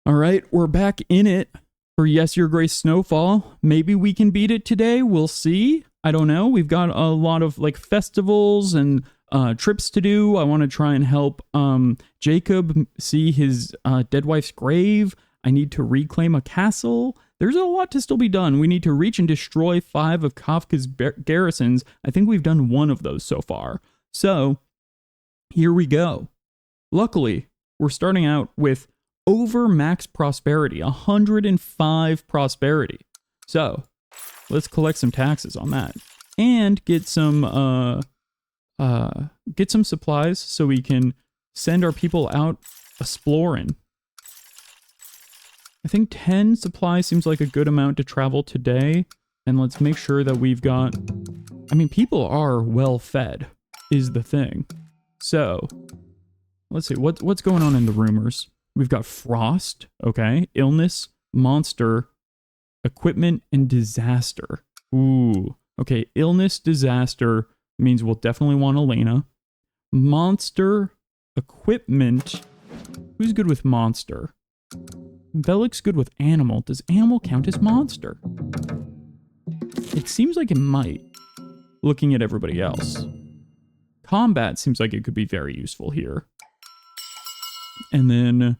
All right, we're back in it for Yes, Your Grace Snowfall. Maybe we can beat it today. We'll see. I don't know. We've got a lot of like festivals and trips to do. I want to try and help Jacob see his dead wife's grave. I need to reclaim a castle. There's a lot to still be done. We need to reach and destroy 5 of Kafka's garrisons. I think we've done 1 of those so far. So, here we go. Luckily, we're starting out with over max prosperity, 105 prosperity. So, let's collect some taxes on that. And get some supplies so we can send our people out exploring. I think 10 supplies seems like a good amount to travel today. And let's make sure that we've got... I mean, people are well fed, is the thing. So, let's see. What's going on in the rumors? We've got frost, okay. Illness, monster, equipment, and disaster. Ooh. Okay, illness, disaster means we'll definitely want Elena. Monster, equipment. Who's good with monster? Velik's good with animal. Does animal count as monster? It seems like it might, looking at everybody else. Combat seems like it could be very useful here. And then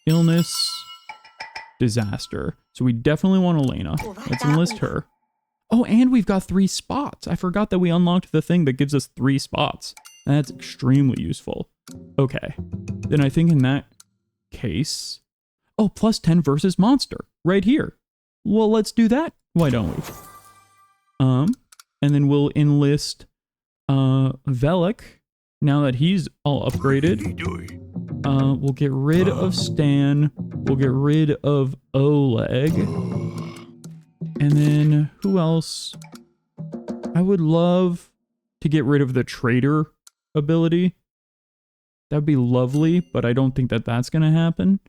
illness, disaster. So we definitely want Elena. Let's enlist her. Oh, and we've got 3 spots. I forgot that we unlocked the thing that gives us 3 spots. That's extremely useful. Okay. Then I think in that case... Oh, plus 10 versus monster. Right here. Well, let's do that. Why don't we? And then we'll enlist Velik. Now that he's all upgraded. We'll get rid of Stan. We'll get rid of Oleg. And then, who else? I would love to get rid of the trader ability. That'd be lovely, but I don't think that that's going to happen.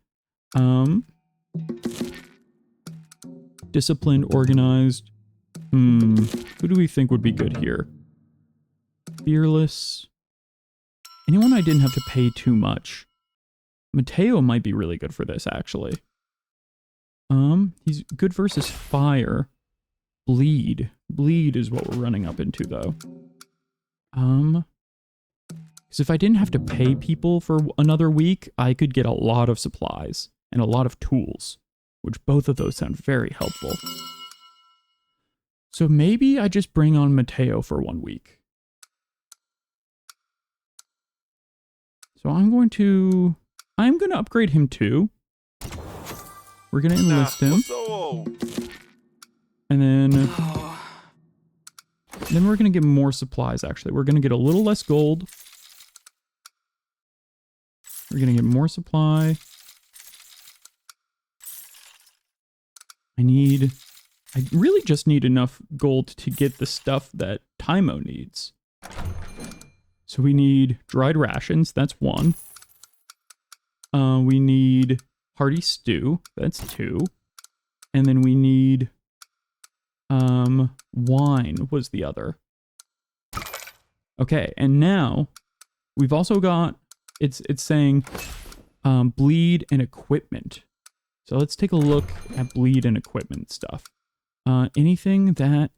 Disciplined, organized. Who do we think would be good here? Fearless. Anyone I didn't have to pay too much. Mateo might be really good for this, actually. He's good versus fire. Bleed. Bleed is what we're running up into, though. Because if I didn't have to pay people for another week, I could get a lot of supplies and a lot of tools, which both of those sound very helpful. So maybe I just bring on Mateo for 1 week. So I'm going to upgrade him too. We're going to enlist him. And then we're going to get more supplies, actually. We're going to get a little less gold. We're going to get more supply. I really just need enough gold to get the stuff that Taimo needs. So we need dried rations. That's 1. We need hearty stew. That's 2. And then we need wine was the other. Okay, and now we've also got it's saying bleed and equipment. So let's take a look at bleed and equipment stuff. Anything that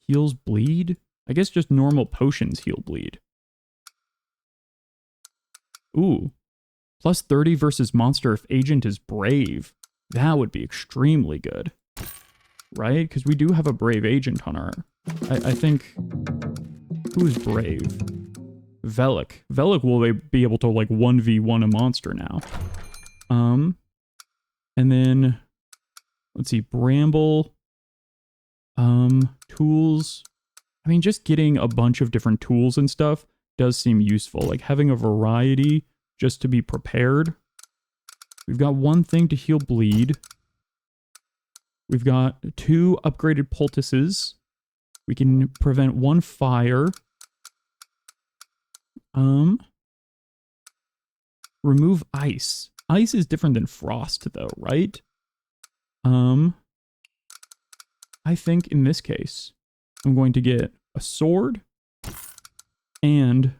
heals bleed? I guess just normal potions heal bleed. Ooh. Plus 30 versus monster if agent is brave. That would be extremely good. Right? Because we do have a brave agent on our... I think... Who is brave? Velik. Velik will be able to like 1v1 a monster now. And then... Let's see. Bramble. Tools. I mean, just getting a bunch of different tools and stuff does seem useful. Like having a variety just to be prepared. We've got 1 thing to heal bleed. We've got 2 upgraded poultices. We can prevent 1 fire. Remove ice. Ice is different than frost, though, right? I think in this case, I'm going to get a sword and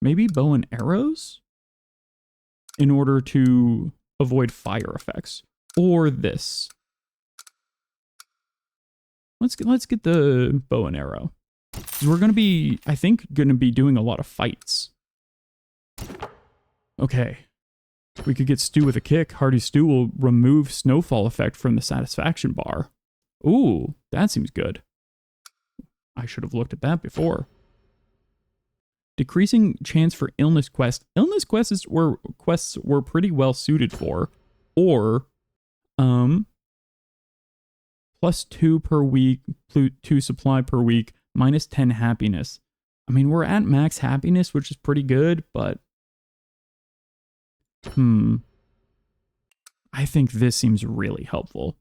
maybe bow and arrows in order to avoid fire effects. Or this. Let's get the bow and arrow. 'Cause we're gonna be, I think, gonna be doing a lot of fights. Okay. We could get Stew with a kick. Hearty Stew will remove Snowfall effect from the satisfaction bar. Ooh, that seems good. I should have looked at that before. Decreasing chance for illness quest. Illness quests were pretty well suited for. Or, +2 per week, 2 supply per week, -10 happiness. I mean, we're at max happiness, which is pretty good, but I think this seems really helpful.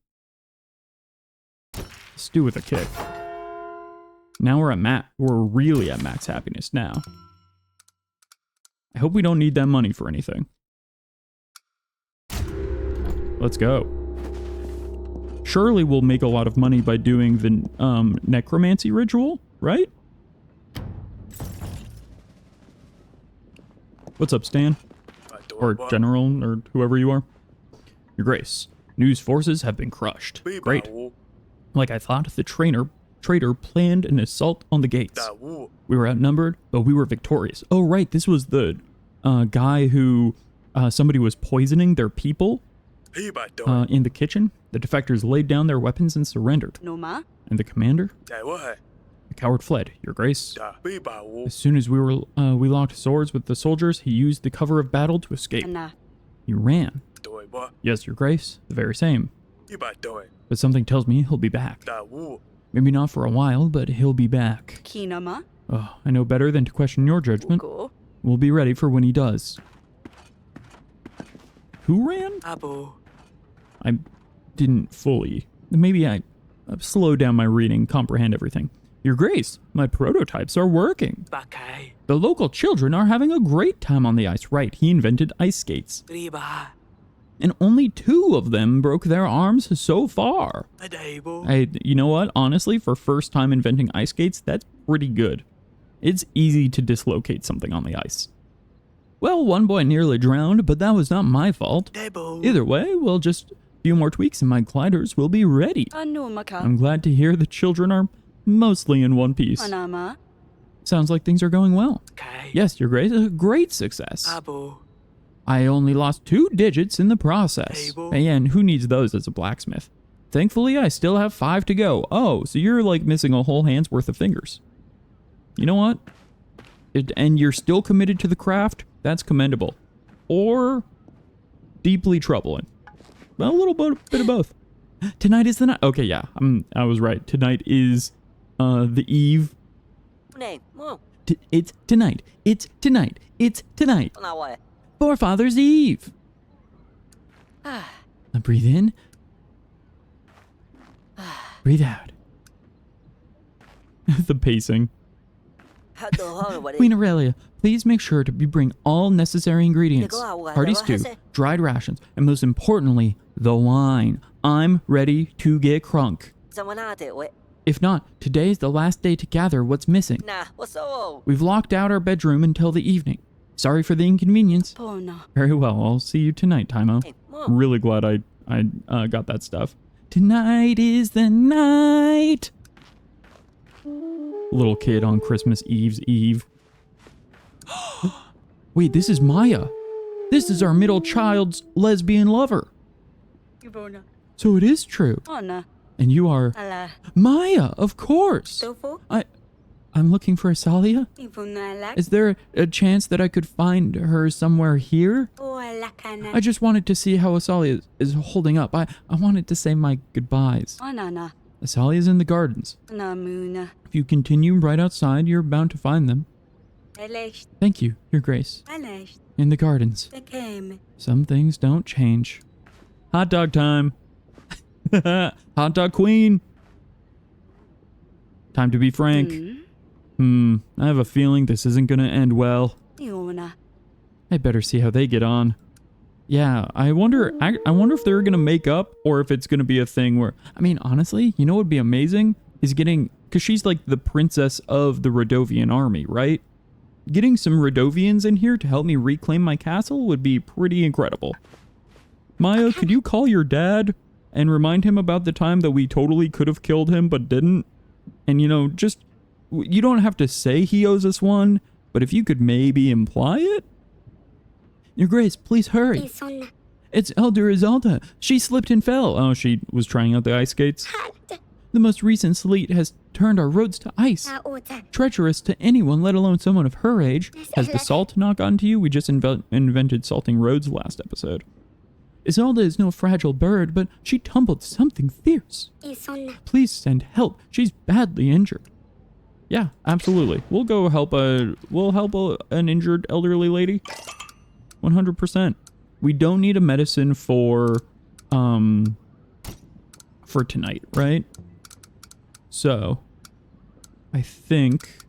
Stew with a kick. Now we're really at max happiness now. I hope we don't need that money for anything. Let's go. Surely we'll make a lot of money by doing the necromancy ritual, right? What's up, Stan? Or General, or whoever you are. Your Grace, news forces have been crushed. Great. Like I thought, the traitor planned an assault on the gates. We were outnumbered, but we were victorious. Oh, right, this was the guy who somebody was poisoning their people in the kitchen. The defectors laid down their weapons and surrendered. And the commander? The coward fled, Your Grace. As soon as we locked swords with the soldiers, he used the cover of battle to escape. He ran. Yes, Your Grace, the very same. But something tells me he'll be back. Maybe not for a while, but he'll be back. Oh, I know better than to question your judgment. We'll be ready for when he does. Who ran? I didn't fully. Maybe I slowed down my reading, comprehend everything. Your Grace, my prototypes are working. The local children are having a great time on the ice. Right, he invented ice skates. And only 2 of them broke their arms so far. You know what? Honestly, for first time inventing ice skates, that's pretty good. It's easy to dislocate something on the ice. Well, one boy nearly drowned, but that was not my fault. Either way, we'll just few more tweaks and my gliders will be ready. I'm glad to hear the children are mostly in one piece. Sounds like things are going well. Yes, Your Grace, a great success. I only lost 2 digits in the process. And who needs those as a blacksmith? Thankfully, I still have 5 to go. Oh, so you're like missing a whole hand's worth of fingers. You know what? And you're still committed to the craft? That's commendable. Or deeply troubling. Well, a little bit of both. Tonight is the night. Okay, yeah, I was right. Tonight is the eve. It's tonight. It's tonight. It's tonight. Forefather's Eve. Now breathe in. Breathe out. The pacing. Queen Aurelia, please make sure to bring all necessary ingredients. Hearty stew, dried rations, and most importantly, the wine. I'm ready to get crunk. If not, today's the last day to gather what's missing. We've locked out our bedroom until the evening. Sorry for the inconvenience. Very well, I'll see you tonight, Taimo. Really glad I got that stuff. Tonight is the night. Little kid on Christmas Eve's Eve. Wait, this is Maya. This is our middle child's lesbian lover. So it is true. And you are Maya, of course. I'm looking for Asalia. Is there a chance that I could find her somewhere here? I just wanted to see how Asalia is holding up. I wanted to say my goodbyes. Asalia's in the gardens. If you continue right outside, you're bound to find them. Thank you, Your Grace. In the gardens. Some things don't change. Hot dog time. Hot dog queen. Time to be frank. I have a feeling this isn't gonna end well. I better see how they get on. Yeah, I wonder if they're gonna make up or if it's gonna be a thing where, I mean, honestly, you know what would be amazing? Is getting, because she's like the princess of the Rodovian army, right? Getting some Rodovians in here to help me reclaim my castle would be pretty incredible. Maya, could you call your dad and remind him about the time that we totally could have killed him but didn't? And, you know, just, you don't have to say he owes us one, but if you could maybe imply it? Your Grace, please hurry. It's Elder Isolde. She slipped and fell. Oh, she was trying out the ice skates. The most recent sleet has turned our roads to ice. Treacherous to anyone, let alone someone of her age. Has the salt not gotten to you? We just invented salting roads last episode. Isolde is no fragile bird, but she tumbled something fierce. Please send help. She's badly injured. Yeah, absolutely. We'll go help an injured elderly lady. 100%. We don't need a medicine for tonight, right? So, I think,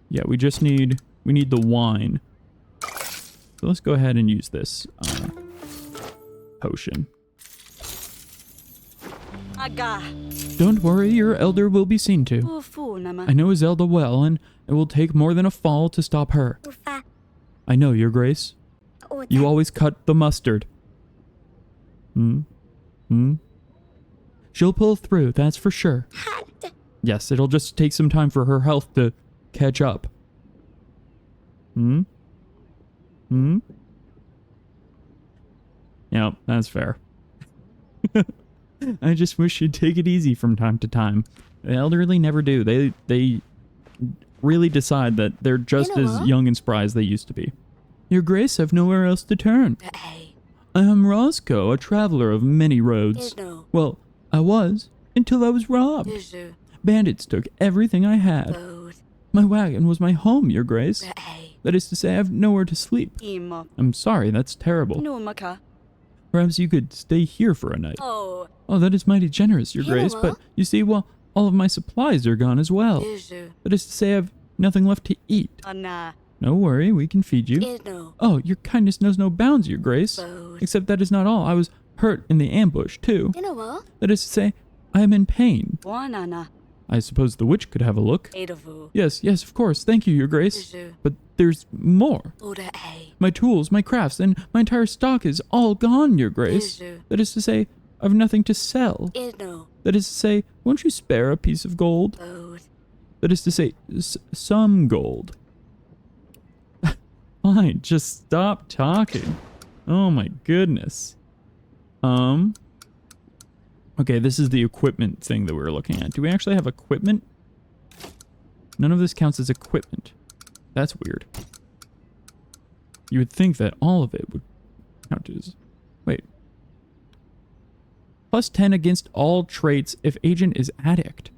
yeah, we need the wine. So let's go ahead and use this potion. Don't worry, your elder will be seen to. I know Isolde well, and it will take more than a fall to stop her. I know, Your Grace. You always cut the mustard. She'll pull through, that's for sure. Yes, it'll just take some time for her health to catch up. Yep, that's fair. I just wish you'd take it easy from time to time. The elderly never do. They really decide that they're just as young and spry as they used to be. Your Grace, I've nowhere else to turn. I am Roscoe, a traveler of many roads. Well, I was, until I was robbed. Bandits took everything I had. My wagon was my home, Your Grace. That is to say, I have nowhere to sleep. I'm sorry, that's terrible. Perhaps you could stay here for a night. Oh, that is mighty generous, Your Grace, but you see, well, all of my supplies are gone as well. That is to say, I have nothing left to eat. No worry, we can feed you. Oh, your kindness knows no bounds, Your Grace. Except that is not all. I was hurt in the ambush, too. That is to say, I am in pain. I suppose the witch could have a look. Yes, of course. Thank you, Your Grace. But there's more. My tools, my crafts, and my entire stock is all gone, Your Grace. That is to say, I've nothing to sell. That is to say, won't you spare a piece of gold? That is to say, some gold. Fine, just stop talking. Oh my goodness. Okay, this is the equipment thing that we were looking at. Do we actually have equipment? None of this counts as equipment. That's weird. You would think that all of it would count as... Wait. Plus 10 against all traits if agent is addict.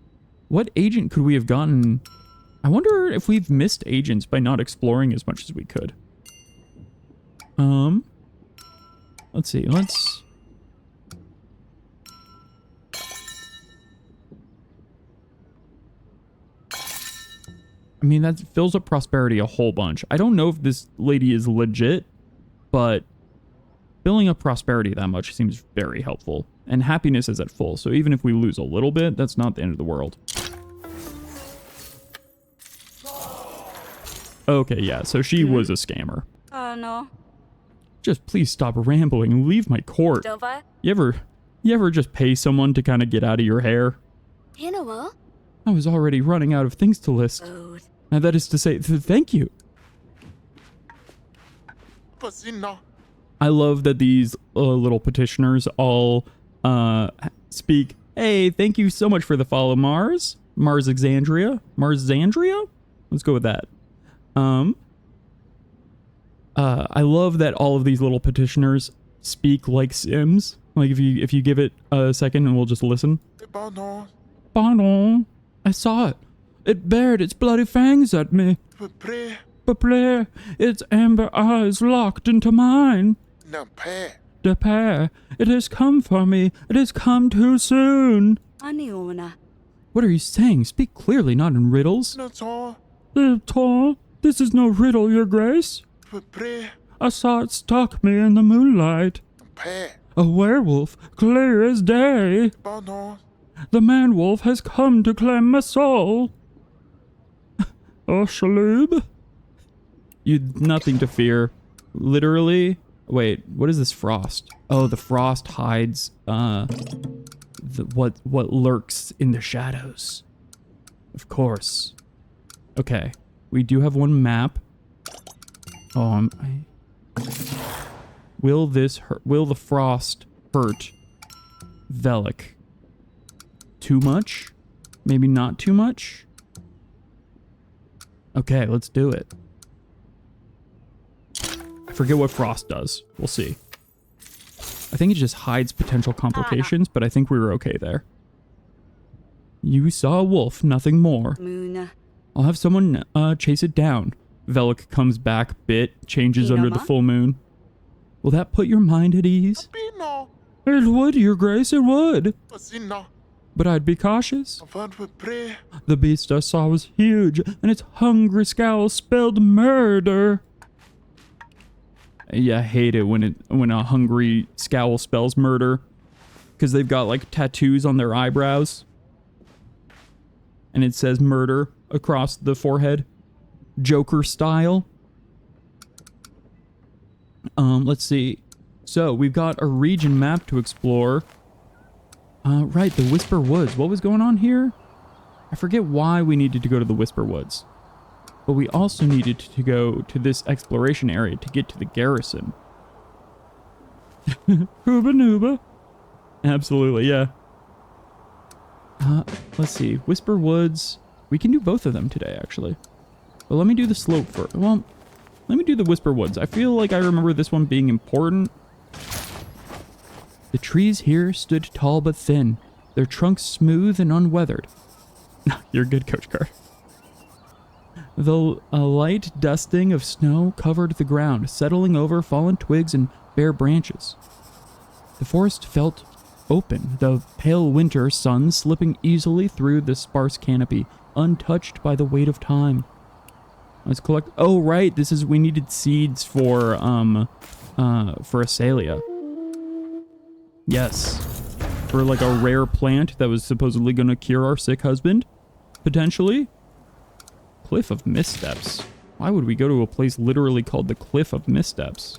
What agent could we have gotten? I wonder if we've missed agents by not exploring as much as we could. Let's see. I mean, that fills up prosperity a whole bunch. I don't know if this lady is legit, but filling up prosperity that much seems very helpful. And happiness is at full, so even if we lose a little bit, that's not the end of the world. Okay, yeah, so she was a scammer. No. Just please stop rambling and leave my court. You ever just pay someone to kind of get out of your hair? I was already running out of things to list. Now that is to say, thank you. I love that these little petitioners all speak, hey, thank you so much for the follow, Mars. Marzandria? Let's go with that. I love that all of these little petitioners speak like Sims. Like if you give it a second and we'll just listen. Pardon. I saw it. It bared its bloody fangs at me. Peuple, its amber eyes locked into mine. The pair, it has come for me. It has come too soon. What are you saying? Speak clearly, not in riddles. This is no riddle, Your Grace. I saw it stalk me in the moonlight. A werewolf, clear as day. The man-wolf has come to claim my soul. Oh, Shaloob. You'd nothing to fear. Literally, Wait, what is this frost? Oh, the frost hides what lurks in the shadows. Of course. Okay, we do have one map. Oh, will the frost hurt Velik? Too much? Maybe not too much? Okay, let's do it. I forget what frost does. We'll see. I think it just hides potential complications, but I think we were okay there. You saw a wolf, nothing more. I'll have someone chase it down. Velik comes back, changes under the full moon. Will that put your mind at ease? It would, your grace, it would. But I'd be cautious. The beast I saw was huge, and its hungry scowl spelled murder. Yeah, I hate it when a hungry scowl spells murder, because they've got like tattoos on their eyebrows, and it says murder across the forehead, Joker style. Let's see. So we've got a region map to explore. Right, the Whisper Woods. What was going on here? I forget why we needed to go to the Whisper Woods. But we also needed to go to this exploration area to get to the garrison. Hooba nooba. Absolutely, yeah. Let's see. Whisper Woods. We can do both of them today, actually. But let me do the slope first. Well, let me do the Whisper Woods. I feel like I remember this one being important. The trees here stood tall but thin, their trunks smooth and unweathered. You're good, Coach Carter. A light dusting of snow covered the ground, settling over fallen twigs and bare branches. The forest felt open, the pale winter sun slipping easily through the sparse canopy, untouched by the weight of time. Let's collect... Oh, right, we needed seeds for Asalia. Yes. For like a rare plant that was supposedly going to cure our sick husband. Potentially. Cliff of Missteps. Why would we go to a place literally called the Cliff of Missteps?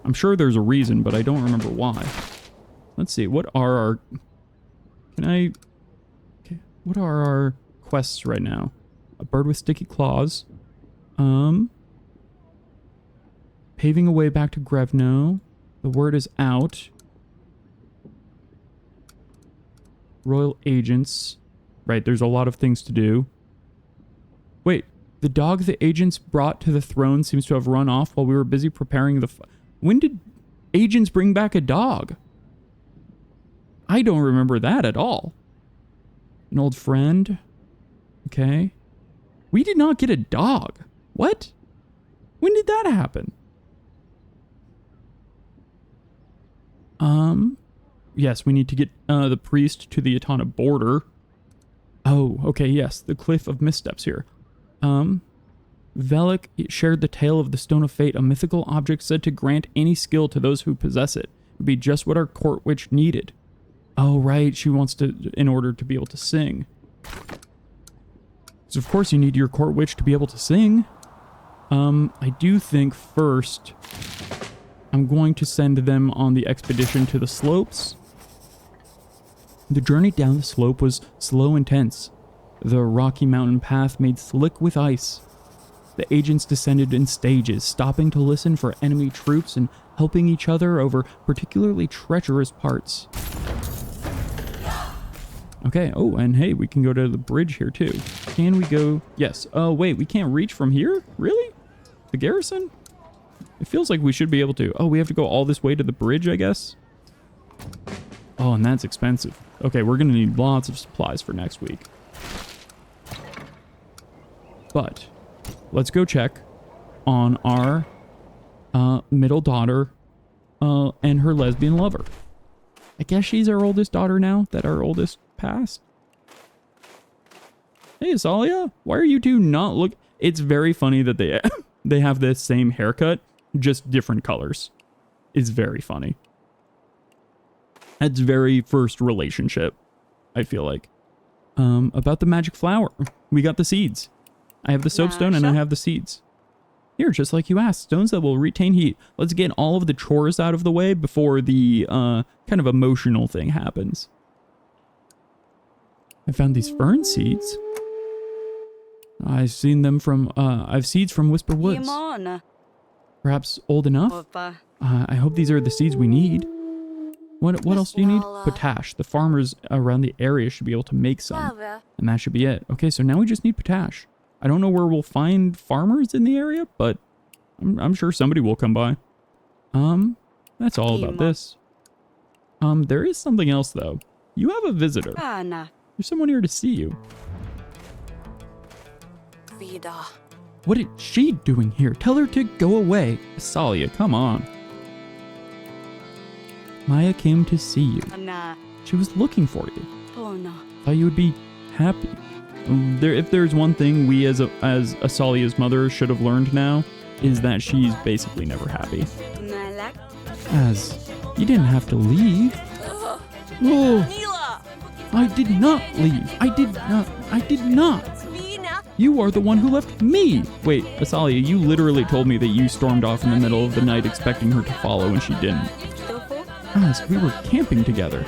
I'm sure there's a reason, but I don't remember why. Let's see. What are our... Okay. What are our quests right now? A bird with sticky claws. Paving a way back to Grevno. The word is out. Royal agents. Right, there's a lot of things to do. Wait, the dog the agents brought to the throne seems to have run off while we were busy preparing the... When did agents bring back a dog? I don't remember that at all. An old friend. Okay. We did not get a dog. What? When did that happen? Yes, we need to get the priest to the Etana border. Oh, okay, yes, the Cliff of Missteps here. Velik shared the tale of the Stone of Fate, a mythical object said to grant any skill to those who possess it. It would be just what our court witch needed. Oh, right, she wants to, in order to be able to sing. So of course you need your court witch to be able to sing. I do think first I'm going to send them on the expedition to the slopes. The journey down the slope was slow and tense. The rocky mountain path made slick with ice. The agents descended in stages, stopping to listen for enemy troops and helping each other over particularly treacherous parts. Okay, oh, and hey, we can go to the bridge here too. Can we go? Yes. Oh, wait, we can't reach from here? Really? The garrison? It feels like we should be able to. Oh, we have to go all this way to the bridge, I guess? Oh, and that's expensive. Okay, we're going to need lots of supplies for next week. But let's go check on our middle daughter and her lesbian lover. I guess she's our oldest daughter now that our oldest passed. Hey, Asalia, why are you two not look? It's very funny that they have the same haircut, just different colors. It's very funny. That's very first relationship, I feel like. About the magic flower. We got the seeds. I have the soapstone and I have the seeds. Here, just like you asked, stones that will retain heat. Let's get all of the chores out of the way before the kind of emotional thing happens. I found these fern seeds. I've seen them from, I've seeds from Whisper Woods. Perhaps old enough? I hope these are the seeds we need. What else do you need? Potash. The farmers around the area should be able to make some. And that should be it. Okay, so now we just need potash. I don't know where we'll find farmers in the area, but I'm sure somebody will come by. That's all about this. There is something else though. You have a visitor. There's someone here to see you. What is she doing here? Tell her to go away. Asalia, come on. Maya came to see you. She was looking for you. Thought you would be happy. If there's one thing we as Asalia's mother should have learned now, is that she's basically never happy. As you didn't have to leave. Oh, I did not leave. I did not. You are the one who left me. Wait, Asalia, you literally told me that you stormed off in the middle of the night expecting her to follow and she didn't. As we were camping together.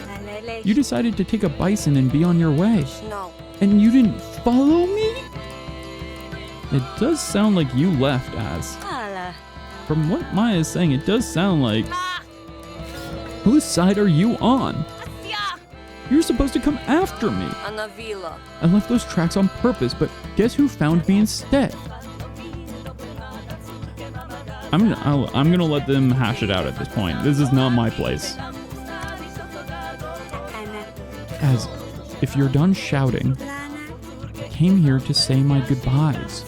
You decided to take a bison and be on your way. And you didn't follow me? It does sound like you left, Az. From what Maya is saying, it does sound like... Whose side are you on? You're supposed to come after me. I left those tracks on purpose, but guess who found me instead? I'm gonna let them hash it out at this point. This is not my place. As if you're done shouting, I came here to say my goodbyes.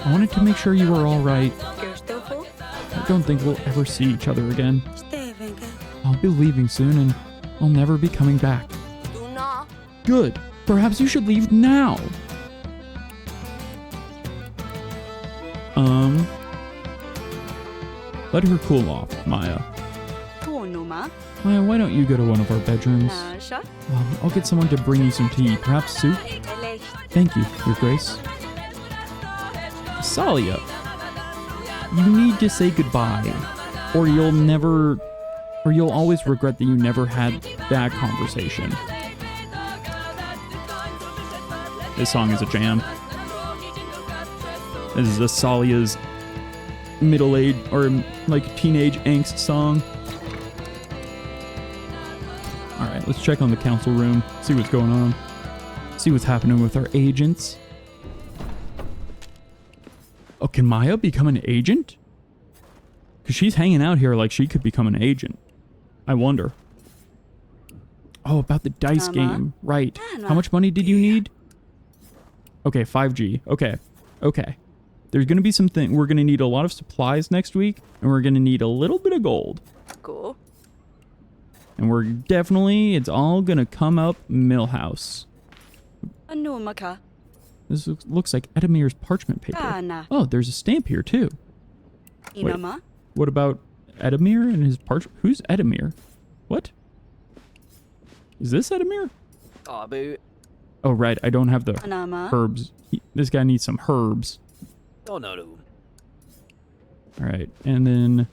I wanted to make sure you were all right. I don't think we'll ever see each other again. I'll be leaving soon and I'll never be coming back. Good. Perhaps you should leave now. Let her cool off, Maya. Maya, why don't you go to one of our bedrooms? I'll get someone to bring you some tea, perhaps soup? Thank you, Your Grace. Asalia, you need to say goodbye, or you'll always regret that you never had that conversation. This song is a jam. This is Asalia's middle-age or like teenage angst song. All right, let's check on the council room, see what's going on, see what's happening with our agents. Oh, can Maya become an agent? Because she's hanging out here like she could become an agent. I wonder. Oh, about the dice game. Right. How much money did you need? Okay, 5G. Okay. There's going to be something. We're going to need a lot of supplies next week, and we're going to need a little bit of gold. Cool. And we're definitely, it's all going to come up Millhouse. This looks like Edamir's parchment paper. Oh, there's a stamp here, too. Wait, what about Edamir and his parchment? Who's Edamir? What? Is this Edamir? Oh, right. I don't have the herbs. This guy needs some herbs. All right. And then...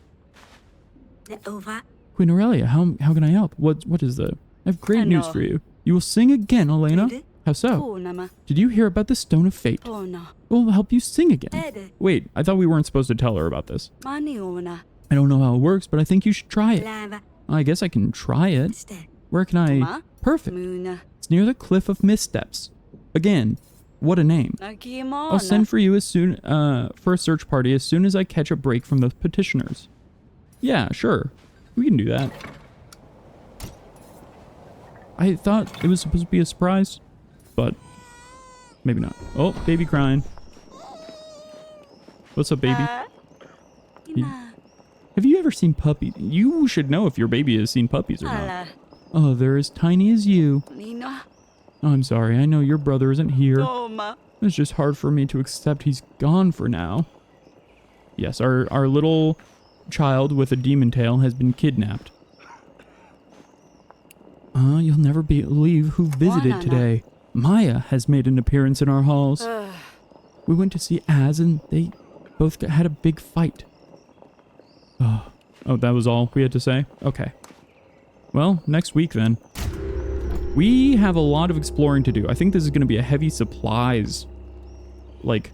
Queen Aurelia, how can I help? What is the... I have great news for you. You will sing again, Elena. How so? Did you hear about the Stone of Fate? It will help you sing again. Wait, I thought we weren't supposed to tell her about this. I don't know how it works, but I think you should try it. I guess I can try it. Where can I... Perfect. It's near the Cliff of Missteps. Again, what a name. I'll send for you as soon for a search party as soon as I catch a break from those petitioners. Yeah, sure. We can do that. I thought it was supposed to be a surprise, but maybe not. Oh, baby crying. What's up, baby? Have you ever seen puppies? You should know if your baby has seen puppies or not. Oh, they're as tiny as you. Oh, I'm sorry. I know your brother isn't here. It's just hard for me to accept he's gone for now. Yes, our little child with a demon tail has been kidnapped. You'll never believe who visited today. Maya has made an appearance in our halls. We went to see Az and they both had a big fight. Oh, that was all we had to say? Okay. Well, next week then. We have a lot of exploring to do. I think this is going to be a heavy supplies, like,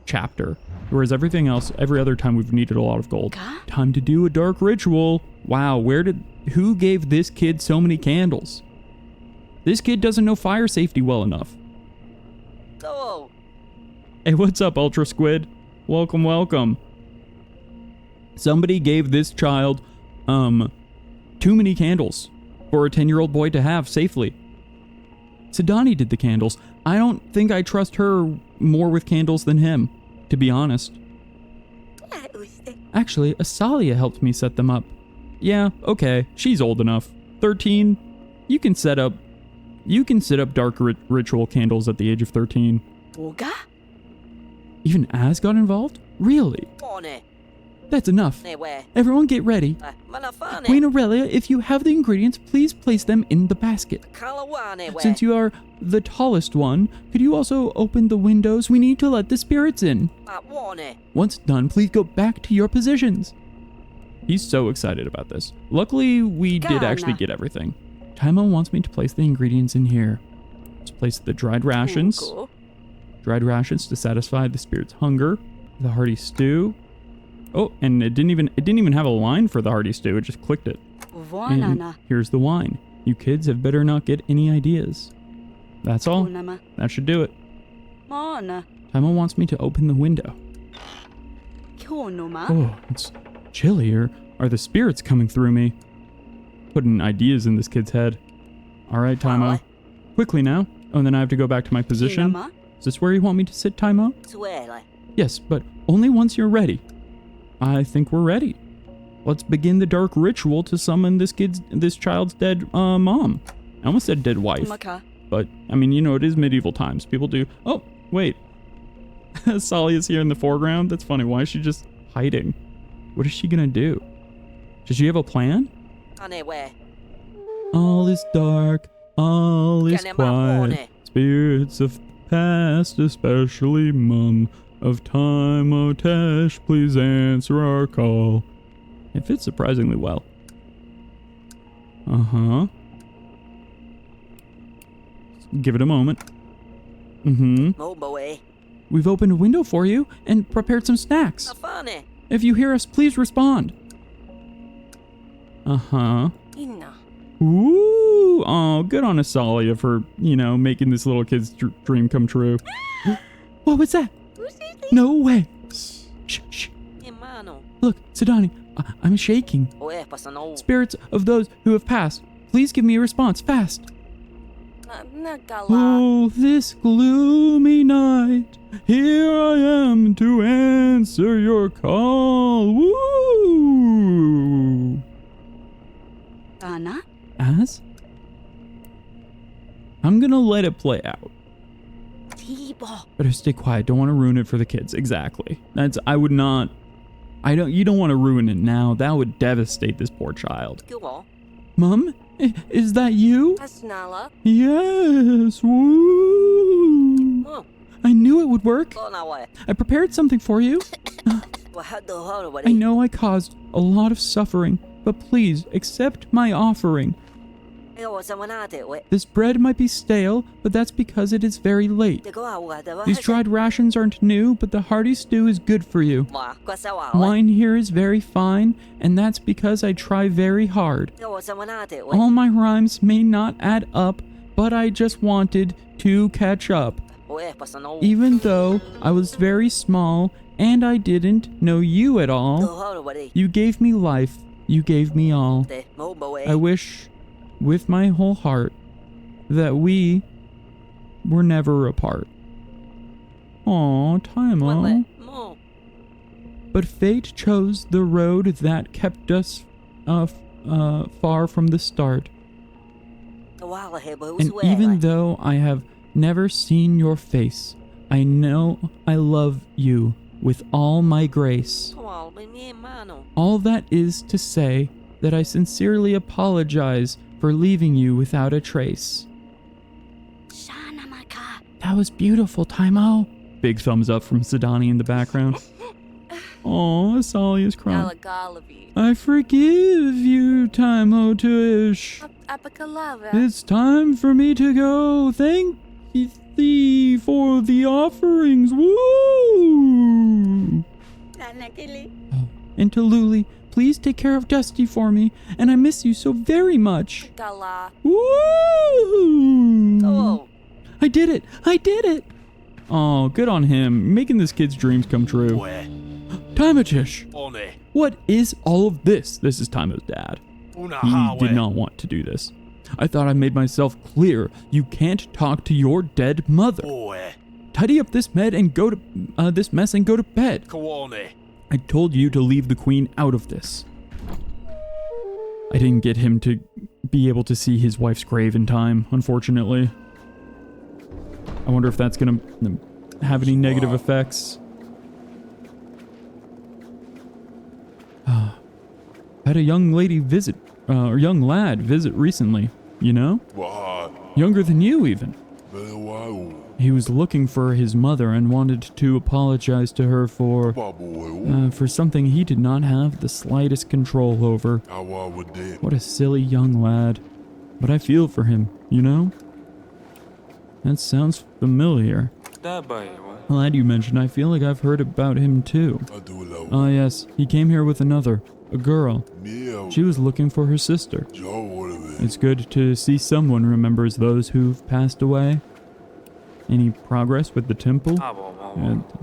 chapter. Whereas everything else, every other time we've needed a lot of gold. Time to do a dark ritual. Wow, who gave this kid so many candles? This kid doesn't know fire safety well enough. Oh. Hey, what's up, Ultra Squid? Welcome, welcome. Somebody gave this child, too many candles for a 10-year-old boy to have safely. Sidani did the candles. I don't think I trust her more with candles than him, to be honest. Actually, Asalia helped me set them up. Yeah, okay, she's old enough. 13, you can set up dark ritual candles at the age of 13. Even Az got involved? Really? That's enough. Everyone get ready. Queen Aurelia, if you have the ingredients, please place them in the basket. Since you are the tallest one, could you also open the windows? We need to let the spirits in. Once done, please go back to your positions. He's so excited about this. Luckily, we did actually get everything. Taimo wants me to place the ingredients in here. Let's place the dried rations. Dried rations to satisfy the spirit's hunger. The hearty stew. Oh, and it didn't even have a line for the hearty stew. It just clicked it. And here's the wine. You kids have better not get any ideas. That's all. That should do it. Taimo wants me to open the window. Oh, it's chilly. Are the spirits coming through me? Putting ideas in this kid's head. All right, Taimo. Quickly now. Oh, and then I have to go back to my position. Is this where you want me to sit, Taimo? Yes, but only once you're ready. I think we're ready. Let's begin the dark ritual to summon this child's dead mom. I almost said dead wife. But, I mean, you know, it is medieval times. People do... Oh, wait. Asalia's here in the foreground? That's funny. Why is she just hiding? What is she gonna do? Does she have a plan? All is dark. All is quiet. Spirits of past, especially Mum. Of time, oh Tesh, please answer our call. It fits surprisingly well. Uh-huh. Give it a moment. We've opened a window for you and prepared some snacks. If you hear us, please respond. Uh-huh. Ooh, oh, good on Asalia for, you know, making this little kid's dream come true. What was that? No way. Shh, shh. Look, Sidani, I'm shaking. Spirits of those who have passed, please give me a response, fast. Oh, this gloomy night, here I am to answer your call. Woo! Az? I'm gonna let it play out. Better stay quiet. Don't want to ruin it for the kids. Exactly. You don't want to ruin it now. That would devastate this poor child. Mum? Is that you? Yes. Woo. I knew it would work. I prepared something for you. I know I caused a lot of suffering, but please accept my offering. This bread might be stale, but that's because it is very late. These dried rations aren't new, but the hearty stew is good for you. Wine here is very fine, and that's because I try very hard. All my rhymes may not add up, but I just wanted to catch up. Even though I was very small and I didn't know you at all, you gave me life, you gave me all. I wish with my whole heart that we were never apart. Aw, Taimo. But fate chose the road that kept us far from the start. And even though I have never seen your face, I know I love you with all my grace. All that is to say that I sincerely apologize for leaving you without a trace. That was beautiful, Taimo. Big thumbs up from Sidani in the background. Oh, Asalia's crying. Alagalavi. I forgive you, Time Tuish. Apakalava. It's time for me to go. Thank thee for the offerings. Woo! And to Luli, please take care of Dusty for me, and I miss you so very much. Gala. Woo! Oh. I did it! I did it! Oh, good on him, making this kid's dreams come true. Timatish! What is all of this? This is Timo's dad. He did not want to do this. I thought I made myself clear. You can't talk to your dead mother. Tidy up this mess and go to bed. I told you to leave the queen out of this. I didn't get him to be able to see his wife's grave in time, unfortunately. I wonder if that's gonna have any negative effects. Had a young lady visit, or young lad visit recently, you know? Younger than you, even. He was looking for his mother and wanted to apologize to her for something he did not have the slightest control over. What a silly young lad. But I feel for him, you know? That sounds familiar. Glad you mentioned. I feel like I've heard about him too. Ah, yes. He came here with another, a girl. She was looking for her sister. It's good to see someone remembers those who've passed away. Any progress with the temple?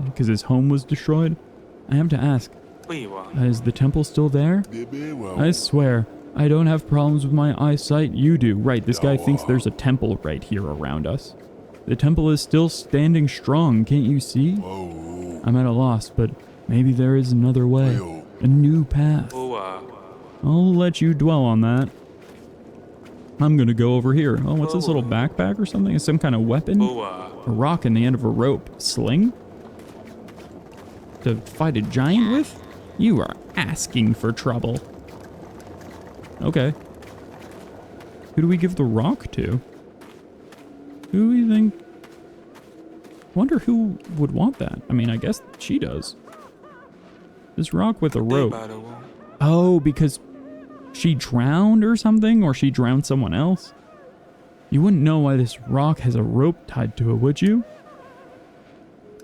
Because his home was destroyed? I have to ask, is the temple still there? I swear, I don't have problems with my eyesight. You do. Right, this guy thinks there's a temple right here around us. The temple is still standing strong, can't you see? I'm at a loss, but maybe there is another way. A new path. I'll let you dwell on that. I'm gonna go over here. Oh, what's this little backpack or something? Is some kind of weapon? A rock in the end of a rope. Sling? To fight a giant with? You are asking for trouble. Okay. Who do we give the rock to? Who do you think? Wonder who would want that. I mean, I guess she does. This rock with a rope. Oh, because she drowned or something? Or she drowned someone else? You wouldn't know why this rock has a rope tied to it, would you?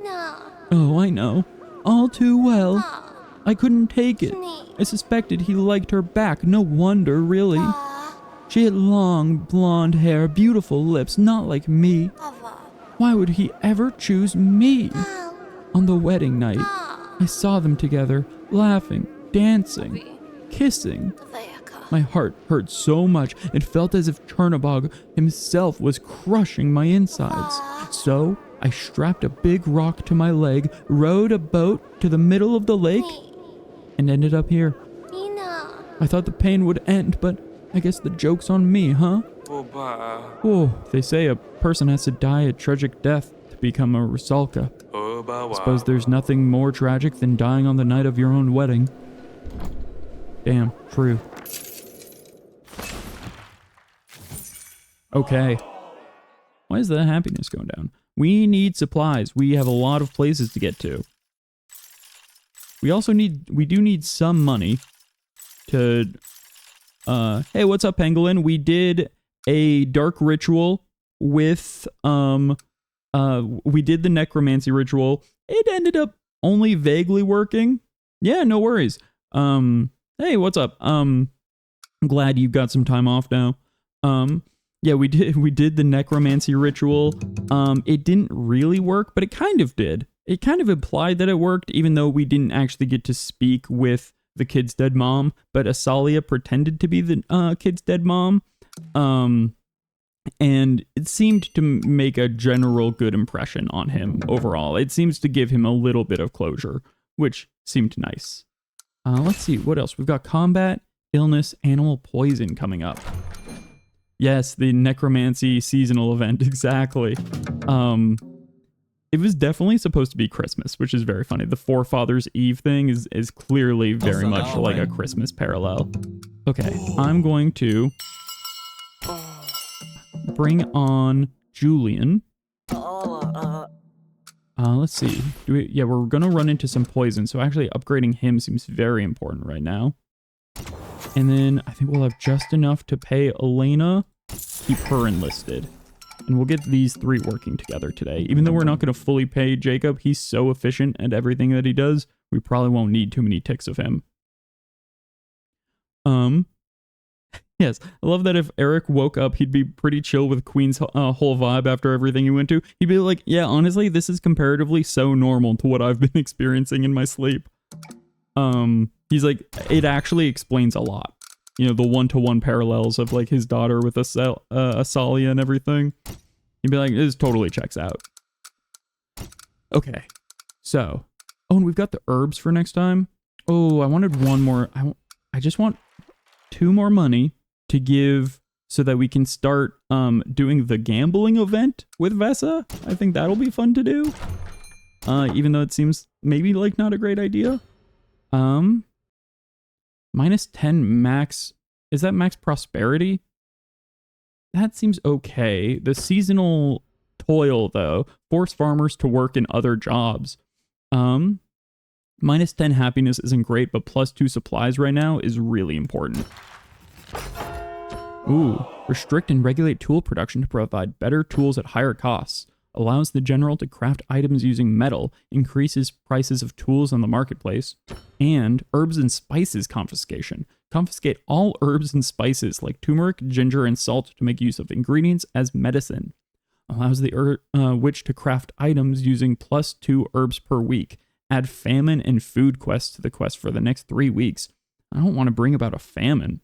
No. Oh, I know. All too well. I couldn't take it. I suspected he liked her back. No wonder, really. She had long, blonde hair, beautiful lips, not like me. Why would he ever choose me? On the wedding night, I saw them together, laughing, dancing, kissing. My heart hurt so much, it felt as if Chernobog himself was crushing my insides. So, I strapped a big rock to my leg, rowed a boat to the middle of the lake, and ended up here. I thought the pain would end, but I guess the joke's on me, huh? Oh, they say a person has to die a tragic death to become a Rusalka. Suppose there's nothing more tragic than dying on the night of your own wedding. Damn, true. Okay. Why is the happiness going down? We need supplies. We have a lot of places to get to. We do need some money to, hey, what's up, Pangolin? We did a dark ritual with, we did the necromancy ritual. It ended up only vaguely working. Yeah, no worries. Hey, what's up? I'm glad you got some time off now. Yeah, we did the necromancy ritual. It didn't really work, but it kind of did. It kind of implied that it worked, even though we didn't actually get to speak with the kid's dead mom, but Asalia pretended to be the kid's dead mom. And it seemed to make a general good impression on him overall. It seems to give him a little bit of closure, which seemed nice. Let's see, what else? We've got combat, illness, animal poison coming up. Yes, the necromancy seasonal event, exactly. It was definitely supposed to be Christmas, which is very funny. The Forefather's Eve thing is clearly very much like a Christmas parallel. Okay, I'm going to bring on Julian. Let's see. Yeah, we're gonna run into some poison, so actually upgrading him seems very important right now. And then I think we'll have just enough to pay Elena, keep her enlisted. And we'll get these 3 working together today. Even though we're not gonna fully pay Jacob, he's so efficient at everything that he does, we probably won't need too many ticks of him. Yes, I love that if Eric woke up, he'd be pretty chill with Queen's whole vibe after everything he went to. He'd be like, yeah, honestly, this is comparatively so normal to what I've been experiencing in my sleep. He's like, it actually explains a lot. You know, the one-to-one parallels of like his daughter with Asalia and everything. He'd be like, this totally checks out. Okay, so, oh, and we've got the herbs for next time. Oh, I wanted one more. I just want 2 more money to give so that we can start doing the gambling event with Vesa. I think that'll be fun to do. Even though it seems maybe like not a great idea. Minus 10 max. Is that max prosperity? That seems okay. The seasonal toil though, force farmers to work in other jobs. Minus 10 happiness isn't great, but plus 2 supplies right now is really important. Ooh, restrict and regulate tool production to provide better tools at higher costs. Allows the general to craft items using metal, increases prices of tools on the marketplace. And herbs and spices confiscation. Confiscate all herbs and spices like turmeric, ginger, and salt to make use of ingredients as medicine. Allows the witch to craft items using plus 2 herbs per week. Add famine and food quests to the quest for the next 3 weeks. I don't want to bring about a famine.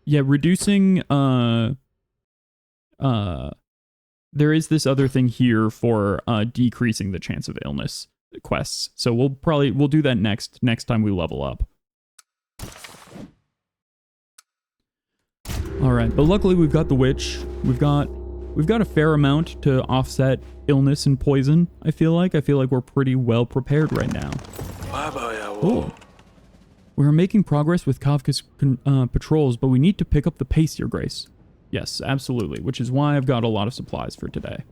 Yeah, reducing, there is this other thing here for, decreasing the chance of illness quests. So we'll do that next time we level up. Alright, but luckily we've got the witch. We've got a fair amount to offset illness and poison, I feel like. I feel like we're pretty well prepared right now. Oh. We're making progress with Kafka's patrols, but we need to pick up the pace, Your Grace. Yes, absolutely, which is why I've got a lot of supplies for today.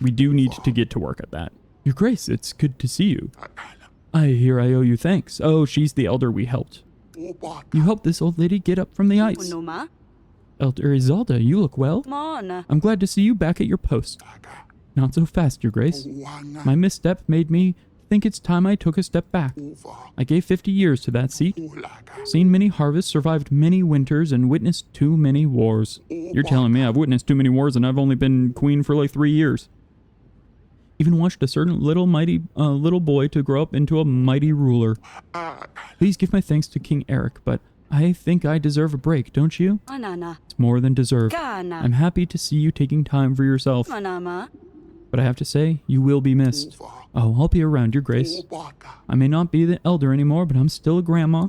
We do need to get to work at that. Your Grace, it's good to see you. I hear I owe you thanks. Oh, she's the elder we helped. You helped this old lady get up from the ice. Elder Isolde, you look well. I'm glad to see you back at your post. Not so fast, Your Grace. My misstep made me think it's time I took a step back. I gave 50 years to that seat. Seen many harvests, survived many winters, and witnessed too many wars. You're telling me I've witnessed too many wars and I've only been queen for like 3 years. Even watched a certain little boy to grow up into a mighty ruler. Please give my thanks to King Eric, but I think I deserve a break, don't you? It's more than deserved. I'm happy to see you taking time for yourself. But I have to say, you will be missed. Oh, I'll be around, Your Grace. I may not be the elder anymore, but I'm still a grandma.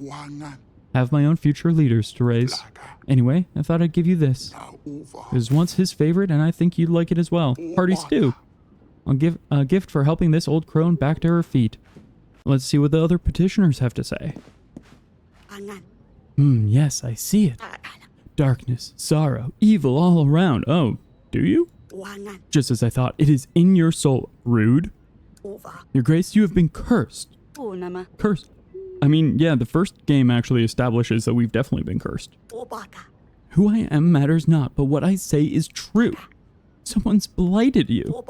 Have my own future leaders to raise. Anyway, I thought I'd give you this. It was once his favorite, and I think you'd like it as well. Hearty stew. I'll give a gift for helping this old crone back to her feet. Let's see what the other petitioners have to say. Yes, I see it. Darkness, sorrow, evil all around. Oh, do you? Just as I thought, it is in your soul. Rude. Your Grace, you have been cursed. Cursed? I mean, yeah, the first game actually establishes that we've definitely been cursed. Who I am matters not, but what I say is true. Someone's blighted you.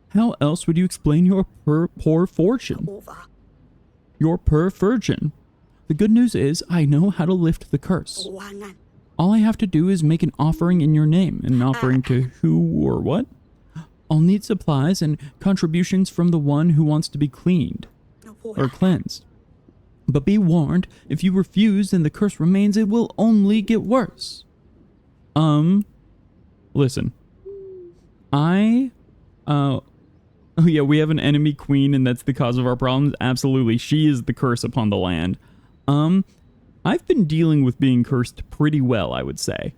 How else would you explain your poor fortune? Your poor fortune. The good news is, I know how to lift the curse. All I have to do is make an offering in your name. An offering to who or what? I'll need supplies and contributions from the one who wants to be cleaned. Or cleansed. But be warned, if you refuse and the curse remains, it will only get worse. Listen. Oh yeah, we have an enemy queen and that's the cause of our problems. Absolutely, she is the curse upon the land. I've been dealing with being cursed pretty well, I would say.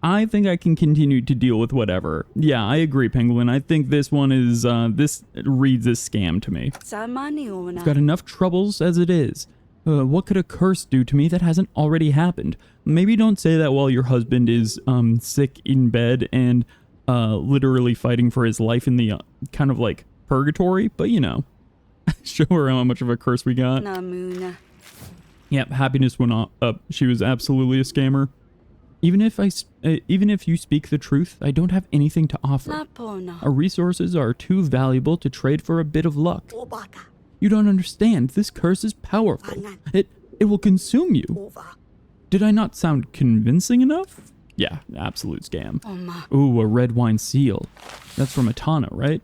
I think I can continue to deal with whatever. Yeah, I agree, Penguin. I think this one is, this reads as scam to me. I've got enough troubles as it is. What could a curse do to me that hasn't already happened? Maybe don't say that while your husband is, sick in bed and, literally fighting for his life in the kind of like purgatory, but you know, show her how much of a curse we got. Namuna. Yep, happiness went up. She was absolutely a scammer. Even if you speak the truth, I don't have anything to offer. Lapona. Our resources are too valuable to trade for a bit of luck. Obaka. You don't understand. This curse is powerful. It will consume you. Ova. Did I not sound convincing enough? Yeah, absolute scam. Oma. Ooh, a red wine seal. That's from Atana, right?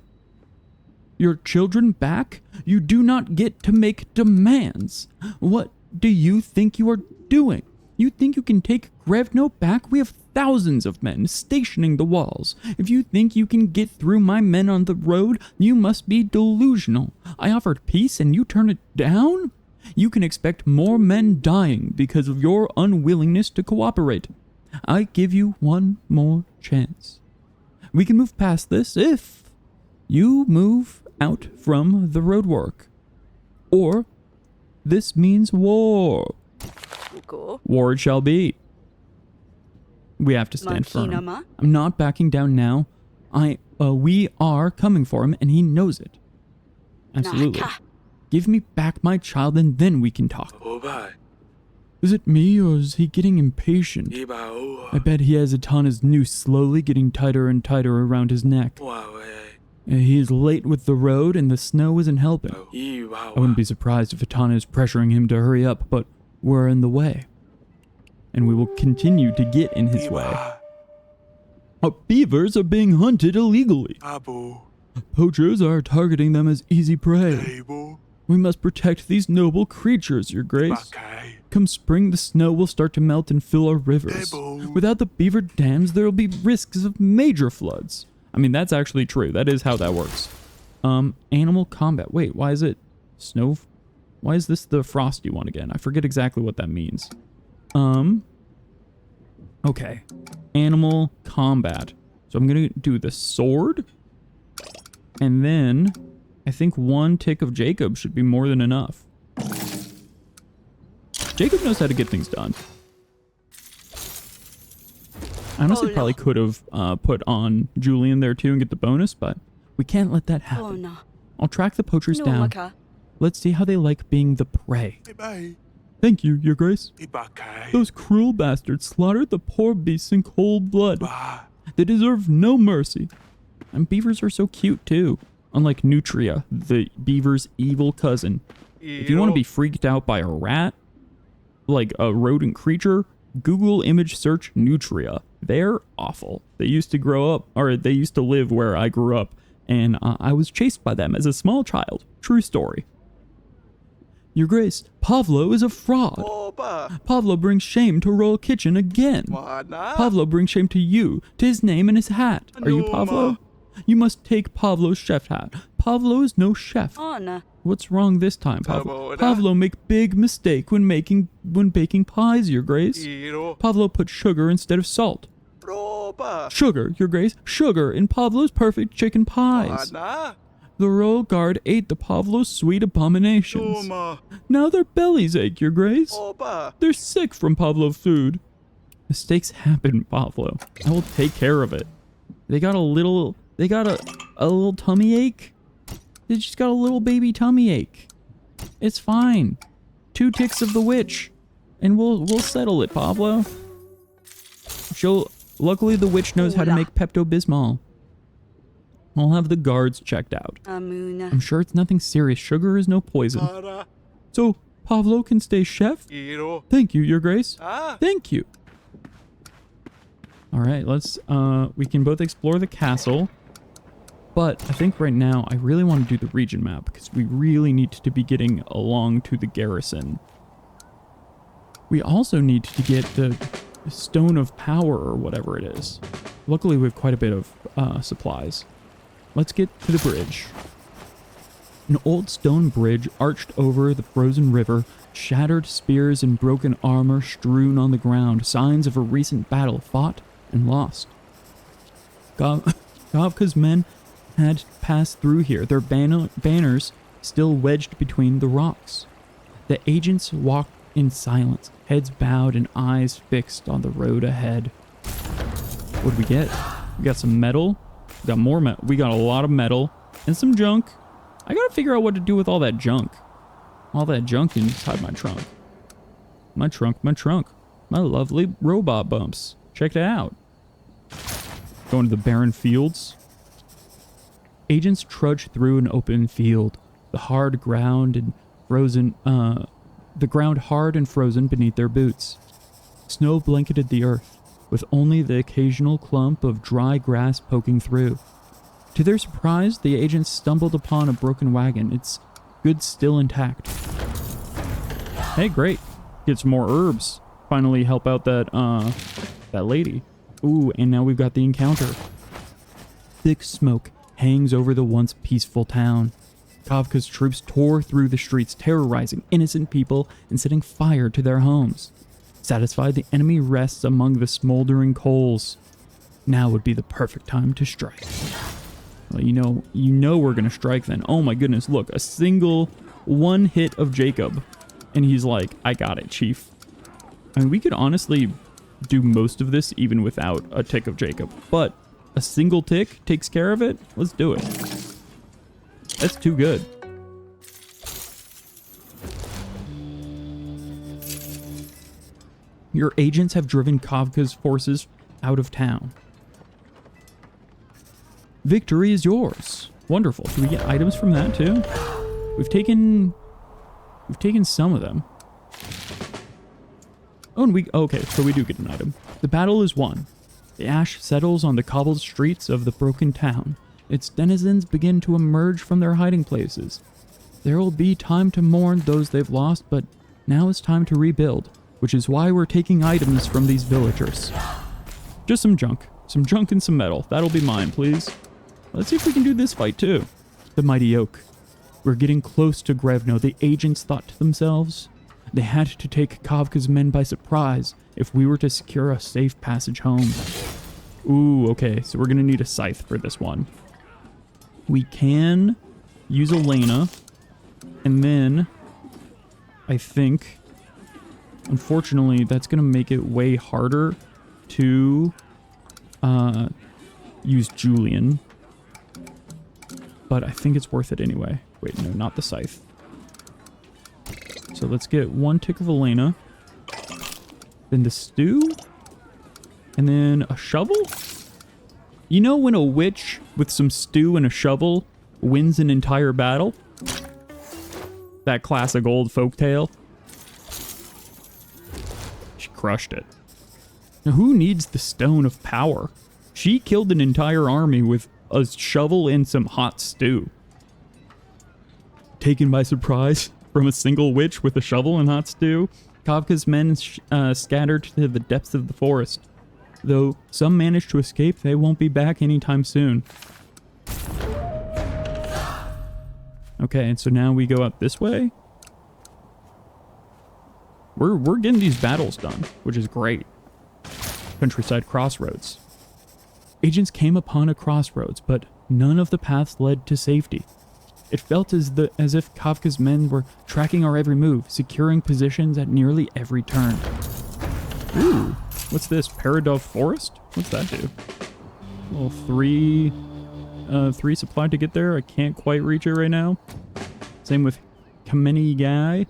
Your children back? You do not get to make demands. What do you think you are doing? You think you can take Grevno back? We have thousands of men stationing the walls. If you think you can get through my men on the road, you must be delusional. I offered peace and you turn it down? You can expect more men dying because of your unwillingness to cooperate. I give you one more chance. We can move past this if you move out from the roadwork. Or this means war. Uko. War it shall be. We have to stand firm. Makinama. I'm not backing down now. We are coming for him, and he knows it. Absolutely. Naka. Give me back my child, and then we can talk. Is it me, or is he getting impatient? I bet he has Atana's noose slowly getting tighter and tighter around his neck. He is late with the road, and the snow isn't helping. I wouldn't be surprised if Atana is pressuring him to hurry up, but we're in the way. And we will continue to get in his way. Our beavers are being hunted illegally. Poachers are targeting them as easy prey. We must protect these noble creatures, Your Grace. Come spring, the snow will start to melt and fill our rivers. Without the beaver dams, there will be risks of major floods. I mean, that's actually true. That is how that works. Animal combat. Wait, why is it snow? Why is this the frosty one again? I forget exactly what that means. Okay. Animal combat. So I'm going to do the sword. And then I think one tick of Jacob should be more than enough. Jacob knows how to get things done. I honestly probably could have put on Julian there too and get the bonus, but we can't let that happen. Ona. I'll track the poachers down. Nomaka. Let's see how they like being the prey. Thank you, Your Grace. Those cruel bastards slaughtered the poor beasts in cold blood. They deserve no mercy. And beavers are so cute too. Unlike Nutria, the beaver's evil cousin. If you want to be freaked out by a rat, like a rodent creature, Google image search Nutria. They're awful. They used to live where I grew up, and I was chased by them as a small child. True story. Your Grace, Pavlo is a fraud. Pavlo brings shame to Royal Kitchen again. Pavlo brings shame to you, to his name and his hat. Are you Pavlo? You must take Pavlo's chef hat. Pavlo is no chef. Ona. What's wrong this time, Pavlo? Pavlo make big mistake when baking pies, Your Grace. Pavlo put sugar instead of salt. Sugar, Your Grace. Sugar in Pavlo's perfect chicken pies. The Royal Guard ate the Pavlo's sweet abominations. Now their bellies ache, Your Grace. They're sick from Pavlo food. Mistakes happen, Pavlo. I will take care of it. They got a little tummy ache. They just got a little baby tummy ache. It's fine. 2 ticks of the witch, and we'll settle it, Pavlo. Luckily the witch knows how to make Pepto-Bismol. I'll have the guards checked out. Amuna. I'm sure it's nothing serious. Sugar is no poison. So Pavlo can stay chef? Thank you, Your Grace. Thank you. All right, we can both explore the castle. But I think right now I really want to do the region map because we really need to be getting along to the garrison. We also need to get the Stone of Power or whatever it is. Luckily we have quite a bit of supplies. Let's get to the bridge. An old stone bridge arched over the frozen river, shattered spears and broken armor strewn on the ground, signs of a recent battle fought and lost. Gavka's men had passed through here, their banners still wedged between the rocks. The agents walked in silence, heads bowed and eyes fixed on the road ahead. What'd we get? We got some metal. We got more metal. We got a lot of metal and some junk. I gotta figure out what to do with all that junk. All that junk inside my trunk. My trunk, my trunk. My lovely robot bumps. Check it out. Going to the barren fields. Agents trudge through an open field. The hard ground and frozen, the ground hard and frozen beneath their boots. Snow blanketed the earth, with only the occasional clump of dry grass poking through. To their surprise, the agents stumbled upon a broken wagon, its goods still intact. Hey, great. Get some more herbs. Finally help out that lady. Ooh, and now we've got the encounter. Thick smoke hangs over the once peaceful town. Kafka's troops tore through the streets, terrorizing innocent people and setting fire to their homes. Satisfied, the enemy rests among the smoldering coals. Now would be the perfect time to strike. Well, you know we're gonna strike then. Oh my goodness, look, a single one hit of Jacob. And he's like, I got it, chief. I mean, we could honestly do most of this even without a tick of Jacob. But a single tick takes care of it? Let's do it. That's too good. Your agents have driven Kafka's forces out of town. Victory is yours. Wonderful. Do we get items from that too? We've taken some of them. Oh, and okay, so we do get an item. The battle is won. The ash settles on the cobbled streets of the broken town. Its denizens begin to emerge from their hiding places. There will be time to mourn those they've lost, but now it's time to rebuild, which is why we're taking items from these villagers. Just some junk and some metal. That'll be mine, please. Let's see if we can do this fight too. The mighty oak. We're getting close to Grevno. The agents thought to themselves, they had to take Kafka's men by surprise if we were to secure a safe passage home. Ooh, okay, so we're gonna need a scythe for this one. We can use Elena, and then I think, unfortunately, that's gonna make it way harder to use Julian. But I think it's worth it anyway. Wait, no, not the scythe. So let's get one tick of Elena. Then the stew. And then a shovel? You know when a witch with some stew and a shovel wins an entire battle? That classic old folktale. She crushed it. Now who needs the stone of power? She killed an entire army with a shovel and some hot stew. Taken by surprise from a single witch with a shovel and hot stew, Kafka's men scattered to the depths of the forest. Though some managed to escape, they won't be back anytime soon. Okay, and so now we go out this way. We're getting these battles done, which is great. Countryside crossroads. Agents came upon a crossroads, but none of the paths led to safety. It felt as if Kafka's men were tracking our every move, securing positions at nearly every turn. Ooh, what's this? Paradov Forest? What's that do? Well, three supplied to get there. I can't quite reach it right now. Same with Kameni Guy.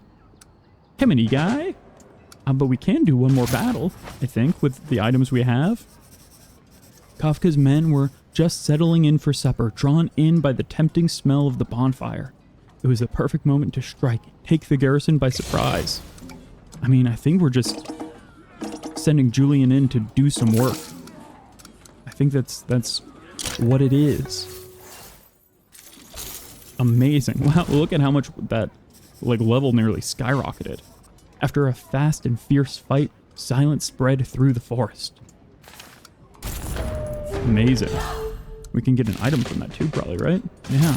But we can do one more battle, I think, with the items we have. Kafka's men were just settling in for supper, drawn in by the tempting smell of the bonfire. It was the perfect moment to strike, take the garrison by surprise. I mean, I think we're just sending Julian in to do some work. I think that's what it is. Amazing. Wow, look at how much that level nearly skyrocketed. After a fast and fierce fight, silence spread through the forest. Amazing. We can get an item from that too, probably, right? Yeah.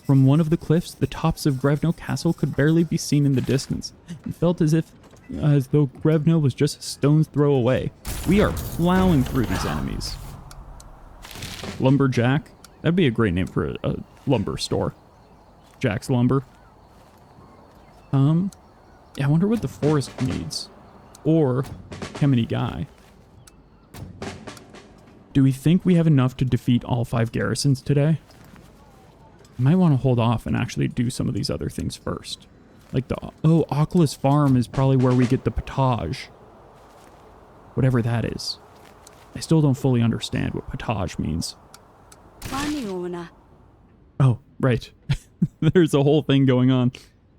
From one of the cliffs, the tops of Grevno Castle could barely be seen in the distance. It felt as though Grevno was just a stone's throw away. We are plowing through these enemies. Lumberjack. That'd be a great name for a lumber store. Jack's Lumber. Yeah, I wonder what the forest needs. Or Kameni Guy. Do we think we have enough to defeat all 5 garrisons today? I might want to hold off and actually do some of these other things first. Like Oculus Farm is probably where we get the potage. Whatever that is. I still don't fully understand what potage means. Oh, right. There's a whole thing going on.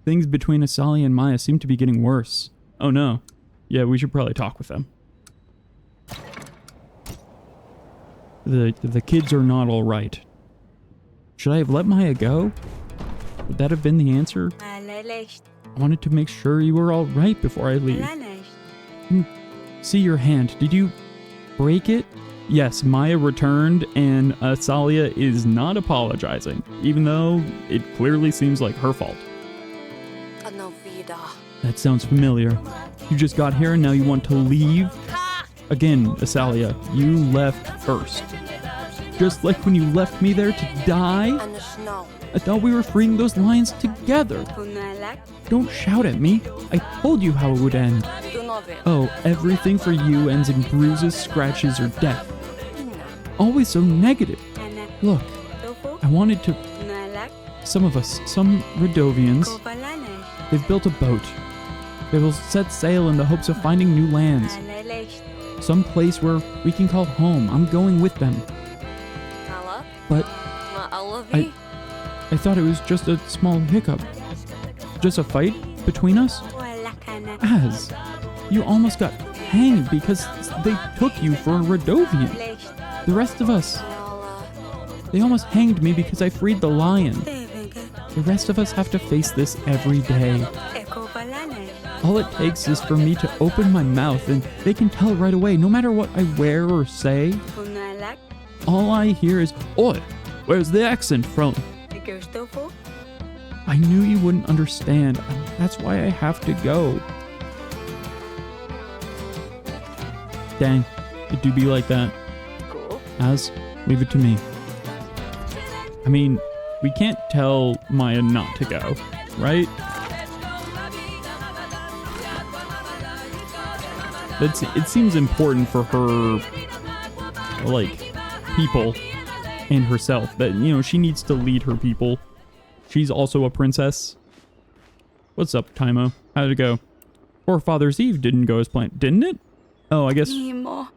Things between Asalia and Maya seem to be getting worse. Oh no. Yeah, we should probably talk with them. The kids are not all right. Should I have let Maya go? Would that have been the answer? I wanted to make sure you were all right before I leave. See your hand. Did you break it? Yes, Maya returned and Asalia is not apologizing, even though it clearly seems like her fault. That sounds familiar. You just got here and now you want to leave? Again, Asalia, you left first. Just like when you left me there to die? I thought we were freeing those lions together. Don't shout at me. I told you how it would end. Oh, everything for you ends in bruises, scratches, or death. Always so negative. Look, I wanted to... Some of us, some Radovians, they've built a boat. They will set sail in the hopes of finding new lands. Some place where we can call home. I'm going with them. But I thought it was just a small hiccup. Just a fight between us? Az, you almost got hanged because they took you for a Radovian. The rest of us, they almost hanged me because I freed the lion. The rest of us have to face this every day. All it takes is for me to open my mouth and they can tell right away, no matter what I wear or say. All I hear is, "Oi, where's the accent from?" I knew you wouldn't understand. That's why I have to go. Dang, it do be like that. Az, leave it to me. I mean, we can't tell Maya not to go, right? It seems important for her, like, people and herself that, you know, she needs to lead her people. She's also a princess. What's up, Taimo? How'd it go? Forefather's Eve didn't go as planned, didn't it? Oh, I guess... You've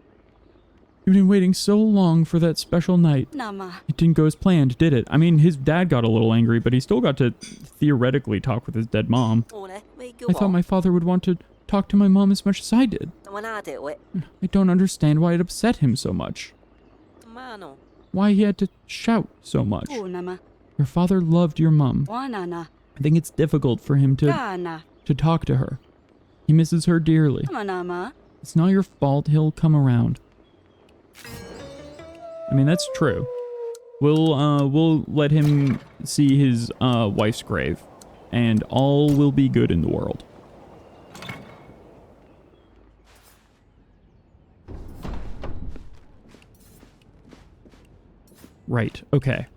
been waiting so long for that special night. It didn't go as planned, did it? I mean, his dad got a little angry, but he still got to theoretically talk with his dead mom. I thought my father would want to talk to my mom as much as I did. I don't understand why it upset him so much. Why he had to shout so much. Your father loved your mom. I think it's difficult for him to talk to her. He misses her dearly. It's not your fault. He'll come around. I mean, that's true. We'll let him see his wife's grave, and all will be good in the world. Right, okay.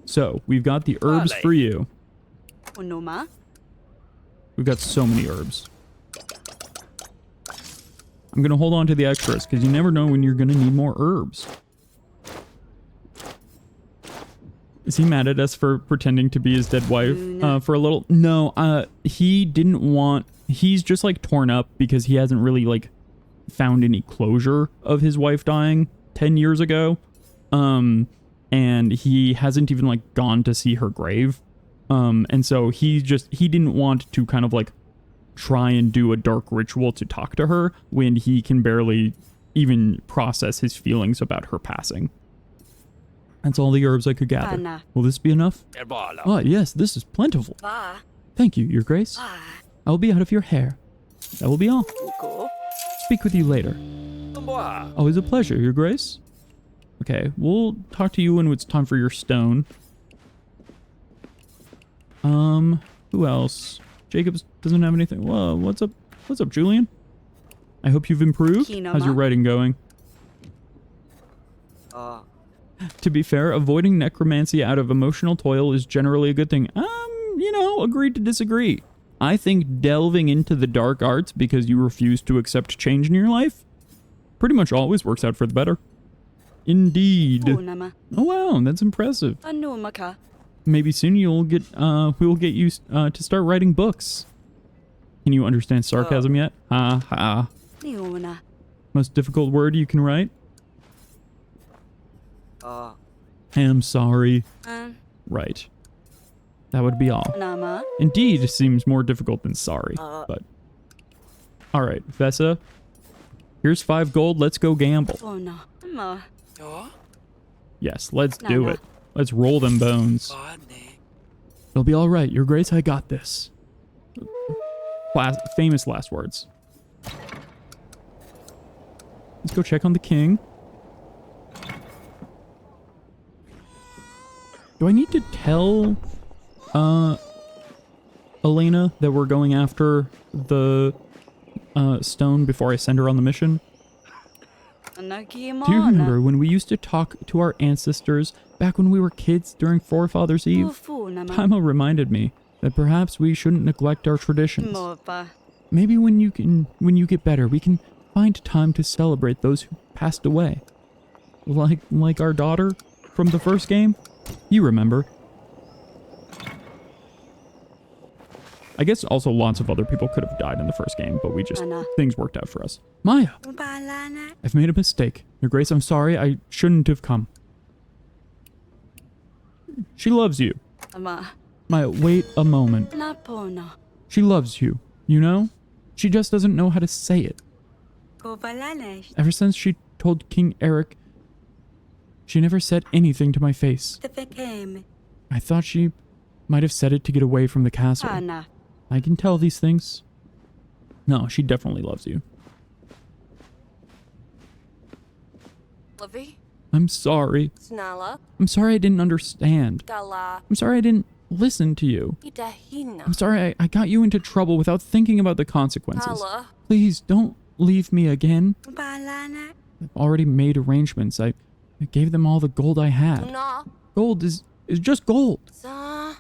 So, we've got the herbs for you. We've got so many herbs. I'm gonna hold on to the extras, because you never know when you're gonna need more herbs. Is he mad at us for pretending to be his dead wife for a little? No, he didn't want... He's just, like, torn up because he hasn't really, like, found any closure of his wife dying 10 years ago. And he hasn't even, like, gone to see her grave. And so he didn't want to kind of, like, try and do a dark ritual to talk to her when he can barely even process his feelings about her passing. That's all the herbs I could gather. Will this be enough? Ah, yes, this is plentiful. Thank you, Your Grace. I will be out of your hair. That will be all. Speak with you later. Always a pleasure, Your Grace. Okay, we'll talk to you when it's time for your stone. Who else? Jacobs doesn't have anything. Whoa, what's up? What's up, Julian? I hope you've improved. How's your writing going? To be fair, avoiding necromancy out of emotional toil is generally a good thing. You know, agreed to disagree. I think delving into the dark arts because you refuse to accept change in your life pretty much always works out for the better. Indeed. Funama. Oh wow, that's impressive. Anumaka. Maybe soon you'll get we will get you to start writing books. Can you understand sarcasm yet? Ha ha. Niuna. Most difficult word you can write? Uh, I'm sorry. An. Right. That would be all. Nama. Indeed, it seems more difficult than sorry, but... Alright, Vessa. Here's 5 gold, let's go gamble. Funa. Ma. Yes, let's do Nana. it. Let's roll them bones. It'll be alright, Your Grace, I got this. Famous last words. Let's go check on the king. Do I need to tell Elena that we're going after the stone before I send her on the mission? Do you remember when we used to talk to our ancestors back when we were kids during Forefather's Eve? Paima reminded me that perhaps we shouldn't neglect our traditions. Maybe when you get better, we can find time to celebrate those who passed away. Like our daughter from the first game? You remember. I guess also lots of other people could have died in the first game, but things worked out for us. Maya! I've made a mistake. Your Grace, I'm sorry. I shouldn't have come. She loves you. Maya, wait a moment. She loves you, you know? She just doesn't know how to say it. Ever since she told King Eric, she never said anything to my face. I thought she might have said it to get away from the castle. I can tell these things. No, she definitely loves you. Livy. I'm sorry. Snala. I'm sorry I didn't understand. Gala. I'm sorry I didn't listen to you. Idahina. I'm sorry I got you into trouble without thinking about the consequences. Gala. Please don't leave me again. Balana. I've already made arrangements. I gave them all the gold I had. Na. Gold is just gold. Sa.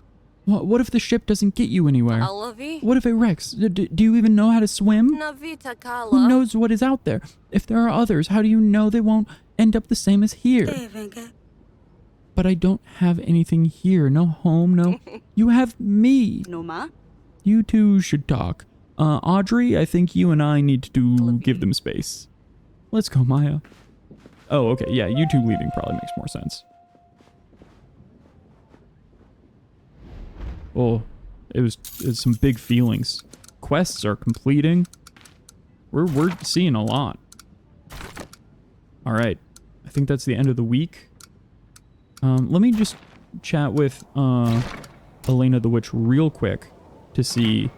What if the ship doesn't get you anywhere? Alavi. What if it wrecks? Do you even know how to swim? Navita Kala. Who knows what is out there? If there are others, how do you know they won't end up the same as here? But I don't have anything here. No home, no... You have me. Noma. You two should talk. Audrey, I think you and I need to give them space. Let's go, Maya. Oh, okay. Yeah, you two leaving probably makes more sense. Oh, it's some big feelings. Quests are completing. We're seeing a lot. All right. I think that's the end of the week. Let me just chat with Elena the Witch real quick to see.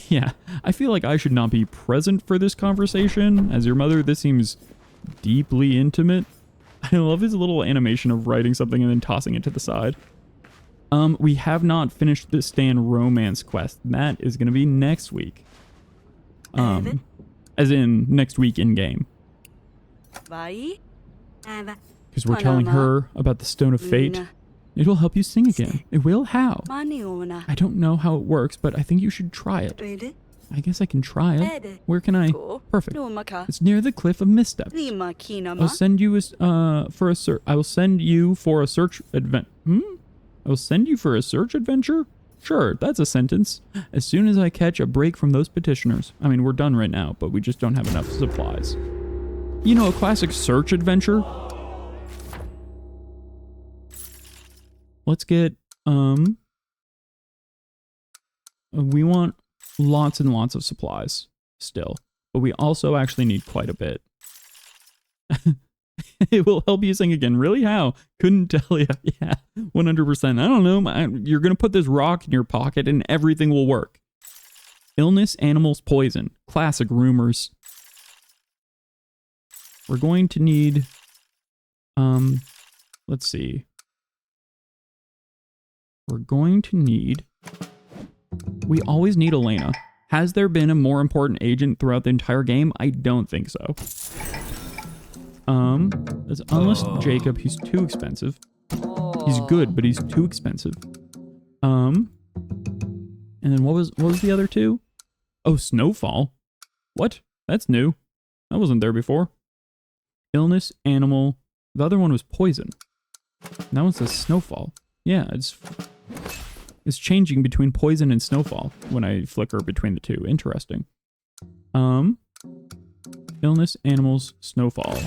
Yeah, I feel like I should not be present for this conversation. As your mother, this seems deeply intimate. I love his little animation of writing something and then tossing it to the side. We have not finished the Stan romance quest. That is going to be next week. As in next week in game. Because we're telling her about the Stone of Fate. It'll help you sing again. It will? How? I don't know how it works, but I think you should try it. I guess I can try it. Where can I? Perfect. It's near the Cliff of Missteps. I'll send you for a search. I will send you for a search advent. I will send you for a search adventure? Sure, that's a sentence. As soon as I catch a break from those petitioners. I mean, we're done right now, but we just don't have enough supplies. You know, a classic search adventure. Let's get, we want lots and lots of supplies still, but we also actually need quite a bit. It will help you sing again. Really? How? Couldn't tell you. Yeah, 100%. I don't know. You're going to put this rock in your pocket and everything will work. Illness, animals, poison. Classic rumors. We're going to need, let's see. We're going to need, we always need Elena. Has there been a more important agent throughout the entire game? I don't think so. Unless Jacob, he's too expensive. He's good, but he's too expensive. And then what was the other two? Oh, Snowfall. What? That's new. That wasn't there before. Illness, animal, The other one was poison. That one says snowfall. Yeah, it's changing between poison and snowfall when I flicker between the two. Interesting. Illness, animals, snowfall,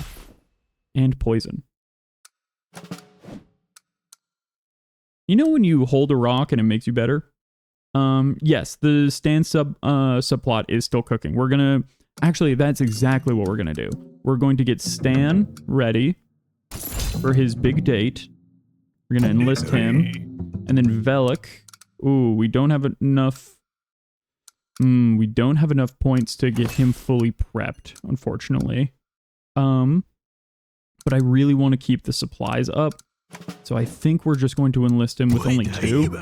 and poison. You know when you hold a rock and it makes you better? Yes, the Stan subplot is still cooking. We're gonna... Actually, that's exactly what we're gonna do. We're going to get Stan ready for his big date. We're gonna enlist him. And then Velik. Ooh, we don't have enough... we don't have enough points to get him fully prepped, unfortunately. But I really want to keep the supplies up. So I think we're just going to enlist him with only 2.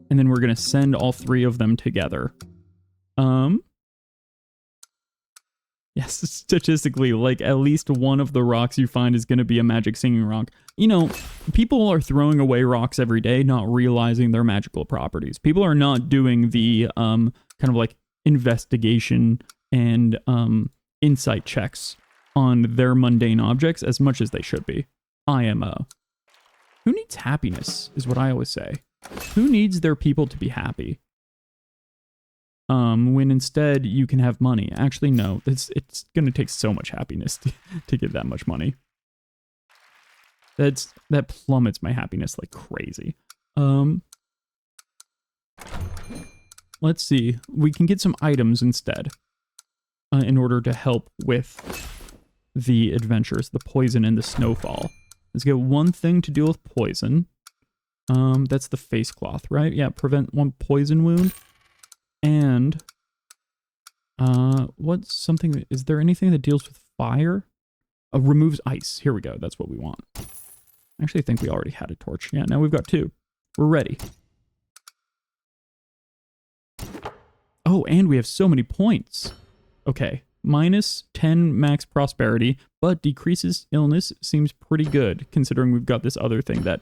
And then we're going to send all 3 of them together. Yes, statistically, like, at least one of the rocks you find is going to be a magic singing rock. You know, people are throwing away rocks every day, not realizing their magical properties. People are not doing the, kind of like, investigation and, insight checks on their mundane objects as much as they should be. IMO. Who needs happiness, is what I always say. Who needs their people to be happy? When instead you can have money. Actually, no. It's going to take so much happiness to get that much money. That plummets my happiness like crazy. Let's see. We can get some items instead. In order to help with the adventures, the poison and the snowfall. Let's get one thing to deal with poison. That's the face cloth, right? Yeah, prevent 1 poison wound. And, what's something, is there anything that deals with fire? Removes ice. Here we go. That's what we want. Actually, I think we already had a torch. Yeah, now we've got 2. We're ready. Oh, and we have so many points. Okay. Minus 10 max prosperity, but decreases illness seems pretty good, considering we've got this other thing that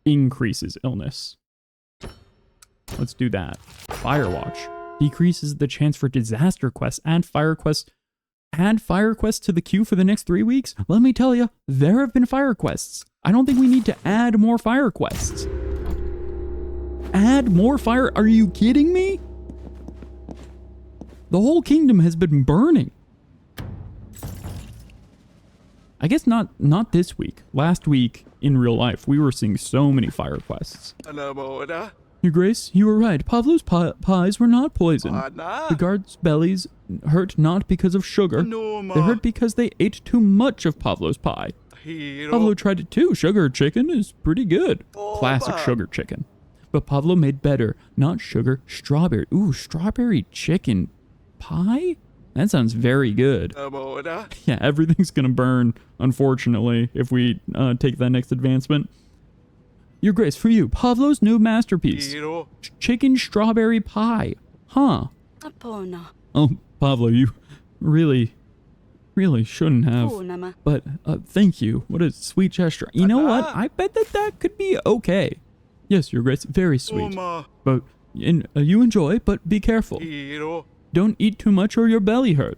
increases illness. Let's do that. Firewatch. Decreases the chance for disaster quests. Add fire quests to the queue for the next 3 weeks? Let me tell you, there have been fire quests. I don't think we need to add more fire quests. Add more fire? Are you kidding me? The whole kingdom has been burning. I guess not this week. Last week, in real life, we were seeing so many fire quests. Your Grace, you were right. Pavlo's pies were not poisoned. The guards' bellies hurt not because of sugar. They hurt because they ate too much of Pavlo's pie. Pavlo tried it too. Sugar chicken is pretty good. Classic sugar chicken. But Pavlo made better. Not sugar, strawberry. Ooh, strawberry chicken pie? That sounds very good. Yeah, everything's gonna burn, unfortunately, if we take that next advancement. Your Grace, for you, Pavlo's new masterpiece. Chicken strawberry pie. Huh. Oh, Pavlo, you really shouldn't have. But thank you. What a sweet gesture. You know what? I bet that could be okay. Yes, Your Grace, very sweet. But you enjoy, but be careful. Don't eat too much or your belly hurt.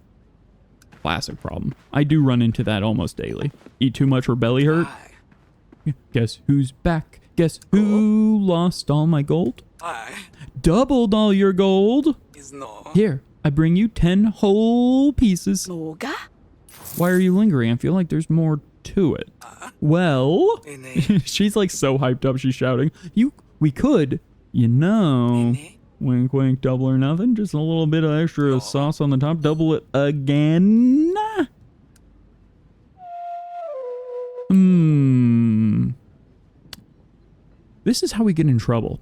Classic problem. I do run into that almost daily. Eat too much or belly hurt. Guess who's back? Guess who lost all my gold? Doubled all your gold. Here, I bring you 10 whole pieces. Why are you lingering? I feel like there's more to it. Well, she's like so hyped up. She's shouting. We could, you know, wink, wink, double or nothing. Just a little bit of extra sauce on the top. Double it again. This is how we get in trouble.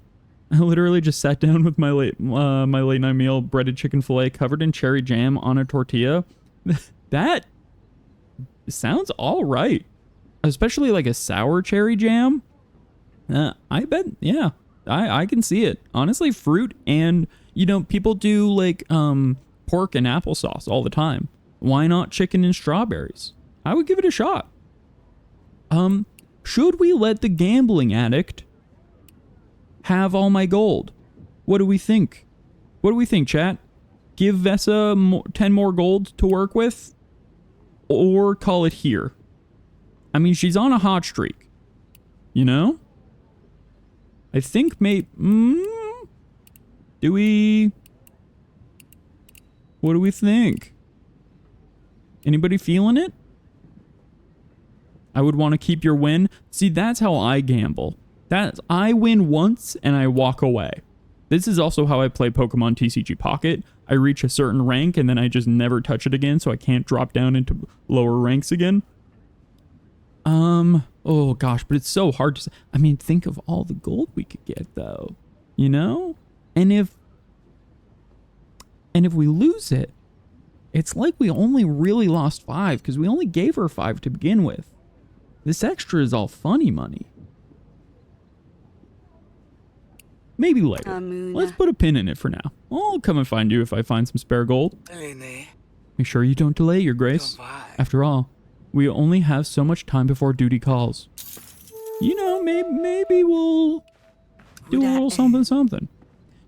I literally just sat down with my late night meal, breaded chicken fillet covered in cherry jam on a tortilla. That sounds all right. Especially like a sour cherry jam. I bet, yeah, I can see it. Honestly, fruit and, you know, people do like pork and applesauce all the time. Why not chicken and strawberries? I would give it a shot. Should we let the gambling addict have all my gold? What do we think? What do we think, chat? Give Vesa 10 more gold to work with? Or call it here? I mean, she's on a hot streak. You know? I think do we... What do we think? Anybody feeling it? I would want to keep your win. See, that's how I gamble. I win once and I walk away. This is also how I play Pokemon TCG Pocket. I reach a certain rank and then I just never touch it again, so I can't drop down into lower ranks again. Oh gosh, but it's so hard to say. I mean, think of all the gold we could get though, you know? And if we lose it, it's like we only really lost 5 because we only gave her 5 to begin with. This extra is all funny money. Maybe later. Let's put a pin in it for now. I'll come and find you if I find some spare gold. Make sure you don't delay, Your Grace. After all, we only have so much time before duty calls. You know, maybe we'll do a little something.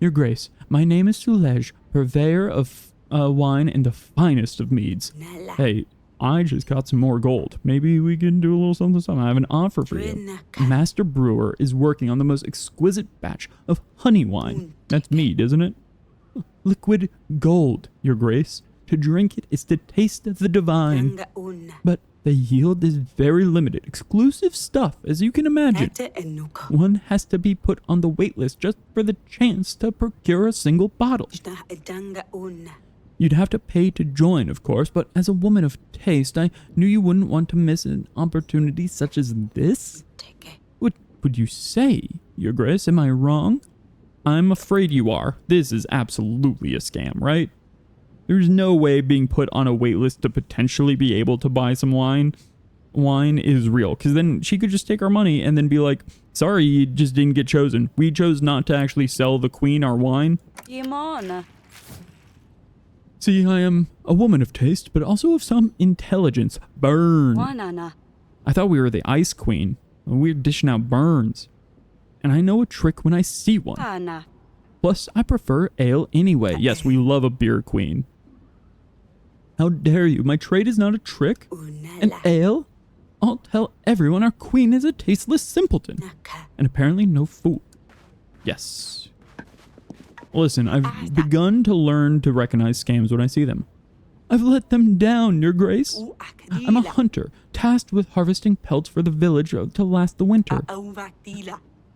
Your Grace, my name is Sulej, purveyor of wine and the finest of meads. Hey, I just got some more gold. Maybe we can do a little something. I have an offer for you. Master Brewer is working on the most exquisite batch of honey wine. That's mead, isn't it? Liquid gold, Your Grace. To drink it is to taste the divine. But the yield is very limited. Exclusive stuff, as you can imagine. One has to be put on the wait list just for the chance to procure a single bottle. You'd have to pay to join, of course, but as a woman of taste, I knew you wouldn't want to miss an opportunity such as this. What would you say, Your Grace? Am I wrong? I'm afraid you are. This is absolutely a scam, right? There's no way being put on a waitlist to potentially be able to buy some wine. Wine is real, because then she could just take our money and then be like, sorry, you just didn't get chosen. We chose not to actually sell the queen our wine. See, I am a woman of taste, but also of some intelligence. Burn. I thought we were the ice queen. We're dishing out burns. And I know a trick when I see one. Plus, I prefer ale anyway. Yes, we love a beer queen. How dare you? My trade is not a trick. An ale? I'll tell everyone our queen is a tasteless simpleton. And apparently no fool. Yes. Listen, I've begun to learn to recognize scams when I see them. I've let them down, Your Grace. I'm a hunter, tasked with harvesting pelts for the village to last the winter.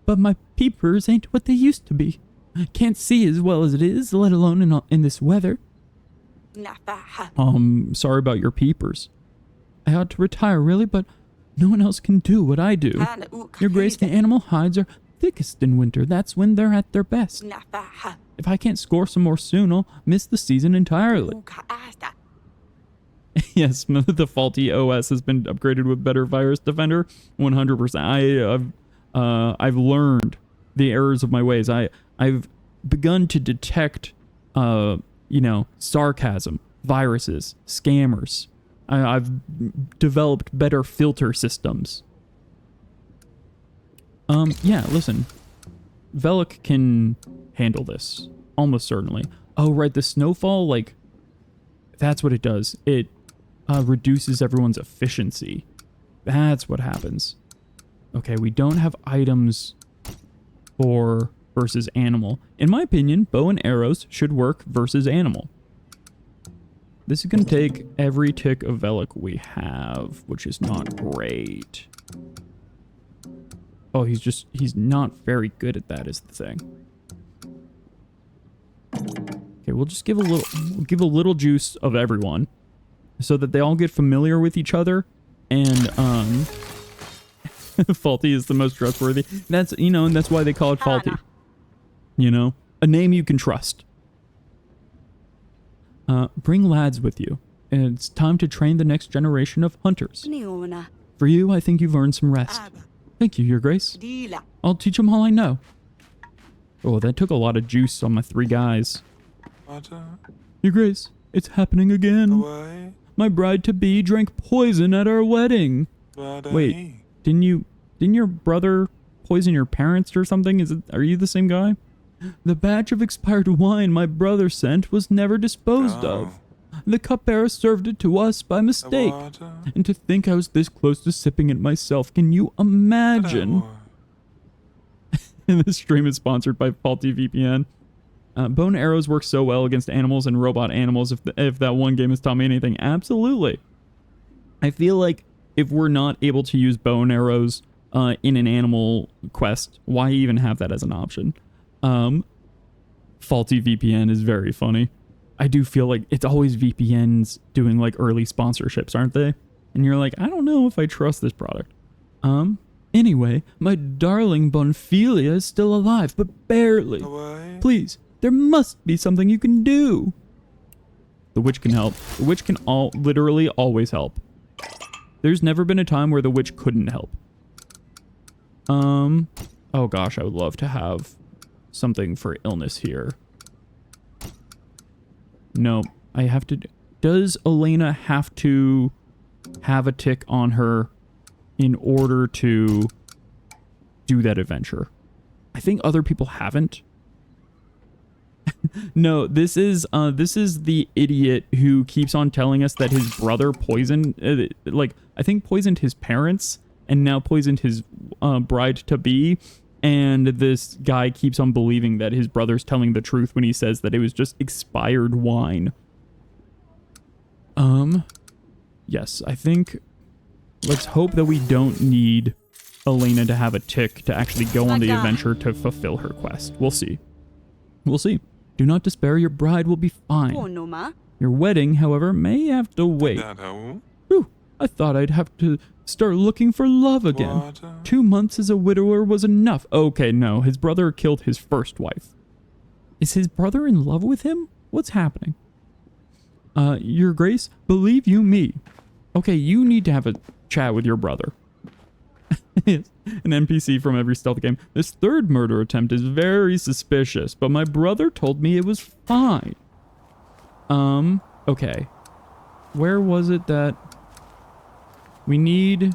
But my peepers ain't what they used to be. Can't see as well as it is, let alone in this weather. Sorry about your peepers. I ought to retire, really, but no one else can do what I do. Your Grace, the animal hides are thickest in winter. That's when they're at their best. If I can't score some more soon, I'll miss the season entirely. Yes, the faulty OS has been upgraded with better virus defender. 100%. I've learned the errors of my ways. I've begun to detect, sarcasm, viruses, scammers. I've developed better filter systems. Yeah, listen. Velik can handle this. Almost certainly. Oh, right, the Snowfall, like, that's what it does. It reduces everyone's efficiency. That's what happens. Okay, we don't have items for versus animal. In my opinion, bow and arrows should work versus animal. This is going to take every tick of Velik we have, which is not great. Oh, he's not very good at that is the thing. Okay, we'll just give a little juice of everyone so that they all get familiar with each other, and Faulty is the most trustworthy. That's, and that's why they call it Faulty. A name you can trust. Bring lads with you. It's time to train the next generation of hunters. For you, I think you've earned some rest. Thank you, Your Grace. I'll teach them all I know. Oh, that took a lot of juice on my 3 guys. Your Grace, it's happening again. My bride-to-be drank poison at our wedding. Wait, didn't your brother poison your parents or something? Are you the same guy? The batch of expired wine my brother sent was never disposed of. The cupbearer served it to us by mistake. And to think I was this close to sipping it myself. Can you imagine? This stream is sponsored by Faulty VPN. Bow and arrows work so well against animals and robot animals. If that one game has taught me anything, absolutely. I feel like if we're not able to use bow and arrows in an animal quest, why even have that as an option? Faulty VPN is very funny. I do feel like it's always VPNs doing like early sponsorships, aren't they? And you're like, I don't know if I trust this product. Anyway, my darling Bonfilia is still alive, but barely. Please, there must be something you can do. The witch can help. The witch can literally always help. There's never been a time where the witch couldn't help. Oh gosh, I would love to have something for illness here. No, I have to... Does Elena have to have a tick on her in order to do that adventure? I think other people haven't. No, this is the idiot who keeps on telling us that his brother poisoned, I think poisoned his parents and now poisoned his bride-to-be. And this guy keeps on believing that his brother's telling the truth when he says that it was just expired wine. Yes, I think... Let's hope that we don't need Elena to have a tick to actually go on the adventure to fulfill her quest. We'll see. We'll see. Do not despair, your bride will be fine. Your wedding, however, may have to wait. Whew, I thought I'd have to start looking for love again. 2 months as a widower was enough. Okay, no, his brother killed his first wife. Is his brother in love with him? What's happening? Your Grace, believe you me. Okay, you need to have a chat with your brother. An NPC from every stealth game. This third murder attempt is very suspicious, but my brother told me it was fine. Okay. Where was it that... We need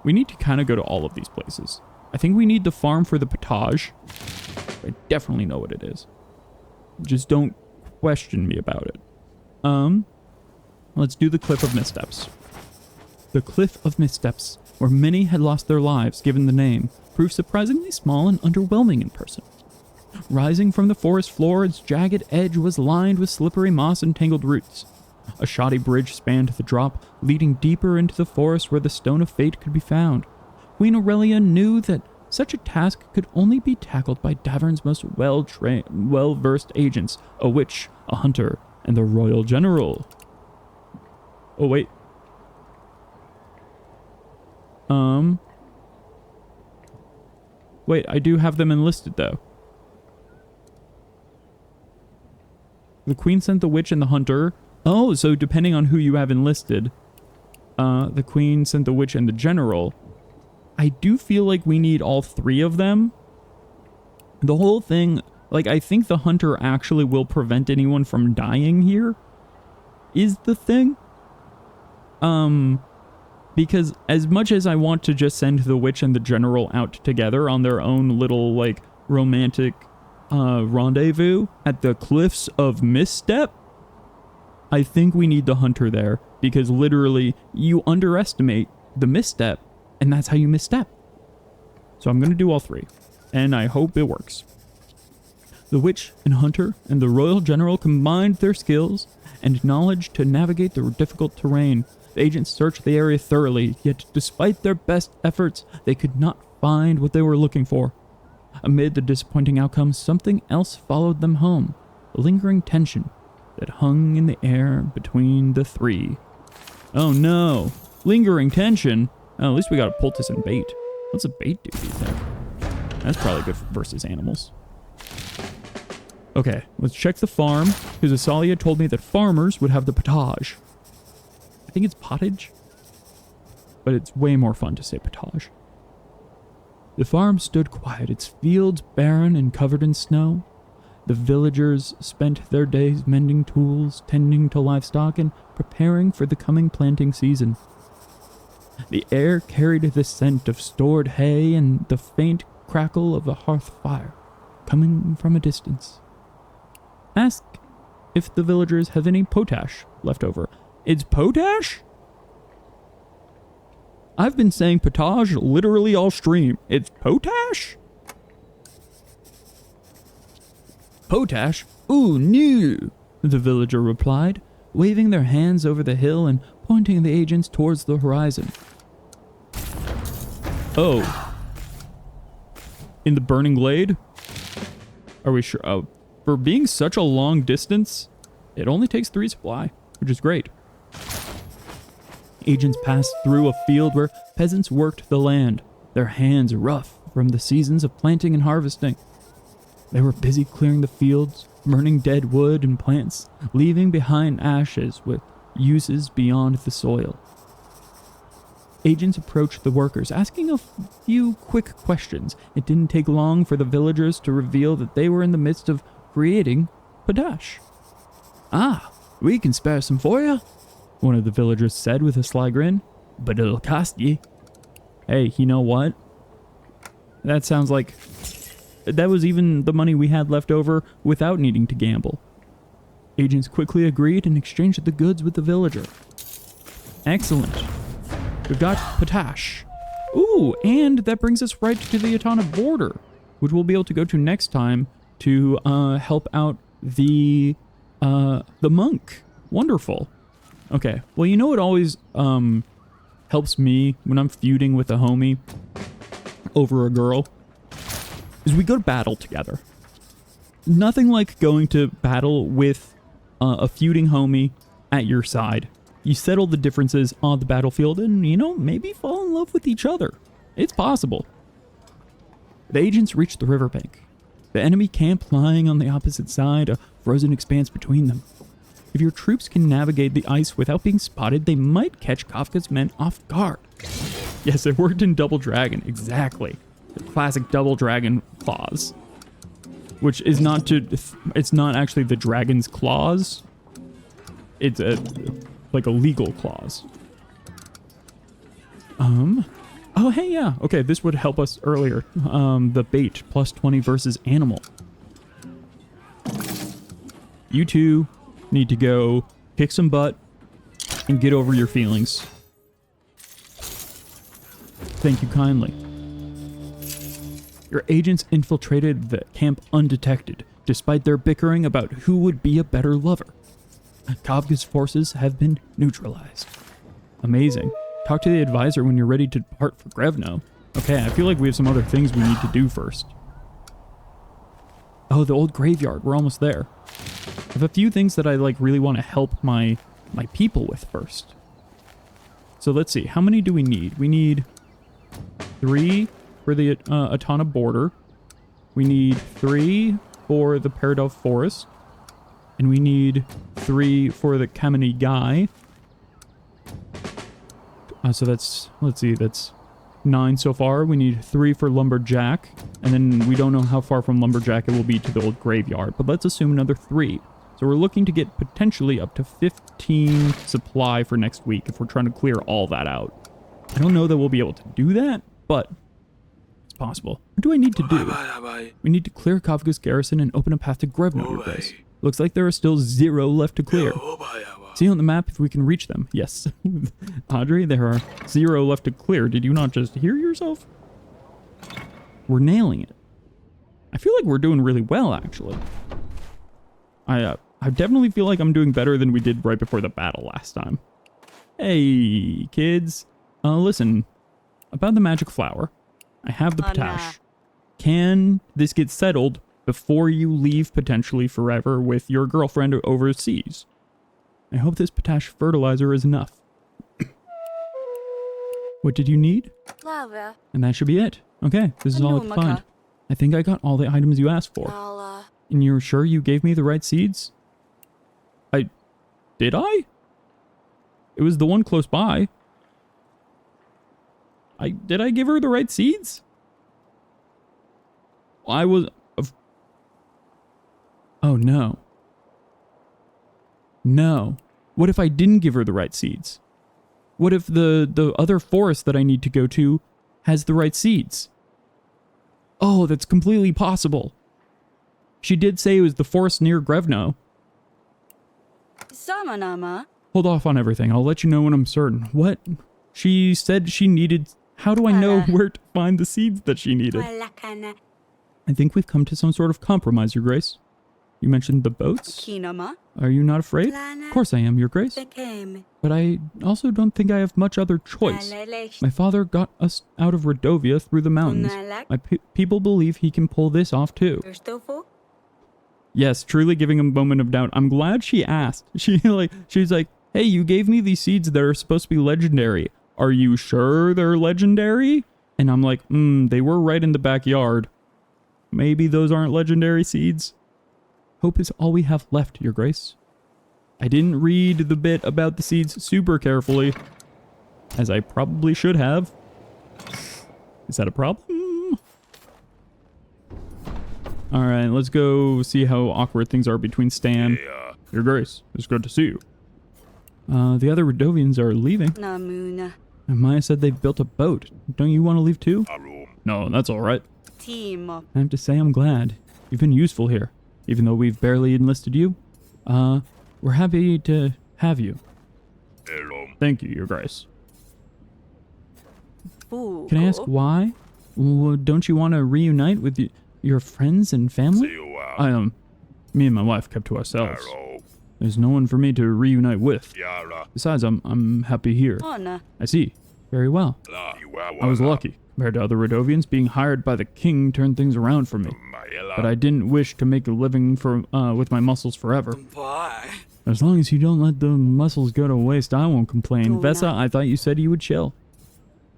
to kind of go to all of these places. I think we need the farm for the potage. I definitely know what it is. Just don't question me about it. Let's do the Cliff of Missteps. The Cliff of Missteps, where many had lost their lives given the name, proved surprisingly small and underwhelming in person. Rising from the forest floor, its jagged edge was lined with slippery moss and tangled roots. A shoddy bridge spanned the drop, leading deeper into the forest where the Stone of Fate could be found. Queen Aurelia knew that such a task could only be tackled by Davern's most well-versed agents, a witch, a hunter, and the royal general. Oh, wait. Wait, I do have them enlisted, though. The queen sent the witch and the hunter. Oh, so depending on who you have enlisted, the queen sent the witch and the general. I do feel like we need all three of them. The whole thing, like, I think the hunter actually will prevent anyone from dying here, is the thing. Because as much as I want to just send the witch and the general out together on their own little, like, romantic rendezvous at the Cliffs of Misstep, I think we need the hunter there, because literally you underestimate the misstep, and that's how you misstep. So I'm going to do all three, and I hope it works. The witch and hunter and the royal general combined their skills and knowledge to navigate the difficult terrain. The agents searched the area thoroughly, yet despite their best efforts, they could not find what they were looking for. Amid the disappointing outcome, something else followed them home, a lingering tension that hung in the air between the three. Oh no! Lingering tension? Oh, at least we got a poultice and bait. What's a bait do, you think? That's probably good versus animals. Okay, let's check the farm, because Asalia told me that farmers would have the potage. I think it's pottage, but it's way more fun to say potage. The farm stood quiet, its fields barren and covered in snow. The villagers spent their days mending tools, tending to livestock, and preparing for the coming planting season. The air carried the scent of stored hay and the faint crackle of a hearth fire, coming from a distance. Ask if the villagers have any potash left over. It's potash? I've been saying potage literally all stream. It's potash? Potash? Ooh, no, the villager replied, waving their hands over the hill and pointing the agents towards the horizon. Oh. In the burning glade? Are we sure? Oh, for being such a long distance, it only takes 3 supply, which is great. Agents passed through a field where peasants worked the land, their hands rough from the seasons of planting and harvesting. They were busy clearing the fields, burning dead wood and plants, leaving behind ashes with uses beyond the soil. Agents approached the workers, asking a few quick questions. It didn't take long for the villagers to reveal that they were in the midst of creating potash. Ah, we can spare some for you, one of the villagers said with a sly grin, but it'll cost ye. Hey, you know what? That sounds like that was even the money we had left over without needing to gamble. Agents quickly agreed and exchanged the goods with the villager. Excellent. We've got potash. Ooh, and that brings us right to the Atana border, which we'll be able to go to next time to help out the monk. Wonderful. Okay, well, you know what always helps me when I'm feuding with a homie over a girl? Is we go to battle together. Nothing like going to battle with a feuding homie at your side. You settle the differences on the battlefield and, you know, maybe fall in love with each other. It's possible. The agents reached the riverbank. The enemy camp lying on the opposite side, a frozen expanse between them. If your troops can navigate the ice without being spotted, they might catch Kafka's men off guard. Yes, it worked in Double Dragon, exactly. The classic Double Dragon clause. Which is not it's not actually the dragon's claws. It's like a legal clause. Oh, hey, yeah. Okay, this would help us earlier. The bait, plus 20 versus animal. You two need to go kick some butt and get over your feelings. Thank you kindly. Your agents infiltrated the camp undetected, despite their bickering about who would be a better lover. Kafka's forces have been neutralized. Amazing. Talk to the advisor when you're ready to depart for Grevno. Okay, I feel like we have some other things we need to do first. Oh, the old graveyard. We're almost there. I have a few things that I really want to help my people with first. So let's see. How many do we need? We need 3 for the Atana border. We need 3 for the Paradelph Forest. And we need 3 for the Kamini Guy. So that's, let's see, that's 9 so far. We need 3 for Lumberjack. And then we don't know how far from Lumberjack it will be to the old graveyard. But let's assume another 3. So we're looking to get potentially up to 15 supply for next week if we're trying to clear all that out. I don't know that we'll be able to do that, but it's possible. What do I need to do? We need to clear Kafka's garrison and open a path to Grevno, your place. Looks like there are still 0 left to clear. See on the map if we can reach them. Yes. Audrey, there are 0 left to clear. Did you not just hear yourself? We're nailing it. I feel like we're doing really well, actually. I definitely feel like I'm doing better than we did right before the battle last time. Hey, kids. Listen. About the magic flower. I have the potash. Can this get settled before you leave potentially forever with your girlfriend overseas? I hope this potash fertilizer is enough. What did you need? Lava. And that should be it. Okay, this is all I can find. I think I got all the items you asked for. And you're sure you gave me the right seeds? Did I? It was the one close by. Did I give her the right seeds? I was... Oh, no. No. What if I didn't give her the right seeds? What if the other forest that I need to go to has the right seeds? Oh, that's completely possible. She did say it was the forest near Grevno. Samanama. Hold off on everything. I'll let you know when I'm certain. What? She said she needed... How do I know where to find the seeds that she needed? Walakana. I think we've come to some sort of compromise, Your Grace. You mentioned the boats? Kinama. Are you not afraid? Of course I am, Your Grace. Bekame. But I also don't think I have much other choice. My father got us out of Rodovia through the mountains. My people believe he can pull this off too. Stofo. Yes, truly giving a moment of doubt. I'm glad she asked. She's like, hey, you gave me these seeds that are supposed to be legendary. Are you sure they're legendary? And I'm like, they were right in the backyard. Maybe those aren't legendary seeds. Hope is all we have left, Your Grace. I didn't read the bit about the seeds super carefully, as I probably should have. Is that a problem? Alright, let's go see how awkward things are between Stan. Your Grace, it's good to see you. The other Rodovians are leaving. Namuna. And Maya said they've built a boat. Don't you want to leave too? No, that's alright. Team. I have to say I'm glad. You've been useful here, even though we've barely enlisted you. We're happy to have you. Thank you, Your Grace. Can I ask why? Don't you want to reunite with your friends and family? Me and my wife kept to ourselves. There's no one for me to reunite with. Besides, I'm happy here. I see. Very well. I was lucky. Compared to other Rodovians, being hired by the king turned things around for me. But I didn't wish to make a living with my muscles forever. As long as you don't let the muscles go to waste, I won't complain. Vesa, I thought you said you would chill.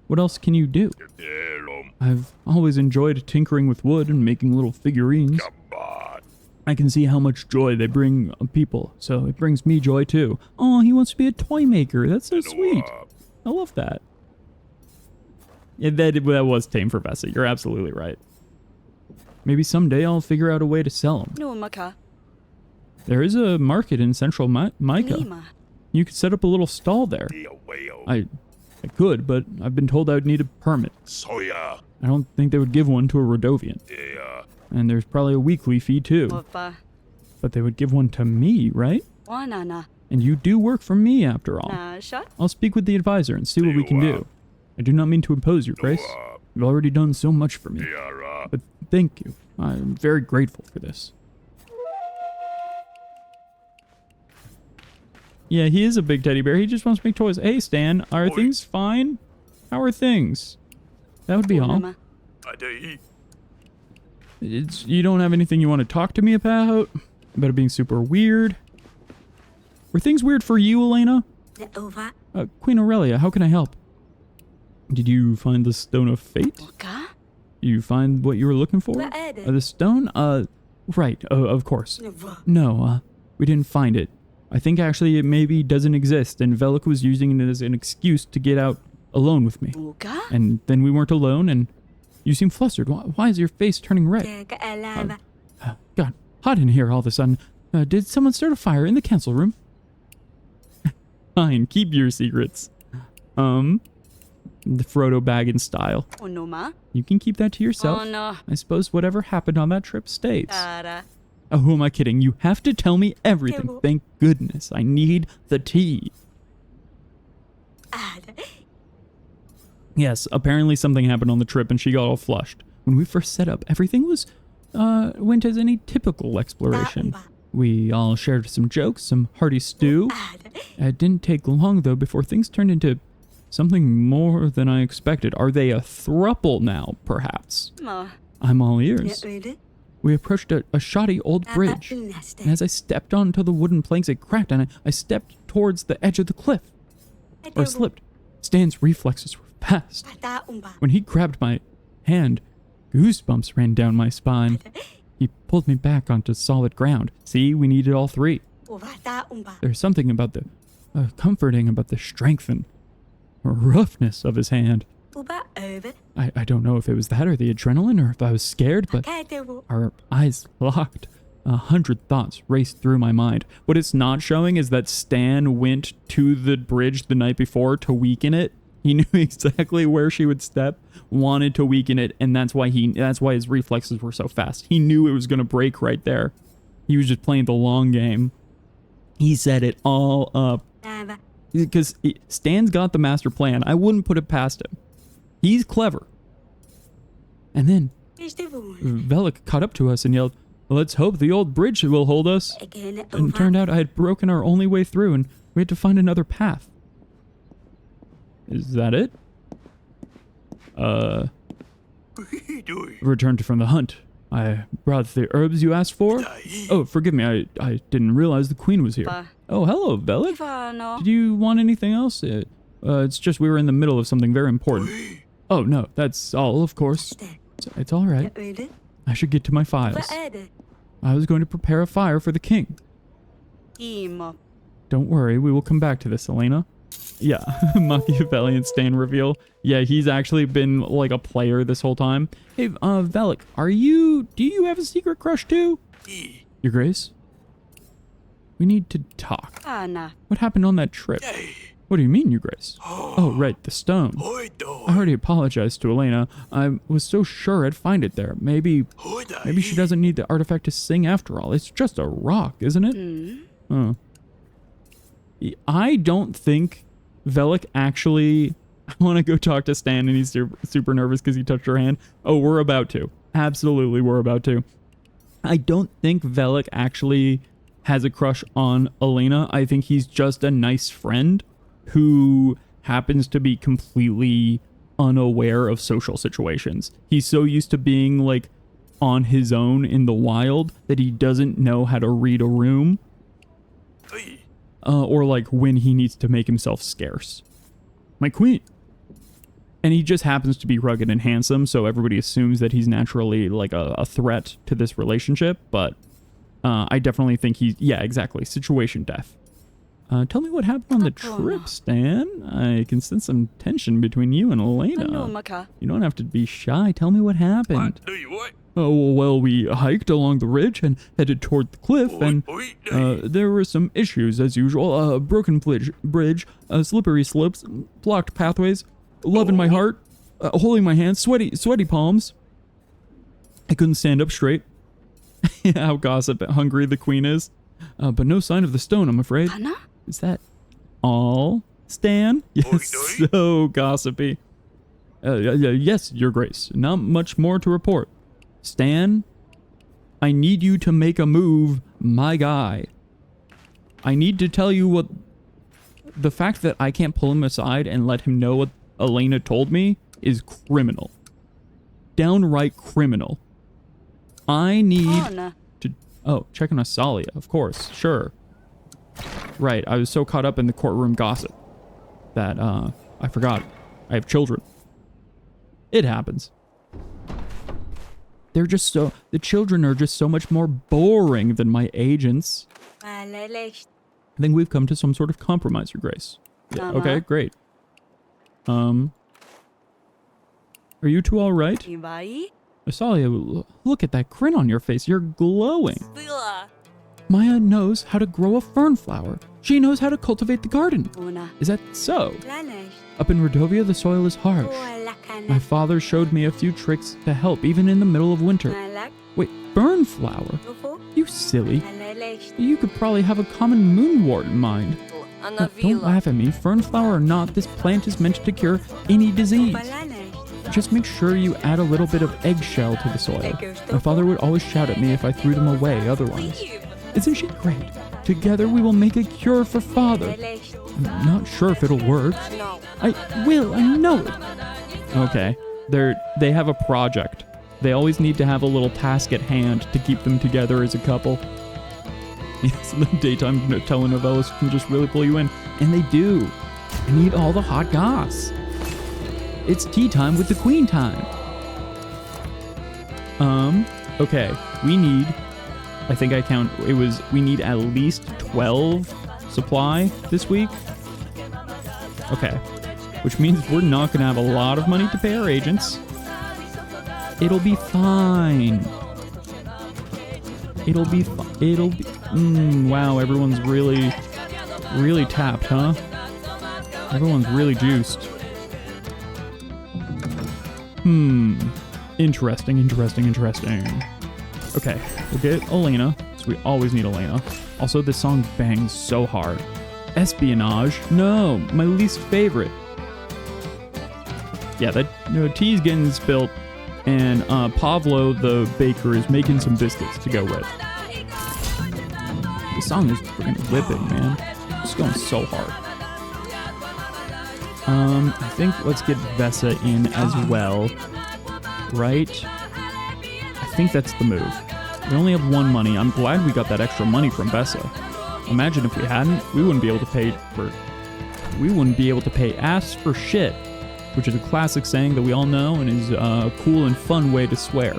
What else can you do? I've always enjoyed tinkering with wood and making little figurines. I can see how much joy they bring people, so it brings me joy too. Oh, he wants to be a toy maker. That's so sweet. I love that. Yeah, that was tame for Vesa. You're absolutely right. Maybe someday I'll figure out a way to sell them. No maka. There is a market in central Micah. You could set up a little stall there. I could, but I've been told I would need a permit. I don't think they would give one to a Rodovian. And there's probably a weekly fee too. But they would give one to me, right? And you do work for me after all. I'll speak with the advisor and see what we can do. I do not mean to impose, Your Grace. You've already done so much for me. But thank you. I'm very grateful for this. Yeah, he is a big teddy bear. He just wants to make toys. Hey, Stan, are things fine? How are things? That would be all. You don't have anything you want to talk to me about it being super weird? Were things weird for you, Elena? Queen Aurelia, how can I help? Did you find the Stone of Fate? You find what you were looking for? The stone? Right, of course. No, we didn't find it. I think actually it maybe doesn't exist, and Velik was using it as an excuse to get out alone with me. And then we weren't alone, and you seem flustered. Why is your face turning red? God, hot in here all of a sudden. Did someone start a fire in the council room? Fine, keep your secrets. The Frodo Baggins style. You can keep that to yourself. I suppose whatever happened on that trip stays. Oh, who am I kidding? You have to tell me everything. Thank goodness. I need the tea. Yes, apparently something happened on the trip and she got all flushed. When we first set up, everything went as any typical exploration. We all shared some jokes, some hearty stew. It didn't take long, though, before things turned into something more than I expected. Are they a throuple now, perhaps? I'm all ears. We approached a shoddy old bridge, and as I stepped onto the wooden planks, it cracked, and I stepped towards the edge of the cliff. Or slipped. Stan's reflexes were fast. When he grabbed my hand, goosebumps ran down my spine. He pulled me back onto solid ground. See, we needed all three. There's something about the comforting about the strength and roughness of his hand. I don't know if it was that or the adrenaline or if I was scared, but our eyes locked. 100 thoughts raced through my mind. What it's not showing is that Stan went to the bridge the night before to weaken it. He knew exactly where she would step, wanted to weaken it, and that's why his reflexes were so fast. He knew it was going to break right there. He was just playing the long game. He set it all up. Dava. Because Stan's got the master plan. I wouldn't put it past him. He's clever. And then Velik caught up to us and yelled, "Let's hope the old bridge will hold us." And it turned out I had broken our only way through and we had to find another path. Is that it? Returned from the hunt. I brought the herbs you asked for. Oh, forgive me. I didn't realize the queen was here. Oh, hello, Velik. Ivano. Did you want anything else? It's just we were in the middle of something very important. Oh, no, that's all, of course. It's all right. I should get to my files. I was going to prepare a fire for the king. Imo. Don't worry, we will come back to this, Elena. Yeah, Machiavellian Stan reveal. Yeah, he's actually been like a player this whole time. Hey, Velik, do you have a secret crush too? Your Grace? We need to talk. Ana. What happened on that trip? What do you mean, Your Grace? Oh, right, the stone. I already apologized to Elena. I was so sure I'd find it there. Maybe she doesn't need the artifact to sing after all. It's just a rock, isn't it? Oh. I don't think Velik actually... I want to go talk to Stan and he's super nervous because he touched her hand. Oh, we're about to. Absolutely, we're about to. I don't think Velik actually has a crush on Elena. I think he's just a nice friend who happens to be completely unaware of social situations. He's so used to being like on his own in the wild that he doesn't know how to read a room. Or like when he needs to make himself scarce. My queen. And he just happens to be rugged and handsome, so everybody assumes that he's naturally like a threat to this relationship, but I definitely think he's, yeah, exactly, situation deaf. Tell me what happened on the trip, Stan. I can sense some tension between you and Elena. You don't have to be shy. Tell me what happened. Oh, well, we hiked along the ridge and headed toward the cliff, and there were some issues, as usual. A broken bridge, slippery slopes, blocked pathways, love in my heart, holding my hands, sweaty palms. I couldn't stand up straight. How gossip hungry the queen is. But no sign of the stone, I'm afraid. Ana? Is that all, Stan? Yes, so gossipy. Yes, Your Grace. Not much more to report. Stan, I need you to make a move, my guy. I need to tell you what... The fact that I can't pull him aside and let him know what Elena told me is criminal. Downright criminal. I need to... Oh, check on Asalia, of course, sure. Right, I was so caught up in the courtroom gossip that, I forgot. I have children. It happens. They're just so... The children are just so much more boring than my agents. I think we've come to some sort of compromise, Your Grace. Yeah, okay, great. Are you two all right? Asalia, look at that grin on your face. You're glowing. Maya knows how to grow a fern flower. She knows how to cultivate the garden. Is that so? Up in Rodovia, the soil is harsh. My father showed me a few tricks to help even in the middle of winter. Wait, fern flower? You silly. You could probably have a common moonwort in mind. Don't laugh at me. Fernflower or not, this plant is meant to cure any disease. Just make sure you add a little bit of eggshell to the soil. My father would always shout at me if I threw them away otherwise. Isn't she great? Together we will make a cure for father. I'm not sure if it'll work. I will, I know it. Okay, they have a project. They always need to have a little task at hand to keep them together as a couple. Yes, the daytime telenovelas can just really pull you in. And they do. I need all the hot goss. It's tea time with the queen time. Okay, we need... I think I count... we need at least 12 supply this week. Okay. Which means we're not going to have a lot of money to pay our agents. It'll be fine. It'll be... wow, everyone's really tapped, huh? Everyone's really juiced. Interesting. Okay, we'll get Elena, so we always need Elena. Also, this song bangs so hard. Espionage? No, my least favorite. Yeah, that tea's getting spilt, and Pablo the baker is making some biscuits to go with. This song is freaking whipping, man. It's going so hard. I think let's get Vesa in as well, right? I think that's the move. We only have 1 money. I'm glad we got that extra money from Vesa. Imagine if we hadn't, we wouldn't be able to pay ass for shit, which is a classic saying that we all know and is a cool and fun way to swear.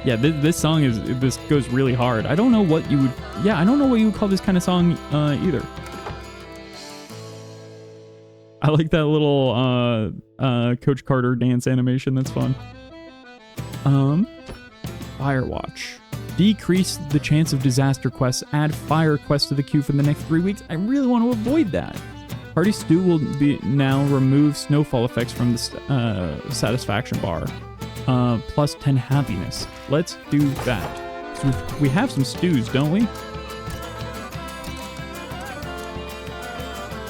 This song this goes really hard. I don't know what you would call this kind of song either. I like that little Coach Carter dance animation. That's fun. Firewatch. Decrease the chance of disaster quests. Add fire quests to the queue for the next 3 weeks. I really want to avoid that. Party Stew will now remove snowfall effects from the satisfaction bar. Plus 10 happiness. Let's do that. So we have some stews, don't we?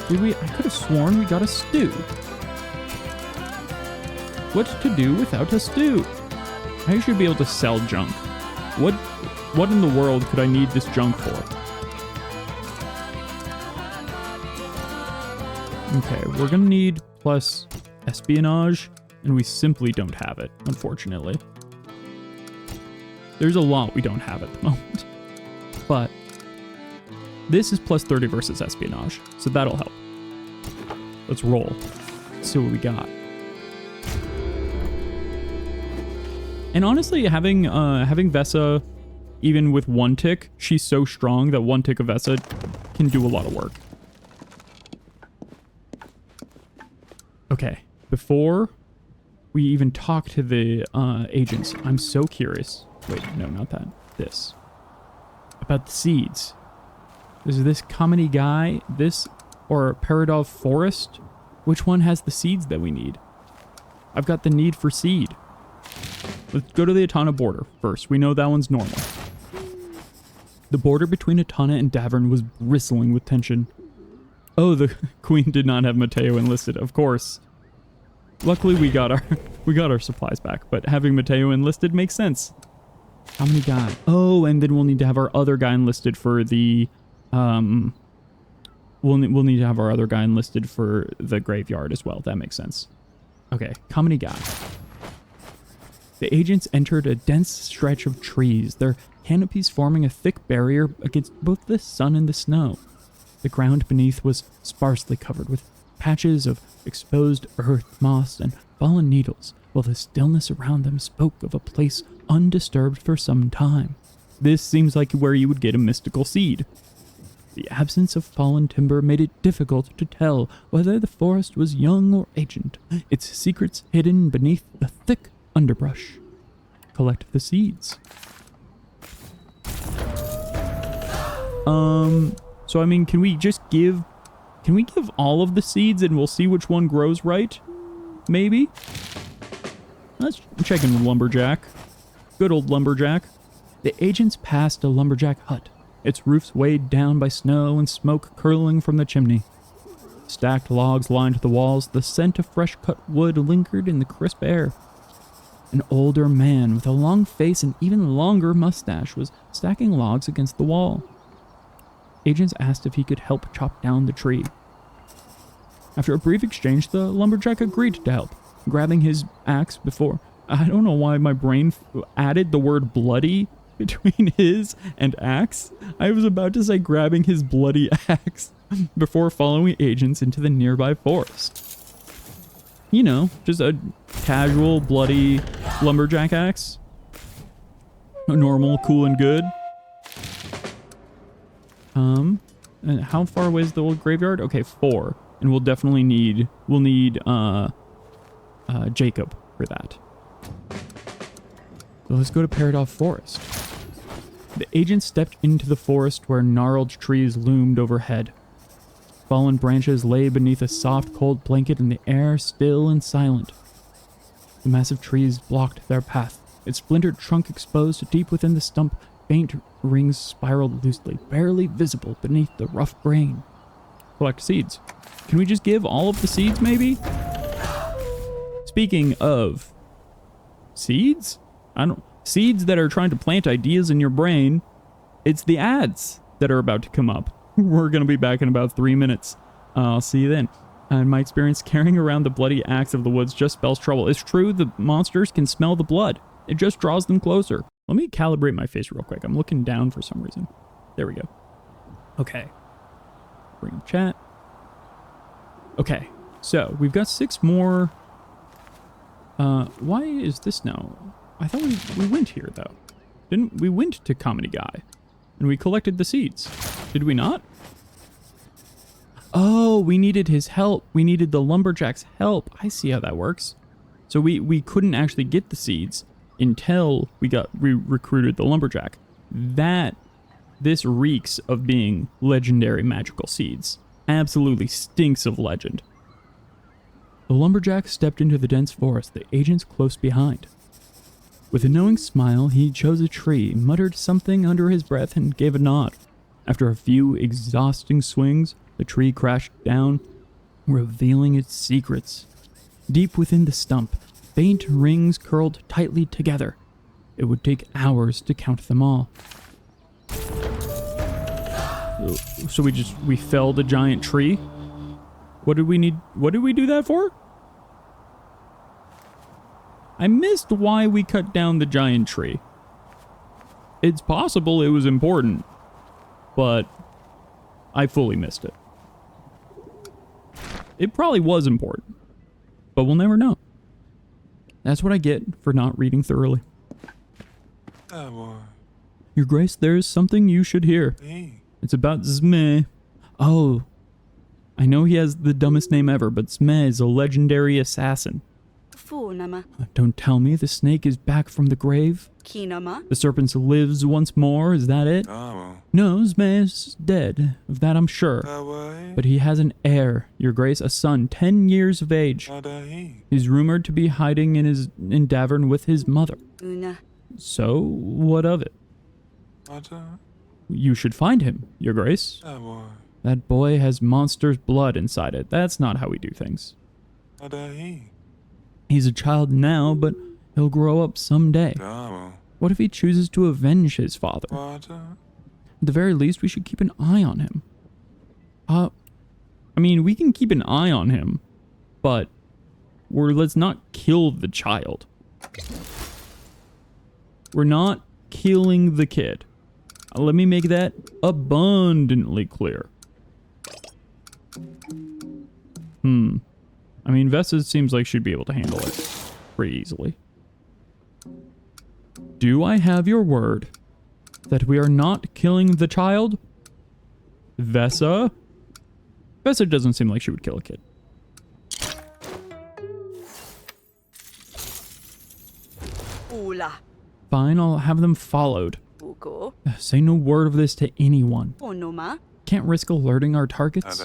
Did we? I could have sworn we got a stew. What to do without a stew? I should be able to sell junk. What in the world could I need this junk for? Okay, we're gonna need plus espionage, and we simply don't have it, unfortunately. There's a lot we don't have at the moment. But this is plus 30 versus espionage, so that'll help. Let's roll. Let's see what we got. And honestly, having Vesa, even with 1 tick, she's so strong that 1 tick of Vesa can do a lot of work. Okay, before we even talk to the agents, I'm so curious. Wait, no, not that. This. About the seeds. Is this comedy guy, this, or Paradov Forest? Which one has the seeds that we need? I've got the need for seed. Let's go to the Atana border first. We know that one's normal. The border between Atana and Davern was bristling with tension. Oh, the queen did not have Mateo enlisted, of course. Luckily, we got our supplies back, but having Mateo enlisted makes sense. How many guys? Oh, and then we'll need to have our other guy enlisted for the we'll need to have our other guy enlisted for the graveyard as well. That makes sense. Okay, how many guys? The agents entered a dense stretch of trees, their canopies forming a thick barrier against both the sun and the snow. The ground beneath was sparsely covered with patches of exposed earth, moss, and fallen needles, while the stillness around them spoke of a place undisturbed for some time. This seems like where you would get a mystical seed. The absence of fallen timber made it difficult to tell whether the forest was young or ancient, its secrets hidden beneath the thick underbrush. Collect the seeds. So I mean, can we give all of the seeds and we'll see which one grows right? Maybe? Let's check in with Lumberjack. Good old Lumberjack. The agents passed a lumberjack hut, its roofs weighed down by snow and smoke curling from the chimney. Stacked logs lined the walls, the scent of fresh cut wood lingered in the crisp air. An older man with a long face and even longer mustache was stacking logs against the wall. Agents asked if he could help chop down the tree. After a brief exchange, the lumberjack agreed to help, grabbing his axe before... I don't know why my brain added the word bloody between his and axe. I was about to say grabbing his bloody axe before following agents into the nearby forest. You know, just a casual, bloody lumberjack axe. Normal, cool, and good. And how far away is the old graveyard? Okay, 4. And we'll definitely need... We'll need, Jacob for that. So let's go to Paradov Forest. The agent stepped into the forest where gnarled trees loomed overhead. Fallen branches lay beneath a soft, cold blanket and the air still and silent. The massive trees blocked their path. Its splintered trunk exposed deep within the stump. Faint rings spiraled loosely, barely visible beneath the rough grain. Collect seeds. Can we just give all of the seeds, maybe? Speaking of seeds? Seeds that are trying to plant ideas in your brain. It's the ads that are about to come up. We're going to be back in about 3 minutes. I'll see you then. In my experience, carrying around the bloody axe of the woods just spells trouble. It's true, the monsters can smell the blood. It just draws them closer. Let me calibrate my face real quick. I'm looking down for some reason. There we go. Okay. Bring chat. Okay, so we've got 6 more. Why is this now? I thought we went here, though. Didn't we went to Comedy Guy? And we collected the seeds. Did we not? Oh, we needed his help. We needed the lumberjack's help. I see how that works. So we couldn't actually get the seeds until we recruited the lumberjack. This reeks of being legendary magical seeds. Absolutely stinks of legend. The lumberjack stepped into the dense forest, the agents close behind. With a knowing smile, he chose a tree, muttered something under his breath, and gave a nod. After a few exhausting swings, the tree crashed down, revealing its secrets. Deep within the stump, faint rings curled tightly together. It would take hours to count them all. So we felled a giant tree? What did we do that for? I missed why we cut down the giant tree. It's possible it was important, but I fully missed it. It probably was important, but we'll never know. That's what I get for not reading thoroughly. Your Grace, there is something you should hear. It's about Zme. Oh, I know he has the dumbest name ever, but Zme is a legendary assassin. Funama. Don't tell me the snake is back from the grave. Kinama. The serpent lives once more, is that it? No, Zme is dead, of that I'm sure. But he has an heir, Your Grace, a son, 10 years of age. He's rumored to be hiding in Davern with his mother. Una. So, what of it? You should find him, Your Grace. That boy has monster's blood inside it. That's not how we do things. He's a child now, but he'll grow up someday. What if he chooses to avenge his father? At the very least, we should keep an eye on him. I mean, we can keep an eye on him, but let's not kill the child. We're not killing the kid. Let me make that abundantly clear. I mean, Vesa seems like she'd be able to handle it pretty easily. Do I have your word that we are not killing the child? Vesa? Vesa doesn't seem like she would kill a kid. Ula. Fine, I'll have them followed. Uko. Say no word of this to anyone. Onoma. Can't risk alerting our targets.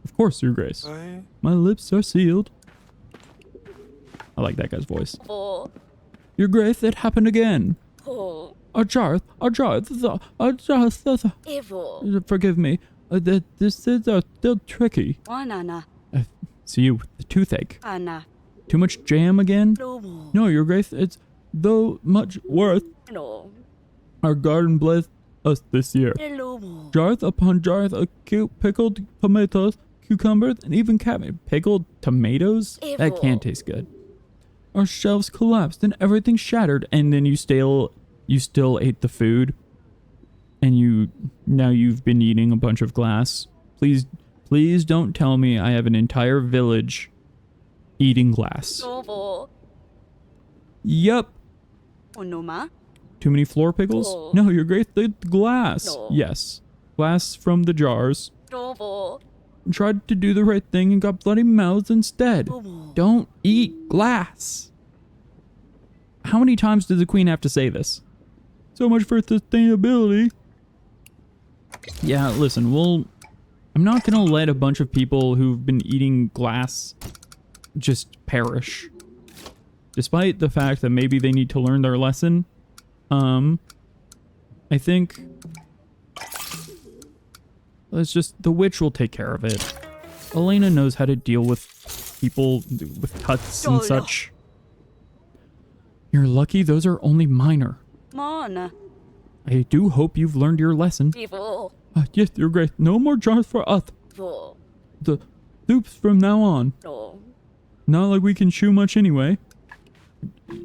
Of course, Your Grace. My lips are sealed. I like that guy's voice. Oh. Your Grace, it happened again. Oh. Ajarth. Evil. Forgive me. This is still tricky. Wanana. See you with the toothache. Ana. Too much jam again? Lomo. No, Your Grace, it's though much worth. No. Our garden blessed us this year. Lomo. Jarth upon jarth of cute pickled tomatoes, cucumbers, and even cabbage. Pickled tomatoes? That Evil. can't taste good. Our shelves collapsed and everything shattered, and then you still ate the food, and now you've been eating a bunch of glass. Please don't tell me I have an entire village eating glass. Novo. Yup. Onoma. Too many floor pickles? Oh. No, Your Grace, the glass. No. Yes. Glass from the jars. Novo. Tried to do the right thing and got bloody mouths instead. Novo. Don't eat glass. How many times does the queen have to say this? So much for sustainability. Yeah, listen, I'm not gonna let a bunch of people who've been eating glass just perish. despite the fact that maybe they need to learn their lesson, I think let's just, the witch will take care of it. Elena knows how to deal with people with cuts and such. You're lucky those are only minor. Mana. I do hope you've learned your lesson. Evil. Yes, you're great. No more jars for us. Evil. The soups from now on. No. Not like we can chew much anyway.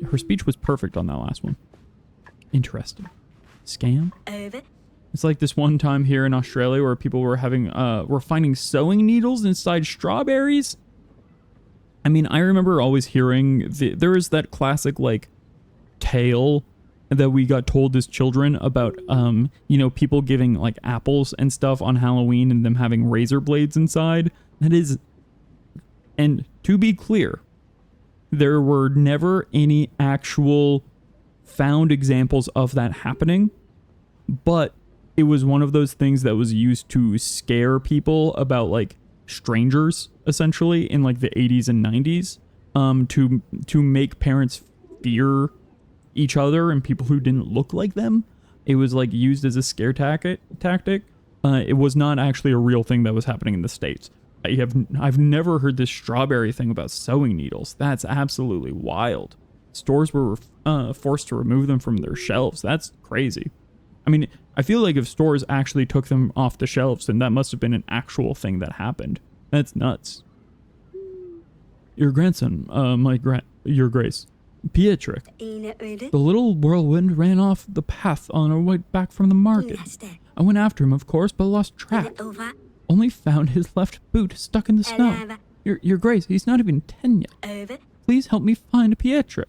Her speech was perfect on that last one. Interesting. Scam? Over. It's like this one time here in Australia where people were were finding sewing needles inside strawberries. I mean, I remember always hearing, there is that classic, like, tale that we got told as children about, people giving, like, apples and stuff on Halloween and them having razor blades inside. That is, and to be clear, there were never any actual found examples of that happening, but it was one of those things that was used to scare people about, like, strangers, essentially, in, like, the 80s and 90s, to make parents fear each other and people who didn't look like them. It was, like, used as a scare tactic. It was not actually a real thing that was happening in the States. I've never heard this strawberry thing about sewing needles. That's absolutely wild. Stores were forced to remove them from their shelves. That's crazy. I mean, I feel like if stores actually took them off the shelves, then that must have been an actual thing that happened. That's nuts. Your grandson, your grace, Pietrek. The little whirlwind ran off the path on our way back from the market. I went after him, of course, but lost track. Only found his left boot stuck in the snow. Your grace, he's not even 10 yet. Please help me find Pietrek.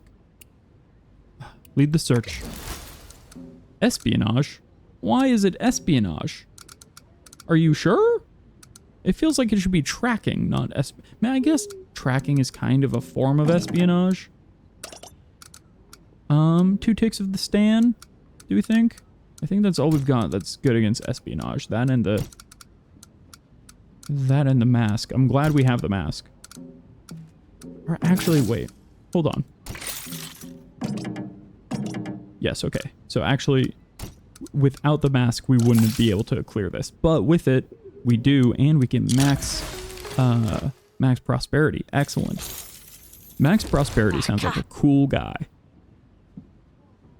Lead the search. Espionage? Why is it espionage? Are you sure? It feels like it should be tracking, not I guess tracking is kind of a form of espionage. 2 ticks of the stand, do we think? I think that's all we've got that's good against espionage. That and the mask. I'm glad we have the mask. Or actually, wait. Hold on. Yes, okay. So actually, without the mask, we wouldn't be able to clear this. But with it, we do, and we get max prosperity. Excellent. Max prosperity sounds like a cool guy.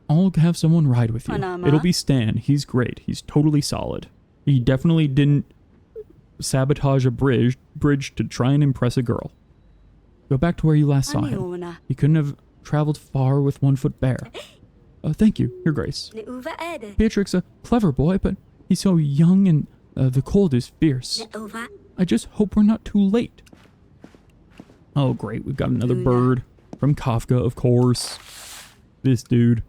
I'll have someone ride with you. It'll be Stan. He's great. He's totally solid. He definitely didn't sabotage a bridge to try and impress a girl. Go back to where you last saw him. He couldn't have traveled far with 1 foot bare. Thank you, Your Grace. Beatrix a clever boy, but he's so young and the cold is fierce. I just hope we're not too late. Oh, great. We've got another bird from Kafka, of course. This dude.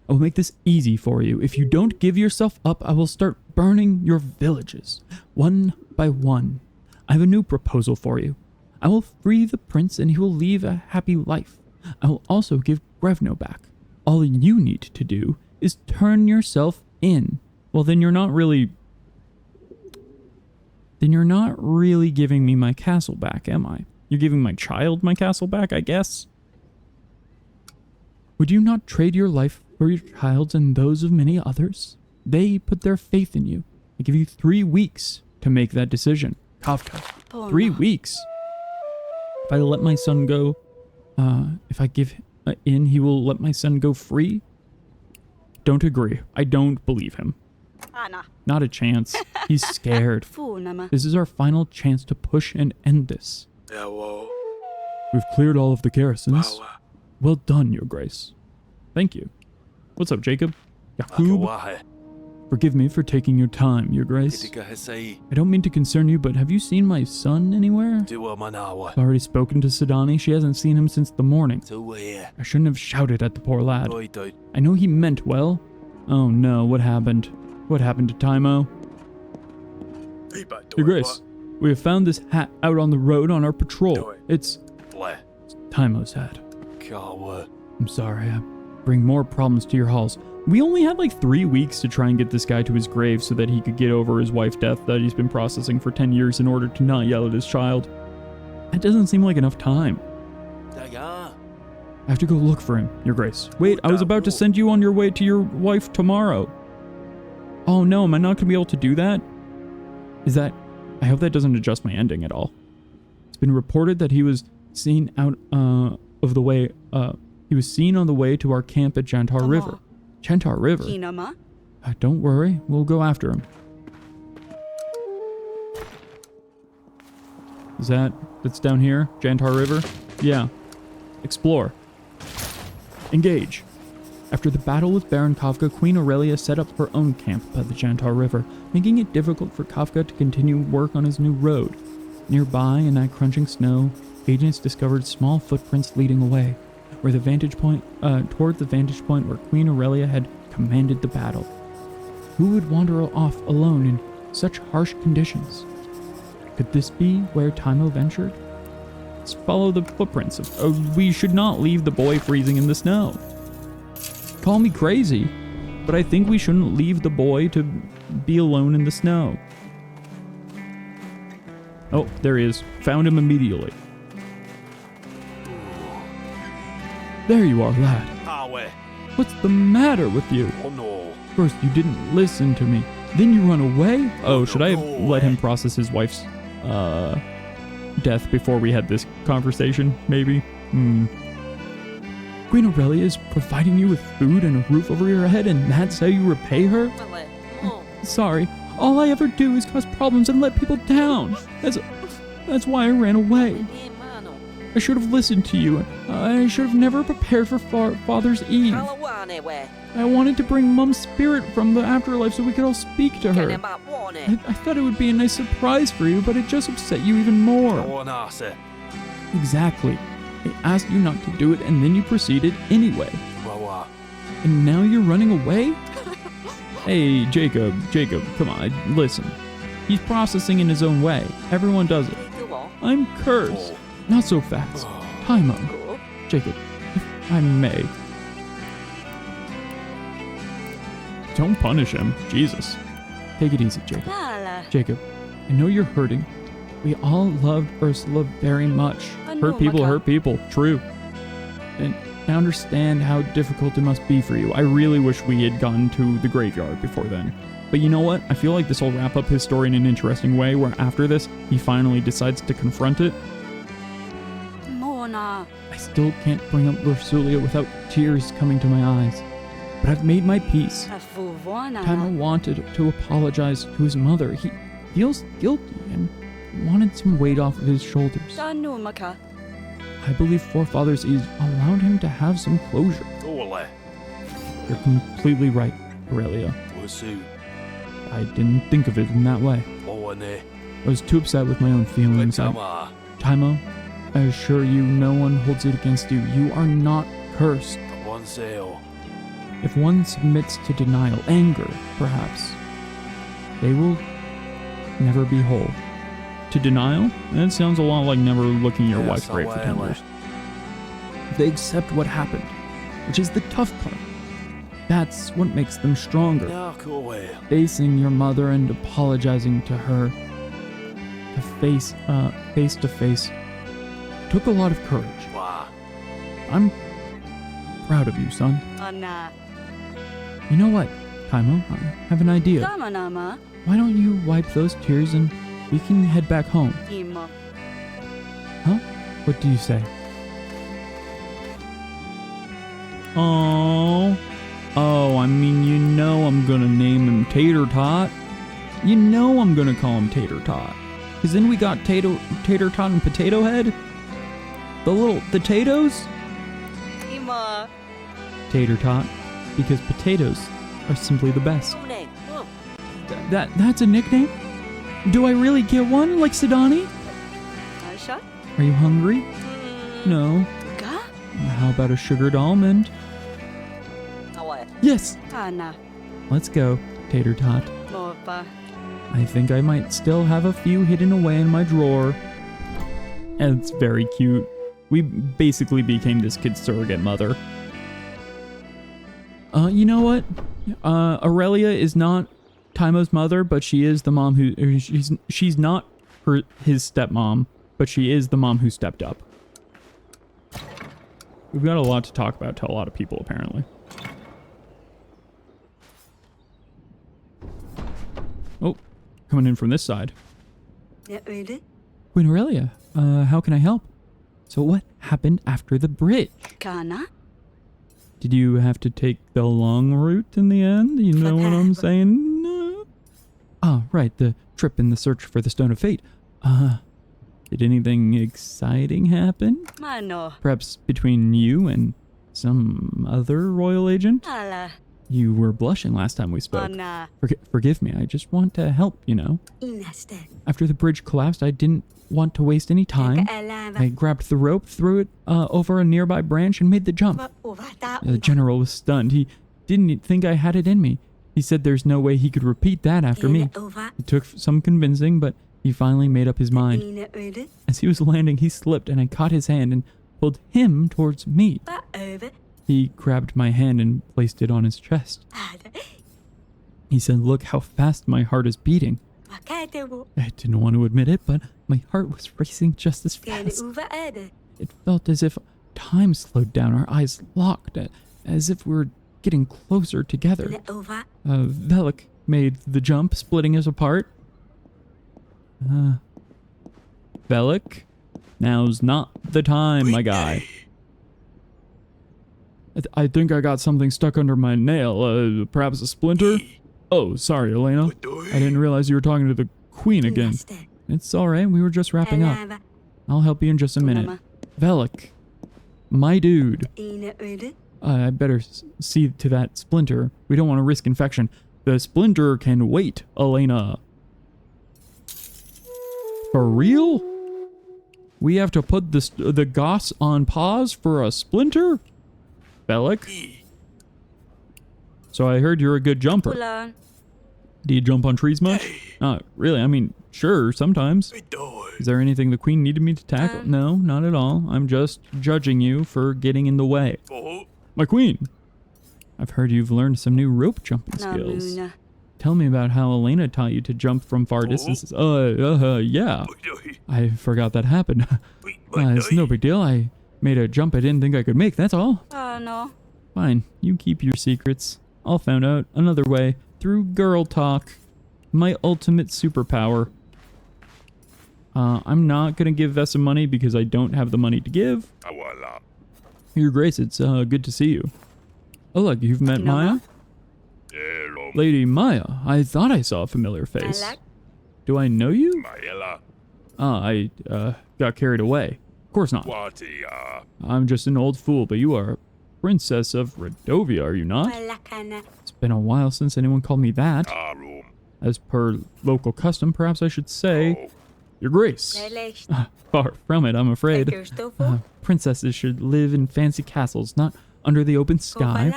I will make this easy for you. If you don't give yourself up, I will start burning your villages, one by one. I have a new proposal for you. I will free the prince and he will lead a happy life. I will also give Grevno back. All you need to do is turn yourself in. Well, then you're not really giving me my castle back, am I? You're giving my child my castle back, I guess? Would you not trade your life for your child's and those of many others? They put their faith in you. I give you 3 weeks to make that decision. Kafka. 3 weeks? If I let my son go, if I give in, he will let my son go free? Don't agree. I don't believe him. Not a chance. He's scared. This is our final chance to push and end this. We've cleared all of the garrisons. Well done, Your Grace. Thank you. What's up, Jacob? Yakub? Forgive me for taking your time, Your Grace. I don't mean to concern you, but have you seen my son anywhere? I've already spoken to Sidani. She hasn't seen him since the morning. I shouldn't have shouted at the poor lad. I know he meant well. Oh no, what happened? What happened to Taimo? Your Grace, we have found this hat out on the road on our patrol. It's Taimo's hat. I'm sorry, I bring more problems to your halls. We only had like 3 weeks to try and get this guy to his grave so that he could get over his wife's death that he's been processing for 10 years in order to not yell at his child. That doesn't seem like enough time. I have to go look for him, Your Grace. Wait, I was about to send you on your way to your wife tomorrow. Oh no, am I not going to be able to do that? I hope that doesn't adjust my ending at all. It's been reported that he was seen out of the way, he was seen on the way to our camp at Chantar River. Chantar River? Kinama? Don't worry, we'll go after him. That's down here? Chantar River? Yeah. Explore. Engage. After the battle with Baron Kafka, Queen Aurelia set up her own camp by the Chantar River, making it difficult for Kafka to continue work on his new road. Nearby, in that crunching snow, agents discovered small footprints leading away, toward the vantage point where Queen Aurelia had commanded the battle. Who would wander off alone in such harsh conditions? Could this be where Taimo ventured? Let's follow the footprints. We should not leave the boy freezing in the snow. Call me crazy, but I think we shouldn't leave the boy to be alone in the snow. Oh, there he is. Found him immediately. There you are, lad. What's the matter with you? Oh no. First, you didn't listen to me. Then you run away? Oh, should I have let him process his wife's death before we had this conversation? Maybe? Queen Aurelia is providing you with food and a roof over your head, and that's how you repay her? Sorry. All I ever do is cause problems and let people down. That's why I ran away. I should have listened to you. I should have never prepared for Father's Eve. I wanted to bring Mum's spirit from the afterlife so we could all speak to her. I thought it would be a nice surprise for you, but it just upset you even more. Exactly. I asked you not to do it, and then you proceeded anyway. And now you're running away? Hey, Jacob, come on, listen. He's processing in his own way. Everyone does it. I'm cursed. Not so fast. Taimo. Jacob, if I may. Don't punish him. Jesus. Take it easy, Jacob. Jacob, I know you're hurting. We all loved Ursula very much. Hurt people hurt people. True. And I understand how difficult it must be for you. I really wish we had gone to the graveyard before then. But you know what? I feel like this will wrap up his story in an interesting way, where after this, he finally decides to confront it. Mona. I still can't bring up Ursulia without tears coming to my eyes. But I've made my peace. Taimo wanted to apologize to his mother. He feels guilty and wanted some weight off of his shoulders. I believe Forefather's Eve allowed him to have some closure. You're completely right, Aurelia. I didn't think of it in that way. I was too upset with my own feelings. Taimo, I assure you, no one holds it against you. You are not cursed. If one submits to denial, anger, perhaps, they will never be whole. To denial? That sounds a lot like never looking your wife's grave for 10 years. They accept what happened, which is the tough part. That's what makes them stronger. Facing your mother and apologizing to her face to face took a lot of courage. I'm proud of you, son. You know what, Taimo? I have an idea. Why don't you wipe those tears and we can head back home? Huh? What do you say? Oh, I mean, you know I'm gonna name him Tater Tot. You know I'm gonna call him Tater Tot. Cause then we got Tater Tot and Potato Head. The little potatoes? Tater Tot. Because potatoes are simply the best. That's a nickname? Do I really get one, like Sidani? Are you hungry? No. How about a sugared almond? Yes! Let's go, Tater Tot. I think I might still have a few hidden away in my drawer. And it's very cute. We basically became this kid's surrogate mother. You know what? Aurelia is not Taimo's mother, but she is the mom who... She's not his stepmom, but she is the mom who stepped up. We've got a lot to talk about to a lot of people, apparently. Oh, coming in from this side. Nè öyle. Queen Aurelia, how can I help? So what happened after the bridge? Kana. Did you have to take the long route in the end? You know what I'm saying? No. Ah, right, the trip in the search for the Stone of Fate. Did anything exciting happen? Mano. Perhaps between you and some other royal agent? Ala. You were blushing last time we spoke. Ona. Forgive me, I just want to help, you know. Inaste. After the bridge collapsed, I didn't want to waste any time. I grabbed the rope, threw it over a nearby branch, and made the jump. The general was stunned. He didn't think I had it in me. He said there's no way he could repeat that after me. It took some convincing, but he finally made up his mind. As he was landing, he slipped, and I caught his hand and pulled him towards me. He grabbed my hand and placed it on his chest. He said, "Look how fast my heart is beating." I didn't want to admit it, but my heart was racing just as fast. It felt as if time slowed down, our eyes locked, as if we were getting closer together. Velik made the jump, splitting us apart. Velik, now's not the time, my guy. I think I got something stuck under my nail, perhaps a splinter? Oh, sorry, Elena. I didn't realize you were talking to the queen again. It's alright, we were just wrapping up. I'll help you in just a minute. Velik, my dude. I better see to that splinter. We don't want to risk infection. The splinter can wait, Elena. For real? We have to put the goss on pause for a splinter? Velik? So I heard you're a good jumper. Do you jump on trees much? Not really. I mean, sure, sometimes. Is there anything the queen needed me to tackle? No, not at all. I'm just judging you for getting in the way. My queen! I've heard you've learned some new rope jumping skills. Tell me about how Elena taught you to jump from far distances. Yeah. I forgot that happened. It's no big deal. I made a jump I didn't think I could make, that's all. No. Fine, you keep your secrets. I'll find out another way through girl talk. My ultimate superpower. I'm not gonna give Vessa money because I don't have the money to give. Your Grace, it's good to see you. Oh look, you've met Maya? Lady Maya, I thought I saw a familiar face. Do I know you? I got carried away. Of course not. I'm just an old fool, but you are a princess of Redovia, are you not? It's been a while since anyone called me that. As per local custom, perhaps I should say, Your Grace. Far from it, I'm afraid. Princesses should live in fancy castles, not under the open sky.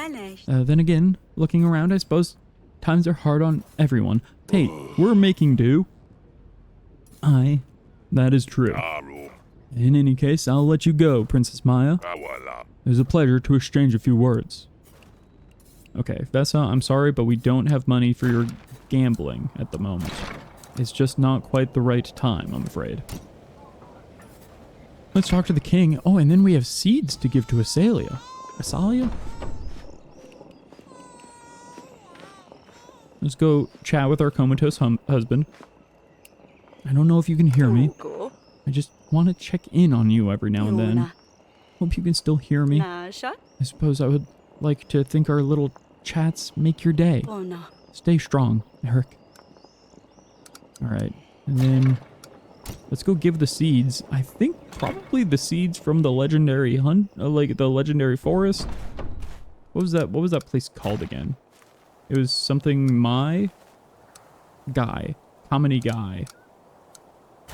Then again, looking around, I suppose times are hard on everyone. Hey, we're making do. That is true. In any case, I'll let you go, Princess Maya. It was a pleasure to exchange a few words. Okay, Vessa, I'm sorry, but we don't have money for your gambling at the moment. It's just not quite the right time, I'm afraid. Let's talk to the king. Oh, and then we have seeds to give to Asalia. Asalia? Let's go chat with our comatose husband. I don't know if you can hear me. I just want to check in on you every now and then. Hope you can still hear me. I suppose I would like to think our little chats make your day. Stay strong, Eric. Alright, and then let's go give the seeds. I think probably the seeds from the legendary like the legendary forest. What was that place called again? It was something my guy. Kamini guy.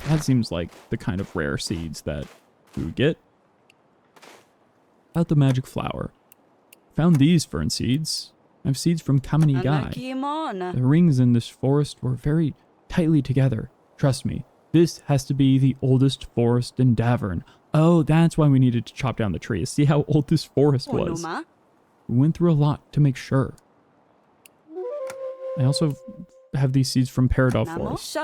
That seems like the kind of rare seeds that we would get. About the magic flower. Found these fern seeds. I have seeds from Kamini guy. The rings in this forest were very tightly together. Trust me, this has to be the oldest forest in Davern. Oh, that's why we needed to chop down the trees. See how old this forest was. We went through a lot to make sure. I also have these seeds from Peridot Forest.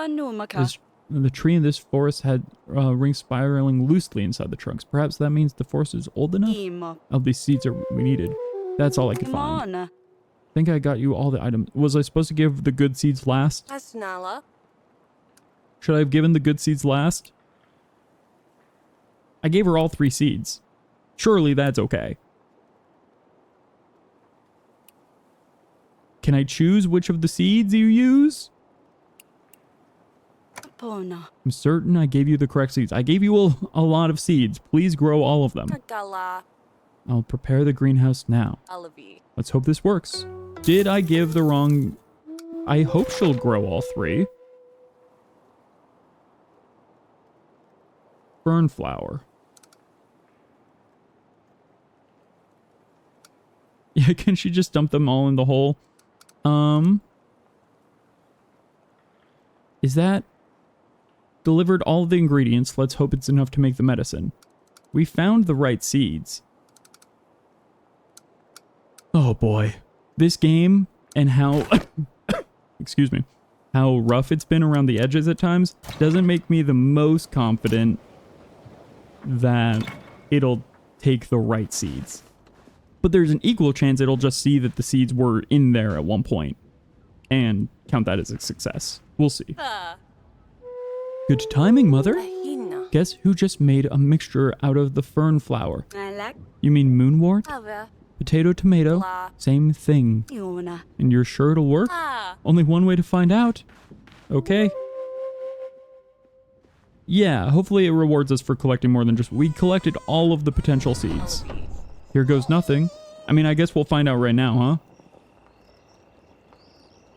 The tree in this forest had rings spiraling loosely inside the trunks. Perhaps that means the forest is old enough? Imo. Oh, these seeds are we needed. That's all I could find. Mona. Think I got you all the items. Was I supposed to give the good seeds last? Asnala. Should I have given the good seeds last? I gave her all 3 seeds. Surely that's okay. Can I choose which of the seeds you use? Pona. I'm certain I gave you the correct seeds. I gave you a lot of seeds. Please grow all of them. Kagala. I'll prepare the greenhouse now. Alavi. Let's hope this works. Did I give the wrong... I hope she'll grow all 3. Fern flower. Yeah, can she just dump them all in the hole? Is that... Delivered all the ingredients. Let's hope it's enough to make the medicine. We found the right seeds. Oh boy. This game and how... excuse me. How rough it's been around the edges at times doesn't make me the most confident that it'll take the right seeds. But there's an equal chance it'll just see that the seeds were in there at one point and count that as a success. We'll see. Good timing, Mother. Hina. Guess who just made a mixture out of the fern flower? Alak. You mean moonwort? Ava. Potato, tomato? La. Same thing. Iona. And you're sure it'll work? Ah. Only one way to find out. Okay. Yeah, hopefully it rewards us for collecting more than just... We collected all of the potential seeds. Here goes nothing. I mean, I guess we'll find out right now,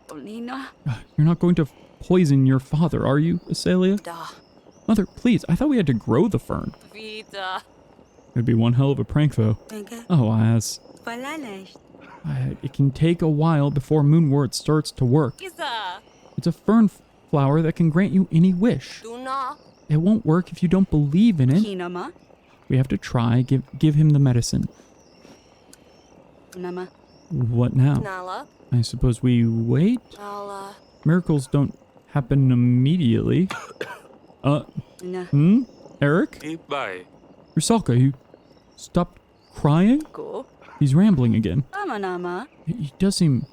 Olina. huh? You're not going to poison your father, are you, Asalia? Da. Mother, please, I thought we had to grow the fern. Vida. It'd be one hell of a prank, though. Venga. Oh, as... Palalash. It can take a while before moonwort starts to work. Isa. It's a fern flower that can grant you any wish. Duna. It won't work if you don't believe in it. Kinama. We have to try. Give him the medicine. Unama. What now? Nala. I suppose we wait? Nala. Miracles don't happen immediately. Una. Eric? Goodbye. Rusalka, you stopped crying? Go. He's rambling again. Amanama. He does seem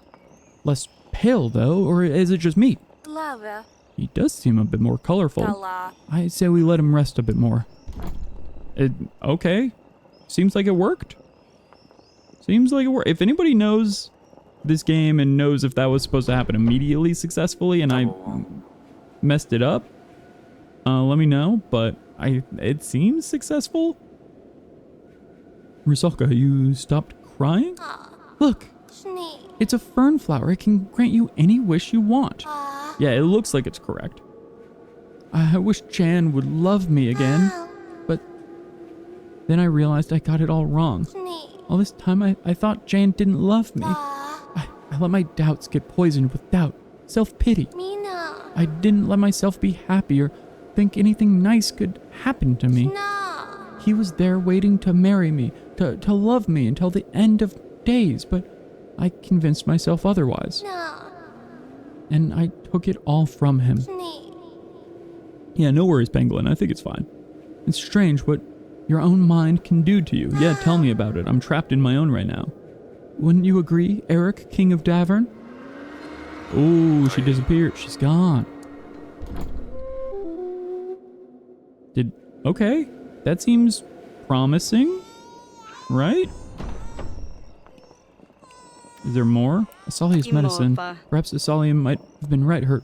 less pale, though, or is it just me? Lava. He does seem a bit more colorful. Kala. I say we let him rest a bit more. Okay. Seems like it worked. Seems like it worked. If anybody knows this game and knows if that was supposed to happen immediately successfully and I messed it up, let me know. But it seems successful. Rusalka, you stopped crying? Look, Shnee. it's a fern flower. It can grant you any wish you want. Ah. Yeah, it looks like it's correct. I wish Jan would love me again, but then I realized I got it all wrong. Shnee. All this time I thought Jan didn't love me. Ah. I let my doubts get poisoned with doubt, self-pity. Mina. I didn't let myself be happy or think anything nice could happen to me. Na. He was there waiting to marry me, to love me until the end of days, but I convinced myself otherwise. Na. And I took it all from him. Shnee. Yeah, no worries, Pangolin. I think it's fine. It's strange what your own mind can do to you. Yeah, tell me about it. I'm trapped in my own right now. Wouldn't you agree, Eric, King of Davern? Oh, she disappeared. She's gone. Okay. That seems promising, right? Is there more? Asalia's medicine. Imopa. Perhaps Asalia might have been right. Her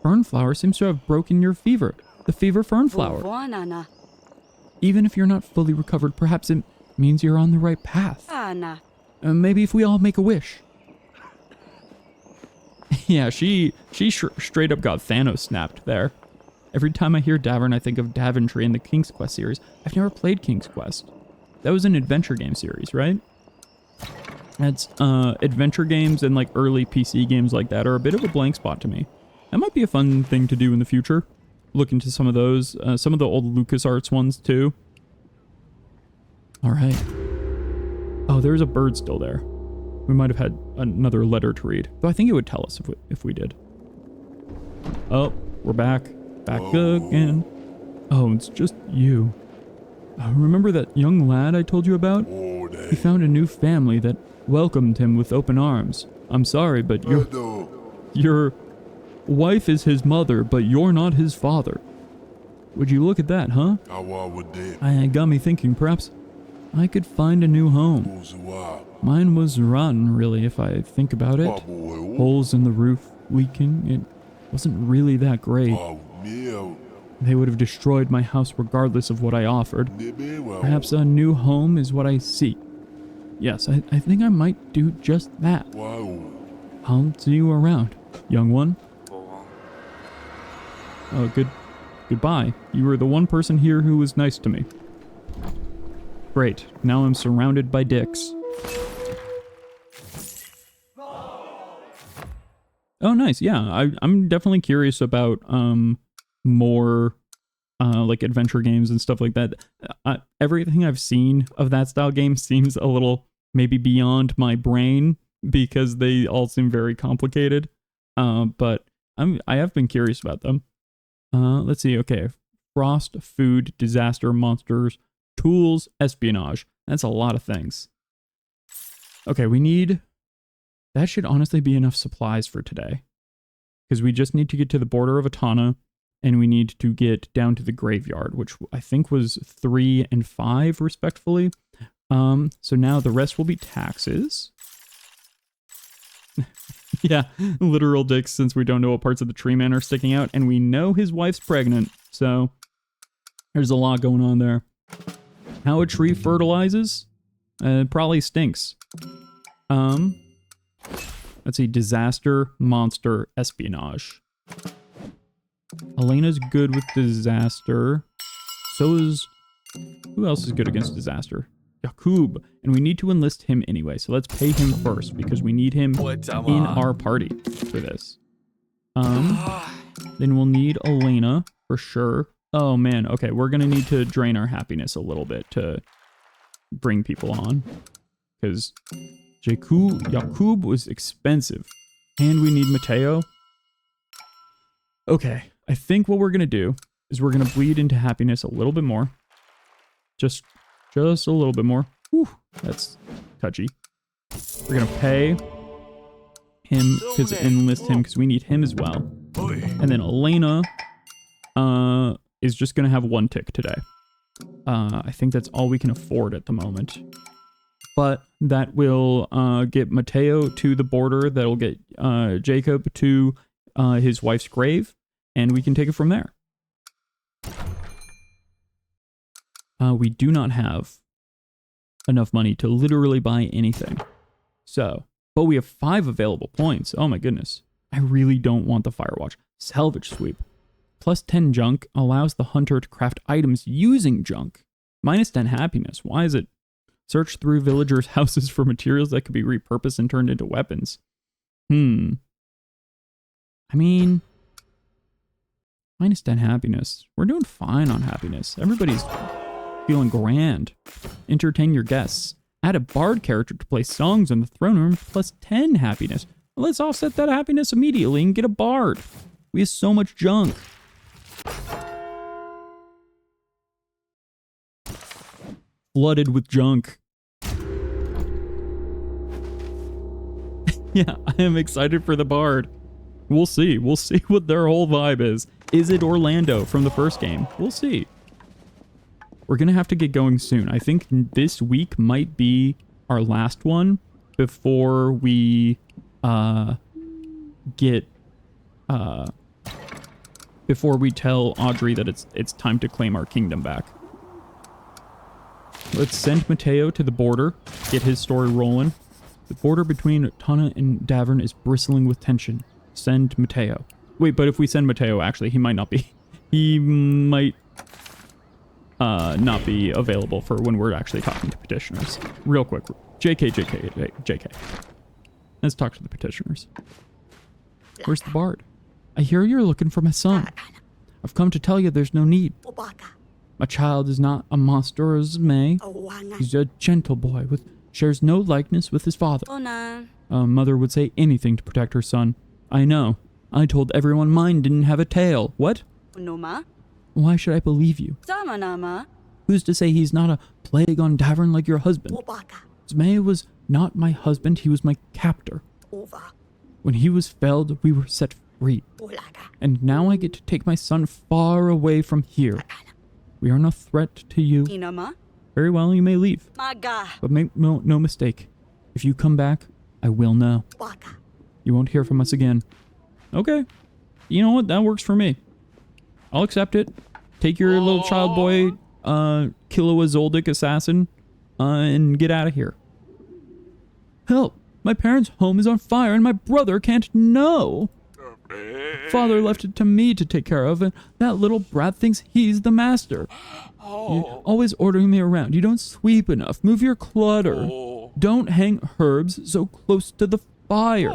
fern flower seems to have broken your fever. The fever fern flower. Vuanana. Even if you're not fully recovered, perhaps it means you're on the right path. Ana. Maybe if we all make a wish. Yeah, she straight up got Thanos snapped there. Every time I hear Davern, I think of Daventry in the King's Quest series. I've never played King's Quest. That was an adventure game series, right? That's adventure games and like early PC games like that are a bit of a blank spot to me. That might be a fun thing to do in the future. Look into some of those, some of the old LucasArts ones too. All right. Oh, there's a bird still there. We might have had another letter to read, though I think it would tell us if we did. Oh, we're back back again. Oh, it's just you. Remember that young lad I told you about? He found a new family that welcomed him with open arms. I'm sorry, but your wife is his mother, but you're not his father. Would you look at that, huh? It got me thinking, perhaps I could find a new home. Mine was rotten, really, if I think about it. Holes in the roof, leaking. It wasn't really that great. They would have destroyed my house regardless of what I offered. Perhaps a new home is what I seek. Yes, I think I might do just that. I'll see you around, young one. Oh, goodbye. You were the one person here who was nice to me. Great. Now I'm surrounded by dicks. Oh, nice. Yeah, I'm definitely curious about more like adventure games and stuff like that. Everything I've seen of that style game seems a little maybe beyond my brain because they all seem very complicated. But I have been curious about them. Let's see. Okay, frost, food, disaster, monsters, tools, espionage. That's a lot of things. Okay, that should honestly be enough supplies for today. Because we just need to get to the border of Atana, and we need to get down to the graveyard, which I think was 3 and 5, respectfully. So now the rest will be taxes. Yeah, literal dicks, since we don't know what parts of the tree man are sticking out, and we know his wife's pregnant, so there's a lot going on there. How a tree fertilizes? Probably stinks. Let's see, disaster, monster, espionage. Elena's good with disaster. So is... Who else is good against disaster? Yakub. And we need to enlist him anyway, so let's pay him first, because we need him in our party for this. Then we'll need Elena, for sure. Oh man, okay, we're gonna need to drain our happiness a little bit to bring people on. Because Yakub was expensive. And we need Mateo. Okay, I think what we're gonna do is we're gonna bleed into happiness a little bit more. Just a little bit more. Whew, that's touchy. We're gonna pay him, enlist him, because we need him as well. And then Elena is just gonna have 1 tick today. I think that's all we can afford at the moment. But that will get Mateo to the border. That'll get Jacob to his wife's grave, and we can take it from there. We do not have enough money to literally buy anything. So, but we have 5 available points. Oh my goodness. I really don't want the Firewatch. Salvage sweep. Plus 10 junk allows the hunter to craft items using junk. Minus 10 happiness. Why is it? Search through villagers' houses for materials that could be repurposed and turned into weapons. I mean, minus 10 happiness. We're doing fine on happiness. Everybody's feeling grand. Entertain your guests. Add a bard character to play songs in the throne room, plus 10 happiness. Well, let's offset that happiness immediately and get a bard. We have so much junk. Flooded with junk. Yeah, I am excited for the bard. We'll see. We'll see what their whole vibe is. Is it Orlando from the first game? We'll see. We're going to have to get going soon. I think this week might be our last one before we before we tell Audrey that it's time to claim our kingdom back. Let's send Mateo to the border, get his story rolling. The border between Tana and Davern is bristling with tension. Send Mateo. Wait, but if we send Mateo, actually, he might not be. He might not be available for when we're actually talking to petitioners. Real quick. JK. Let's talk to the petitioners. Where's the bard? I hear you're looking for my son. I've come to tell you there's no need. My child is not a monster as May. He's a gentle boy shares no likeness with his father. A mother would say anything to protect her son. I know. I told everyone mine didn't have a tail. What? Noma. Why should I believe you? Zamanama. Who's to say he's not a plague on Davern like your husband? Obaka. Zmei was not my husband, he was my captor. Ova. When he was felled, we were set free. Olaga. And now I get to take my son far away from here. We are no threat to you. Inama. Very well, you may leave. Maga. But make no mistake. If you come back, I will know. Waka. You won't hear from us again. Okay. You know what? That works for me. I'll accept it. Take your little child boy, kill a Zoldyck assassin, and get out of here. Help! My parents' home is on fire and my brother can't know! Father left it to me to take care of, and that little brat thinks he's the master. You're always ordering me around. You don't sweep enough. Move your clutter. Don't hang herbs so close to the fire.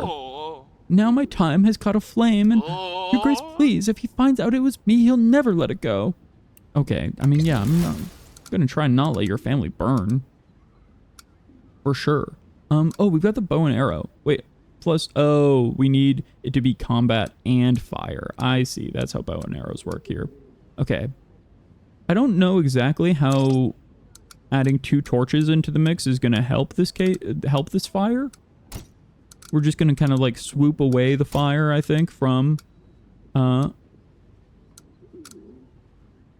Now my time has caught a flame, and your grace, please, if he finds out it was me, he'll never let it go. Okay, I mean, yeah, I'm gonna try and not let your family burn. For sure. Oh, we've got the bow and arrow. Wait, plus, oh, we need it to be combat and fire. I see, that's how bow and arrows work here. Okay. I don't know exactly how adding 2 torches into the mix is gonna help this fire. We're just gonna kind of like swoop away the fire, I think, from,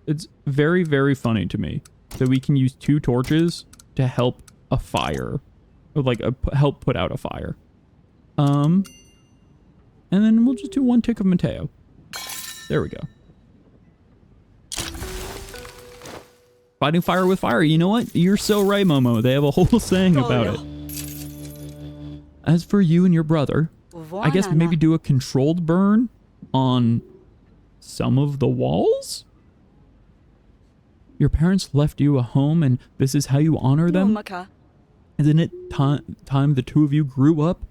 it's very, very funny to me that we can use 2 torches to help a fire. Or like help put out a fire. And then we'll just do 1 tick of Mateo. There we go. Fighting fire with fire. You know what? You're so right, Momo. They have a whole saying about it. As for you and your brother, I guess maybe do a controlled burn on some of the walls? Your parents left you a home and this is how you honor them? Yomaka. Isn't it time the 2 of you grew up?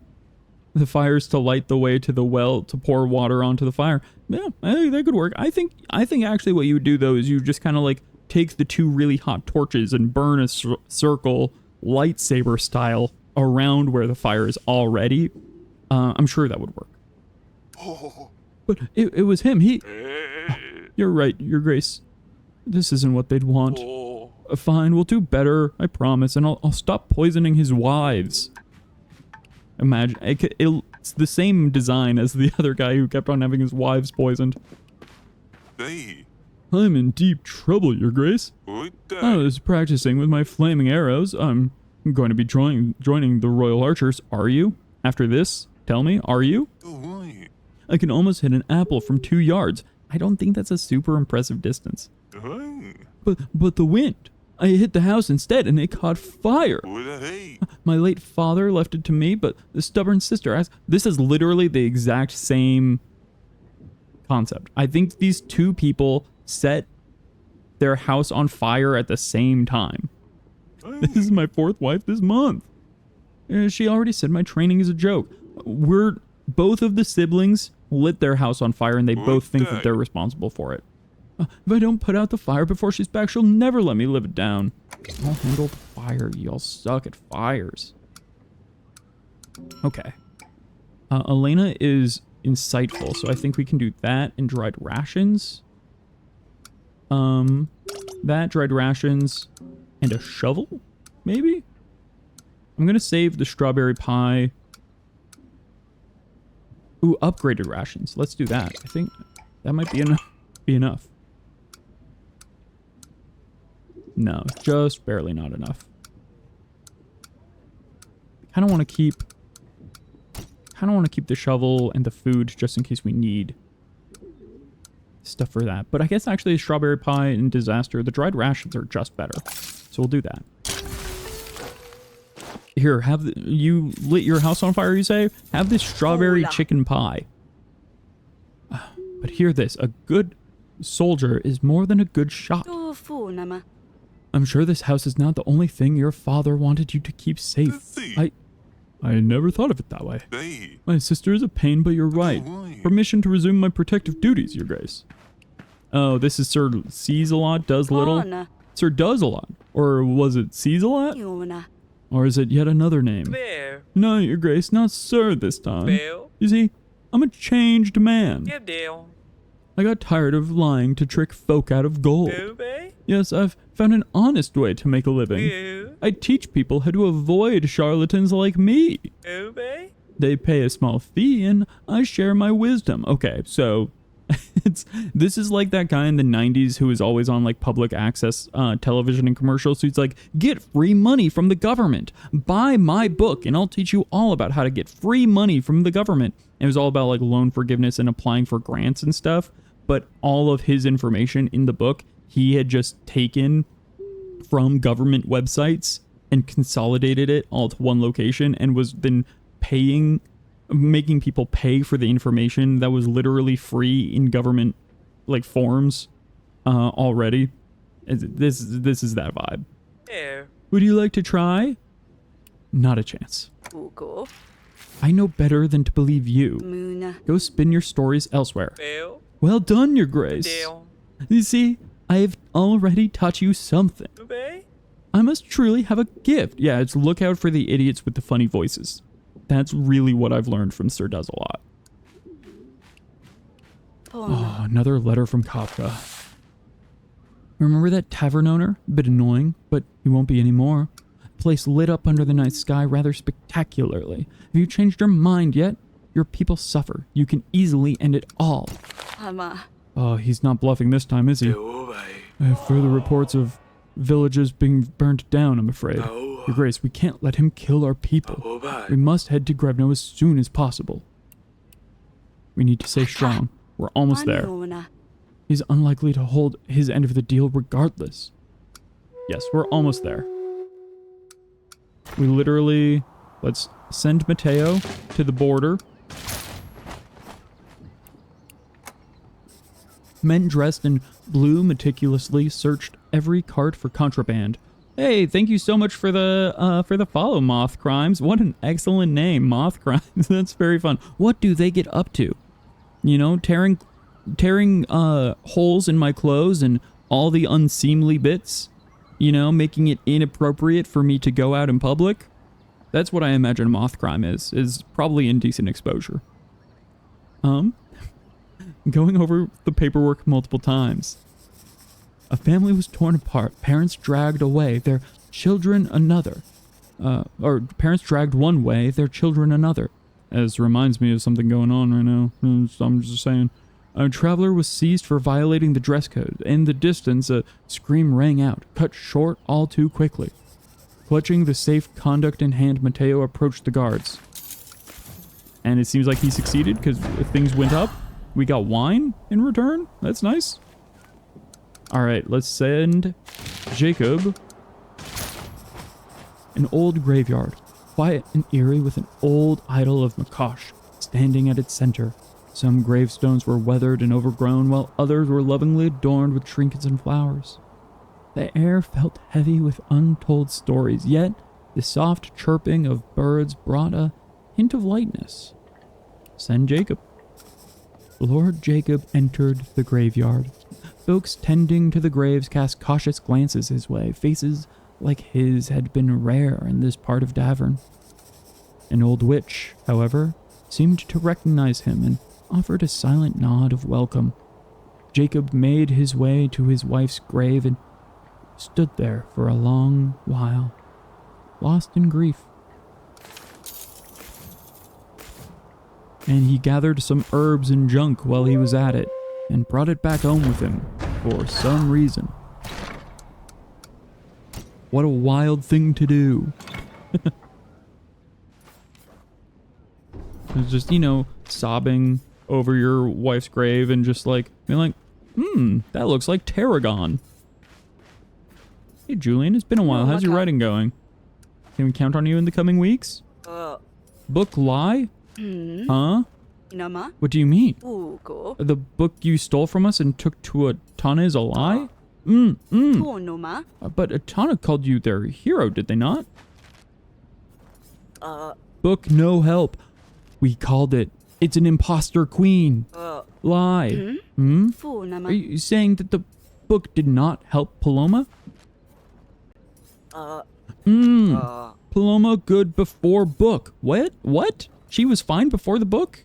The fires to light the way to the well, to pour water onto the fire. Yeah, I think that could work. I think actually what you would do though is you just kind of like take the 2 really hot torches and burn a circle, lightsaber style, around where the fire is already. I'm sure that would work. But it was him. You're right, Your Grace. This isn't what they'd want. Fine, we'll do better, I promise, and I'll stop poisoning his wives. Imagine, it's the same design as the other guy who kept on having his wives poisoned. I'm in deep trouble, Your Grace. I was practicing with my flaming arrows. I'm going to be joining the Royal Archers. Are you? After this, tell me, are you? I can almost hit an apple from 2 yards. I don't think that's a super impressive distance. But the wind. I hit the house instead and it caught fire. My late father left it to me, but the stubborn sister asked. This is literally the exact same concept. I think these 2 people set their house on fire at the same time. This is my 4th wife this month. She already said my training is a joke. Both of the siblings lit their house on fire and they both think that they're responsible for it. If I don't put out the fire before she's back, she'll never let me live it down. I'll handle the fire. Y'all suck at fires. Okay. Elena is insightful, so I think we can do that and dried rations. That, dried rations, and a shovel, maybe? I'm gonna save the strawberry pie. Ooh, upgraded rations. Let's do that. I think that might be enough. No, just barely not enough. Kind of want to keep the shovel and the food just in case we need stuff for that. But I guess actually strawberry pie and disaster, the dried rations are just better. So we'll do that. Here, you lit your house on fire, you say? Have this strawberry chicken pie. But hear this, a good soldier is more than a good shot. I'm sure this house is not the only thing your father wanted you to keep safe. I never thought of it that way. My sister is a pain, but you're right. Permission to resume my protective duties, Your Grace. Oh, this is Sir Sees a Lot, Does Little? Sir Does a Lot. Or was it Sees a Lot? Or is it yet another name? Bear. No, Your Grace, not Sir this time. Bill. You see, I'm a changed man. Give deal. I got tired of lying to trick folk out of gold. Yes, I've found an honest way to make a living. I teach people how to avoid charlatans like me. They pay a small fee and I share my wisdom. Okay, so this is like that guy in the 90s who was always on like public access television and commercials. So he's like, get free money from the government. Buy my book and I'll teach you all about how to get free money from the government. It was all about like loan forgiveness and applying for grants and stuff. But all of his information in the book, he had just taken from government websites and consolidated it all to one location and was then making people pay for the information that was literally free in government like forms already. This is that vibe. Yeah. Would you like to try? Not a chance. Google. I know better than to believe you. Muna. Go spin your stories elsewhere. Bill. Well done, Your Grace. Deal. You see, I have already taught you something. I must truly have a gift. Yeah, it's look out for the idiots with the funny voices. That's really what I've learned from Sir Does-A-Lot. Oh, another letter from Kafka. Remember that tavern owner? A bit annoying, but he won't be anymore. Place lit up under the night sky rather spectacularly. Have you changed your mind yet? Your people suffer. You can easily end it all. Hama. Oh, he's not bluffing this time, is he? I have further reports of villages being burnt down, I'm afraid. Your Grace, we can't let him kill our people. We must head to Grebno as soon as possible. We need to stay strong. We're almost there. Maniona. He's unlikely to hold his end of the deal regardless. Yes, we're almost there. We literally... Let's send Mateo to the border. Men dressed in blue meticulously searched every cart for contraband. Hey, thank you so much for the follow, Moth Crimes. What an excellent name, Moth Crimes. That's very fun. What do they get up to? You know, tearing holes in my clothes and all the unseemly bits. You know, making it inappropriate for me to go out in public. That's what I imagine Moth Crime is probably indecent exposure. Going over the paperwork multiple times. A family was torn apart, parents dragged away, their children another. Or parents dragged one way, their children another. As reminds me of something going on right now. I'm just saying. A traveler was seized for violating the dress code. In the distance, a scream rang out, cut short all too quickly. Clutching the safe conduct in hand, Mateo approached the guards. And it seems like he succeeded because things went up. We got wine in return. That's nice. All right, let's send Jacob. An old graveyard, quiet and eerie with an old idol of Makosh standing at its center. Some gravestones were weathered and overgrown, while others were lovingly adorned with trinkets and flowers. The air felt heavy with untold stories, yet the soft chirping of birds brought a hint of lightness. Send Jacob. Lord Jacob entered the graveyard. Folks tending to the graves cast cautious glances his way. Faces like his had been rare in this part of Davern. An old witch, however, seemed to recognize him and offered a silent nod of welcome. Jacob made his way to his wife's grave and stood there for a long while, lost in grief. And he gathered some herbs and junk while he was at it, and brought it back home with him, for some reason. What a wild thing to do. It's just, you know, sobbing over your wife's grave and just like, being like, that looks like tarragon. Hey, Julian, it's been a while. How's your writing going? Can we count on you in the coming weeks? Book lie? Huh? Inama. What do you mean? Google. The book you stole from us and took to Atana is a lie? Tonoma. But Atana called you their hero, did they not? Book no help. We called it. It's an imposter queen. Lie. Are Funama. you saying that the book did not help Paloma? Paloma good before book. What? What? She was fine before the book?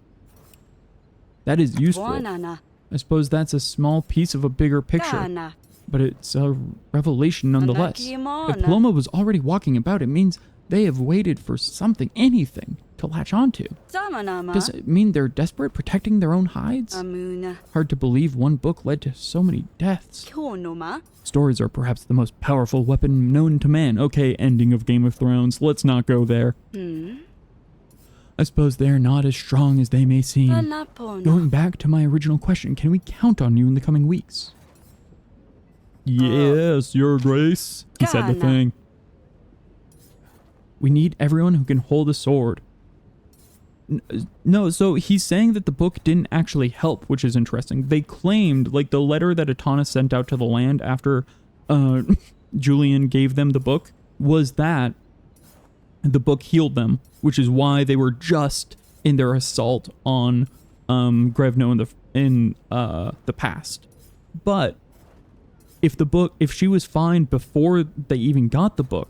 That is useful. Wanana. I suppose that's a small piece of a bigger picture, Kana. but it's a revelation nonetheless. Anakimona. If Paloma was already walking about, it means they have waited for something, anything, to latch onto. Samanama. Does it mean they're desperate, protecting their own hides? Amuna. Hard to believe one book led to so many deaths. Kyonoma. Stories are perhaps the most powerful weapon known to man. Okay, ending of Game of Thrones. Let's not go there. I suppose they're not as strong as they may seem. Anapona. Going back to my original question, can we count on you in the coming weeks? Yes, Your Grace, he said the Kana. thing. We need everyone who can hold a sword. No, so he's saying that the book didn't actually help, which is interesting. They claimed, like the letter that Atana sent out to the land after Julian gave them the book, was that the book healed them, which is why they were just in their assault on Grevno in the past. But if she was fine before they even got the book,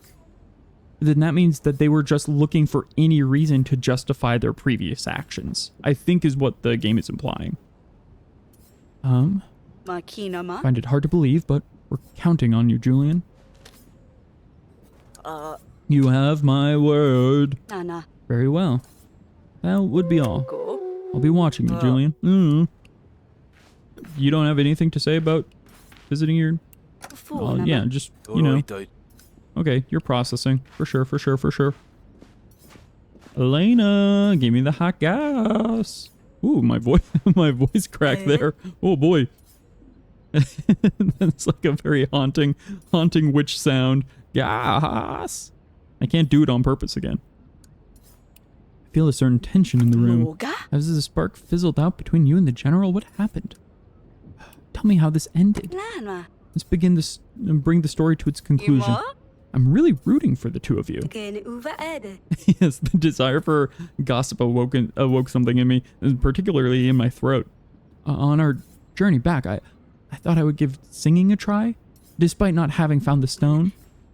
then that means that they were just looking for any reason to justify their previous actions, I think is what the game is implying. Makinama. Find it hard to believe, but we're counting on you, Julian. You have my word. Nana. Very well. That would be all. Go. I'll be watching you, Julian. You don't have anything to say about visiting your... yeah, just, you know. Okay, you're processing. For sure. Elena, give me the hot gas. Ooh, my voice cracked there. Oh boy. That's like a very haunting witch sound. Gas. I can't do it on purpose again. I feel a certain tension in the room. Moga. As the spark fizzled out between you and the general, what happened? Tell me how this ended. Nana. Let's begin this and bring the story to its conclusion. Ima? I'm really rooting for the two of you. Again, uva ed. Yes, the desire for gossip awoke something in me, and particularly in my throat. On our journey back, I thought I would give singing a try. Despite not having found the stone,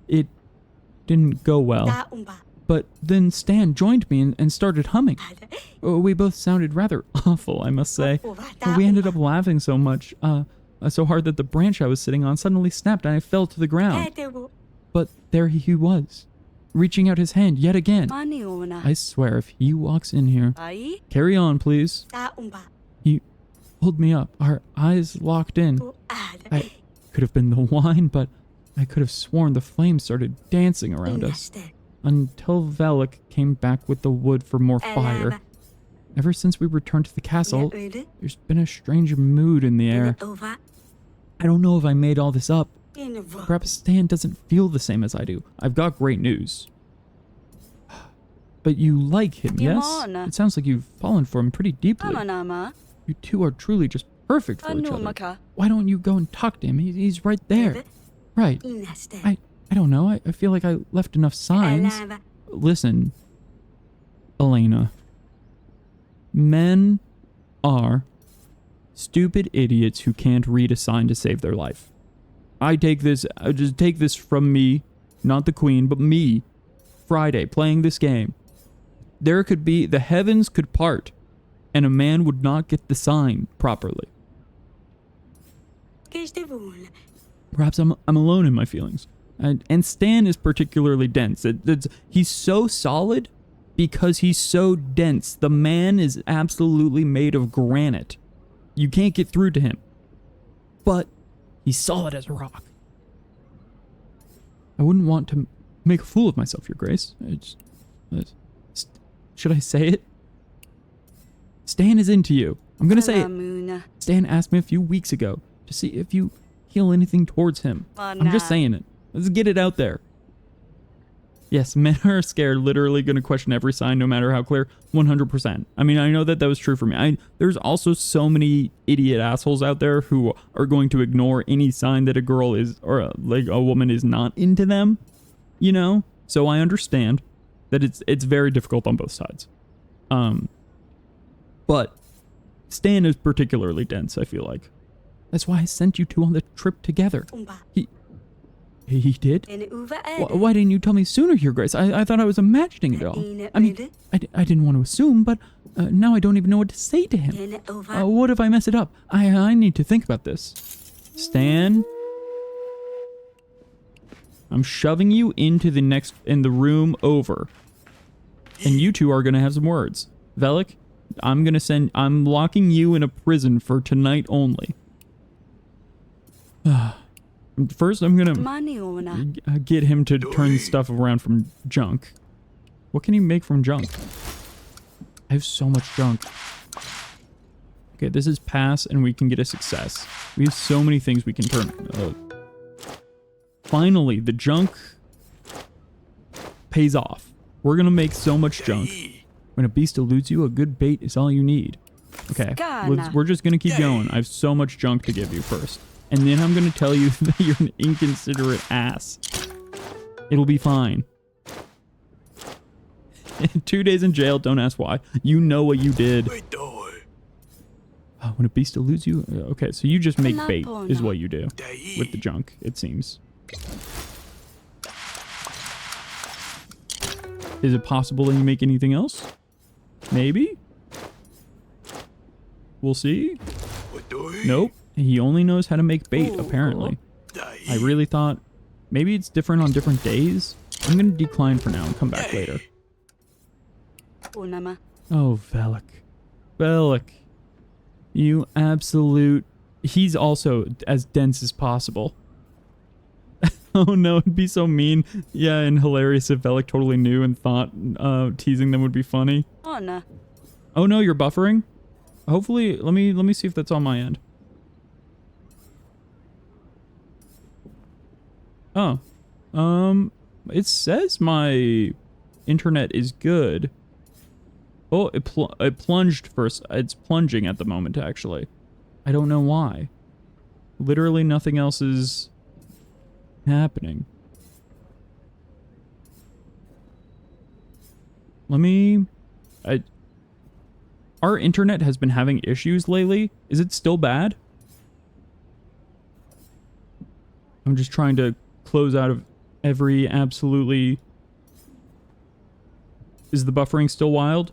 it didn't go well. Da umba. But then Stan joined me and started humming. We both sounded rather awful, I must say. But we ended up laughing so much, so hard that the branch I was sitting on suddenly snapped and I fell to the ground. But there he was, reaching out his hand yet again. Maniona. I swear, if he walks in here... Ai. Carry on, please. Da umba. He pulled me up, our eyes locked in. Bu ad. I could have been the wine, but I could have sworn the flames started dancing around us. Until Velik came back with the wood for more fire. Ever since we returned to the castle, there's been a strange mood in the air. I don't know if I made all this up. Perhaps Stan doesn't feel the same as I do. I've got great news. But you like him, yes? Yamana. It sounds like you've fallen for him pretty deeply. Amanama. You two are truly just perfect for each other. Anumaka. Why don't you go and talk to him? He's right there. Right. I don't know. I feel like I left enough signs. Listen, Elena. Men are stupid idiots who can't read a sign to save their life. I just take this from me, not the queen, but me, Friday, playing this game. The heavens could part, and a man would not get the sign properly. Perhaps I'm alone in my feelings. And Stan is particularly dense. He's so solid because he's so dense. The man is absolutely made of granite. You can't get through to him. But he's solid as a rock. I wouldn't want to make a fool of myself, Your Grace. Should I say it? Stan is into you. I'm gonna say it. Stan asked me a few weeks ago to see if you feel anything towards him. I'm just saying it. Let's get it out there. Yes, men are scared, literally going to question every sign, no matter how clear. 100%. I mean, I know that was true for me. There's also so many idiot assholes out there who are going to ignore any sign that a girl is, or like a woman is not into them, you know? So I understand that it's very difficult on both sides. But Stan is particularly dense, I feel like. That's why I sent you two on the trip together. He did? En uva ed. Why didn't you tell me sooner, Your Grace? I thought I was imagining it all. I mean, I didn't want to assume, but now I don't even know what to say to him. En uva. What if I mess it up? I need to think about this. Stan? I'm shoving you into in the room over. And you two are going to have some words. Velik, I'm locking you in a prison for tonight only. First, I'm going to Maniona. get him to turn stuff around from junk. What can he make from junk? I have so much junk. Okay, this is pass, and we can get a success. We have so many things we can turn. Finally, the junk pays off. We're going to make so much junk. When a beast eludes you, a good bait is all you need. Okay, we're just going to keep going. I have so much junk to give you first. And then I'm going to tell you that you're an inconsiderate ass. It'll be fine. 2 days in jail, don't ask why. You know what you did. When a beast eludes you? Okay, so you just make bait is what you do with the junk, it seems. Is it possible that you make anything else? Maybe? We'll see. Nope. He only knows how to make bait, apparently. I really thought maybe it's different on different days. I'm going to decline for now and come back later. Oh, Velik. Velik. You absolute... He's also as dense as possible. Oh no, it'd be so mean. Yeah, and hilarious if Velik totally knew and thought teasing them would be funny. Oh no, you're buffering? Hopefully, let me see if that's on my end. Oh. It says my internet is good. Oh, it plunged first. It's plunging at the moment, actually. I don't know why. Literally nothing else is happening. Our internet has been having issues lately. Is it still bad? I'm just trying to close out of every absolutely... Is the buffering still wild?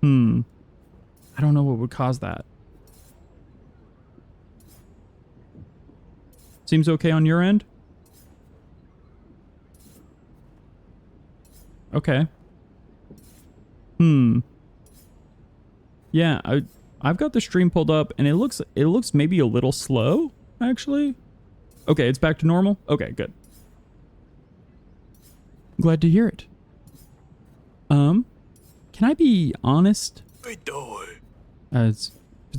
I don't know what would cause that. Seems okay on your end? Okay. Yeah, I've got the stream pulled up and it looks maybe a little slow, actually. Okay, it's back to normal? Okay, good. Glad to hear it. Can I be honest? It's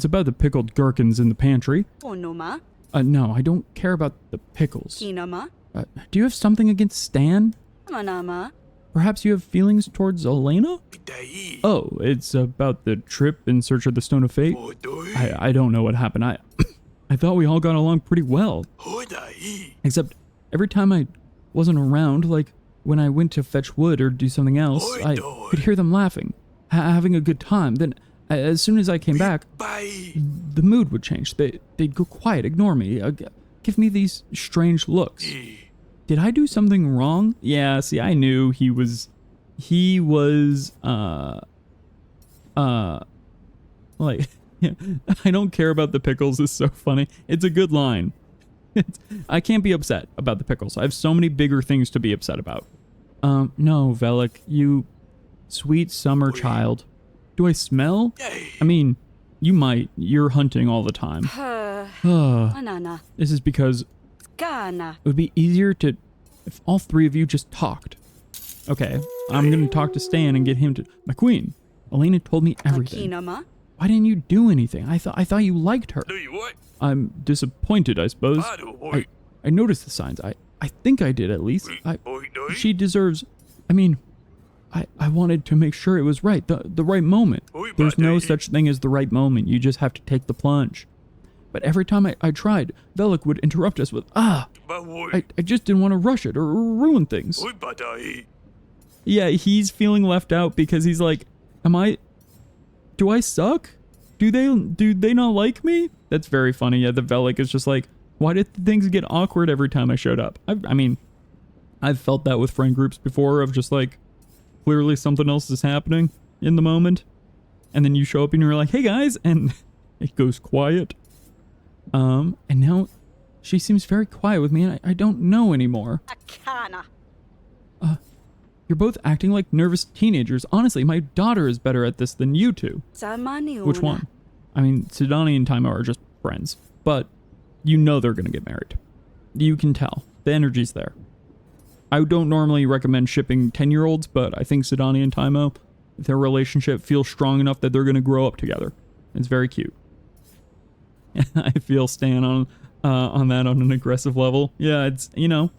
about the pickled gherkins in the pantry. No, I don't care about the pickles. Do you have something against Stan? Perhaps you have feelings towards Elena? Oh, it's about the trip in search of the Stone of Fate? I don't know what happened. I thought we all got along pretty well. Except every time I wasn't around, like when I went to fetch wood or do something else, I could hear them laughing, having a good time. Then as soon as I came back, the mood would change. They'd go quiet, ignore me, give me these strange looks. Did I do something wrong? Yeah, see, I knew he was, like, I don't care about the pickles is so funny. It's a good line. I can't be upset about the pickles. I have so many bigger things to be upset about. No, Velik, you sweet summer child. Do I smell? I mean, you might. You're hunting all the time. This is because it would be easier if all three of you just talked. Okay, I'm gonna talk to Stan and get him to... My queen, Elena told me everything. Why didn't you do anything? I thought you liked her. I'm disappointed, I suppose. I noticed the signs. I think I did, at least. She deserves... I mean, I wanted to make sure it was right. The right moment. There's no such thing as the right moment. You just have to take the plunge. But every time I tried, Velik would interrupt us with, I just didn't want to rush it or ruin things. Yeah, he's feeling left out because he's like, do I suck? do they not like me? That's very funny. Yeah, the Velik is just like, why did things get awkward every time I showed up? I mean, I've felt that with friend groups before of just like, clearly something else is happening in the moment. And then you show up and you're like, hey guys, and it goes quiet. And now she seems very quiet with me and I don't know anymore. Akana. You're both acting like nervous teenagers. Honestly, my daughter is better at this than you two. Samani Which one? I mean, Sidani and Taimo are just friends, but you know they're gonna get married. You can tell. The energy's there. I don't normally recommend shipping 10-year-olds, but I think Sidani and Taimo, their relationship feels strong enough that they're gonna grow up together. It's very cute. I feel Stan on that on an aggressive level. Yeah, it's, you know,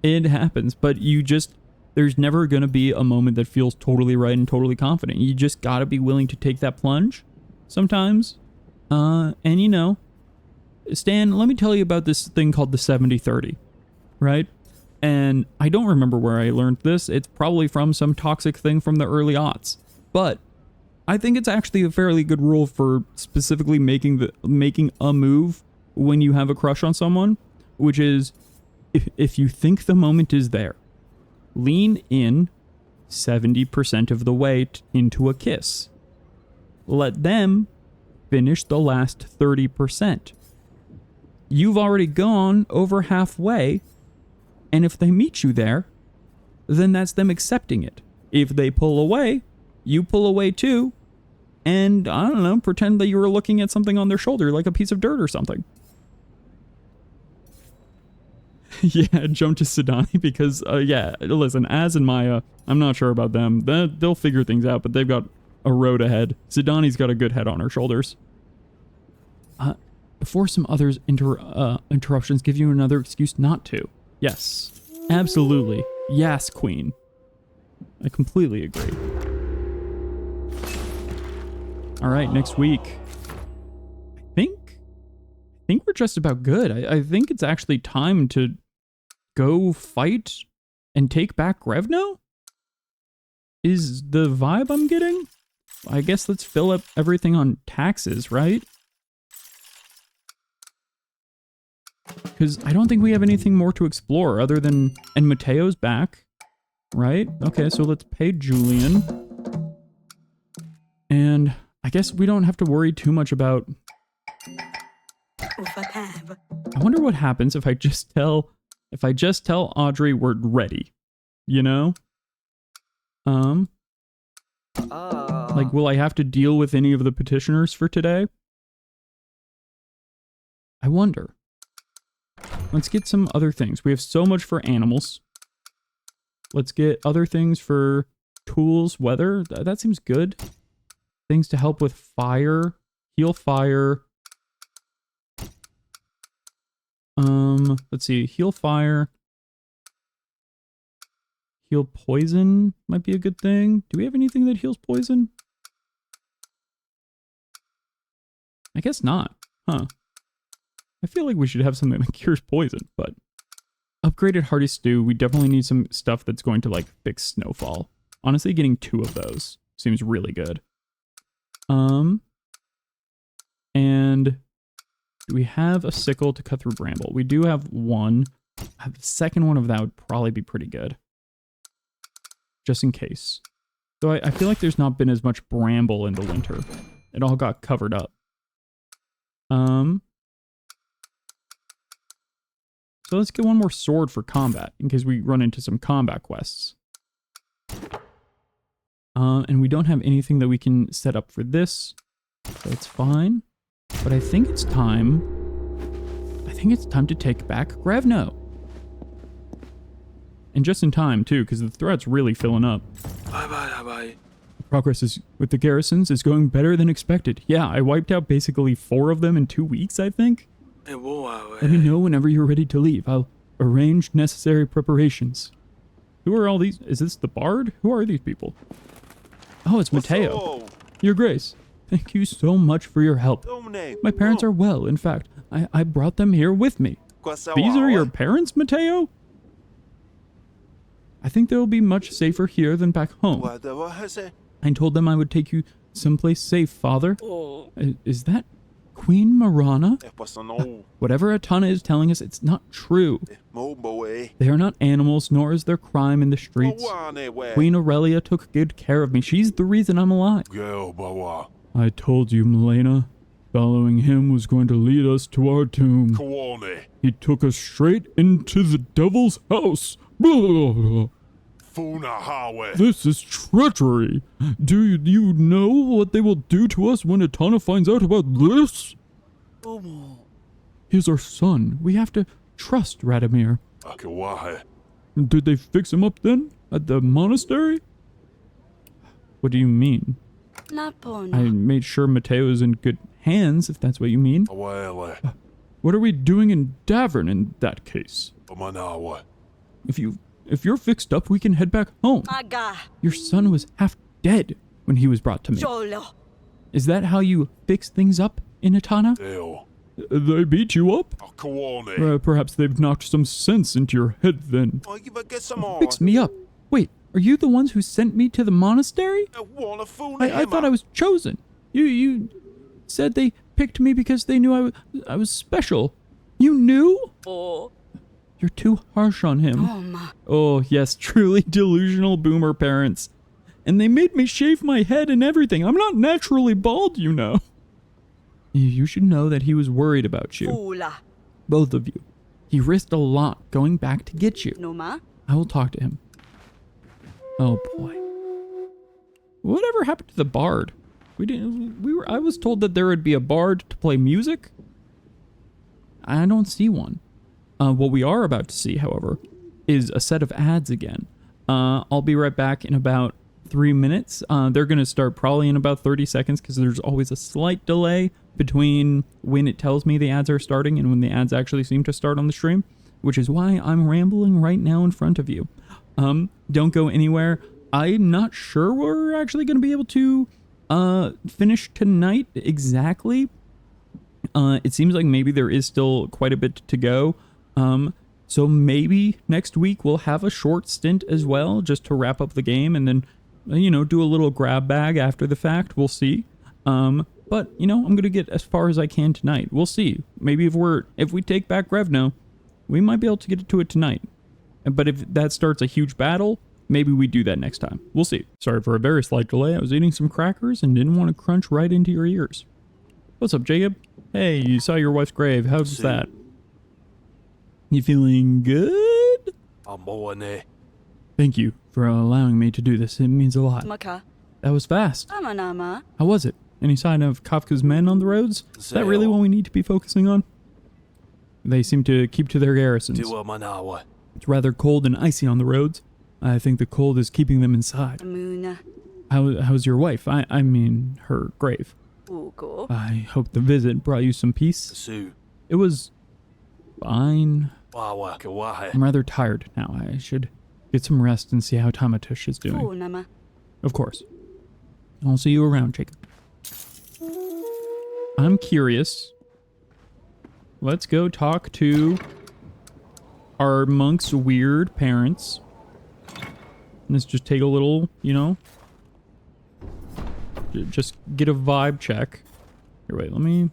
it happens, but you just, there's never going to be a moment that feels totally right and totally confident. You just got to be willing to take that plunge sometimes. And you know, Stan, let me tell you about this thing called the 70-30, right? And I don't remember where I learned this. It's probably from some toxic thing from the early aughts. But I think it's actually a fairly good rule for specifically making a move when you have a crush on someone, which is if you think the moment is there, lean in 70% of the way into a kiss. Let them finish the last 30%. You've already gone over halfway, and if they meet you there, then that's them accepting it. If they pull away, you pull away too, and I don't know, pretend that you were looking at something on their shoulder, like a piece of dirt or something. Yeah, jump to Sidani because, yeah, listen, Az and Maya, I'm not sure about them. They'll figure things out, but they've got a road ahead. Sidani's got a good head on her shoulders. Before some others interruptions give you another excuse not to. Yes, absolutely. Yes, Queen. I completely agree. All right, next week. I think we're just about good. I think it's actually time to go fight and take back Grevno? Is the vibe I'm getting? I guess let's fill up everything on taxes, right? Because I don't think we have anything more to explore other than... And Mateo's back, right? Okay, so let's pay Julian. And I guess we don't have to worry too much about... I wonder what happens if I just tell Audrey we're ready, you know? Like, will I have to deal with any of the petitioners for today? I wonder. Let's get some other things. We have so much for animals. Let's get other things for tools, weather. That seems good. Things to help with fire, heal fire. Let's see, heal fire. Heal poison might be a good thing. Do we have anything that heals poison? I guess not, huh? I feel like we should have something that cures poison, but... Upgraded Hearty Stew, we definitely need some stuff that's going to, like, fix Snowfall. Honestly, getting 2 of those seems really good. And... do we have a sickle to cut through bramble? We do have one. The second one of that would probably be pretty good. Just in case. So I feel like there's not been as much bramble in the winter. It all got covered up. So let's get one more sword for combat, in case we run into some combat quests. And we don't have anything that we can set up for this. So it's fine. But I think it's time... to take back Grevno. And just in time, too, because the threat's really filling up. Bye. Progress with the garrisons is going better than expected. Yeah, I wiped out basically 4 of them in 2 weeks, I think. Let me know whenever you're ready to leave. I'll arrange necessary preparations. Who are all these? Is this the bard? Who are these people? Oh, it's Mateo. Your Grace, thank you so much for your help. My parents are well, in fact. I brought them here with me. These are your parents, Mateo? I think they'll be much safer here than back home. I told them I would take you someplace safe, Father. Oh. Is that Queen Marana? Epasano. Whatever Atana is telling us, it's not true. Moboe. They are not animals, nor is there crime in the streets. Queen Aurelia took good care of me. She's the reason I'm alive. I told you, Milena. Following him was going to lead us to our tomb. He took us straight into the devil's house. This is treachery. Do you know what they will do to us when Atana finds out about this? He's our son. We have to trust Radomir. Did they fix him up then? At the monastery? What do you mean? I made sure Mateo is in good hands, if that's what you mean. What are we doing in Davern in that case? If you're fixed up, we can head back home. Your son was half dead when he was brought to me. Is that how you fix things up in Atana? They beat you up? Perhaps they've knocked some sense into your head then. Fix me up. Wait, are you the ones who sent me to the monastery? I thought I was chosen. You said they picked me because they knew I was special. You knew? Oh. You're too harsh on him. Oh, yes, truly delusional boomer parents. And they made me shave my head and everything. I'm not naturally bald, you know. You should know that he was worried about you. Both of you. He risked a lot going back to get you. I will talk to him. Oh, boy. Whatever happened to the bard? I was told that there would be a bard to play music. I don't see one. What we are about to see, however, is a set of ads again. I'll be right back in about 3 minutes. They're going to start probably in about 30 seconds because there's always a slight delay between when it tells me the ads are starting and when the ads actually seem to start on the stream, which is why I'm rambling right now in front of you. Don't go anywhere. I'm not sure we're actually going to be able to finish tonight exactly. It seems like maybe there is still quite a bit to go. So maybe next week we'll have a short stint as well, just to wrap up the game and then, do a little grab bag after the fact. We'll see. But, I'm going to get as far as I can tonight. We'll see. Maybe if we take back Revno, we might be able to get to it tonight. But if that starts a huge battle, maybe we do that next time. We'll see. Sorry for a very slight delay. I was eating some crackers and didn't want to crunch right into your ears. What's up, Jacob? Hey, you saw your wife's grave. How's that? You feeling good? Thank you for allowing me to do this. It means a lot. That was fast. How was it? Any sign of Kafka's men on the roads? Is that really what we need to be focusing on? They seem to keep to their garrisons. It's rather cold and icy on the roads. I think the cold is keeping them inside. How's your wife? I mean, her grave. I hope the visit brought you some peace. It was fine. I'm rather tired now. I should get some rest and see how Tamatush is doing. Of course. I'll see you around, Jacob. I'm curious. Let's go talk to our monk's weird parents. Let's just take a little, just get a vibe check. Here, wait, let me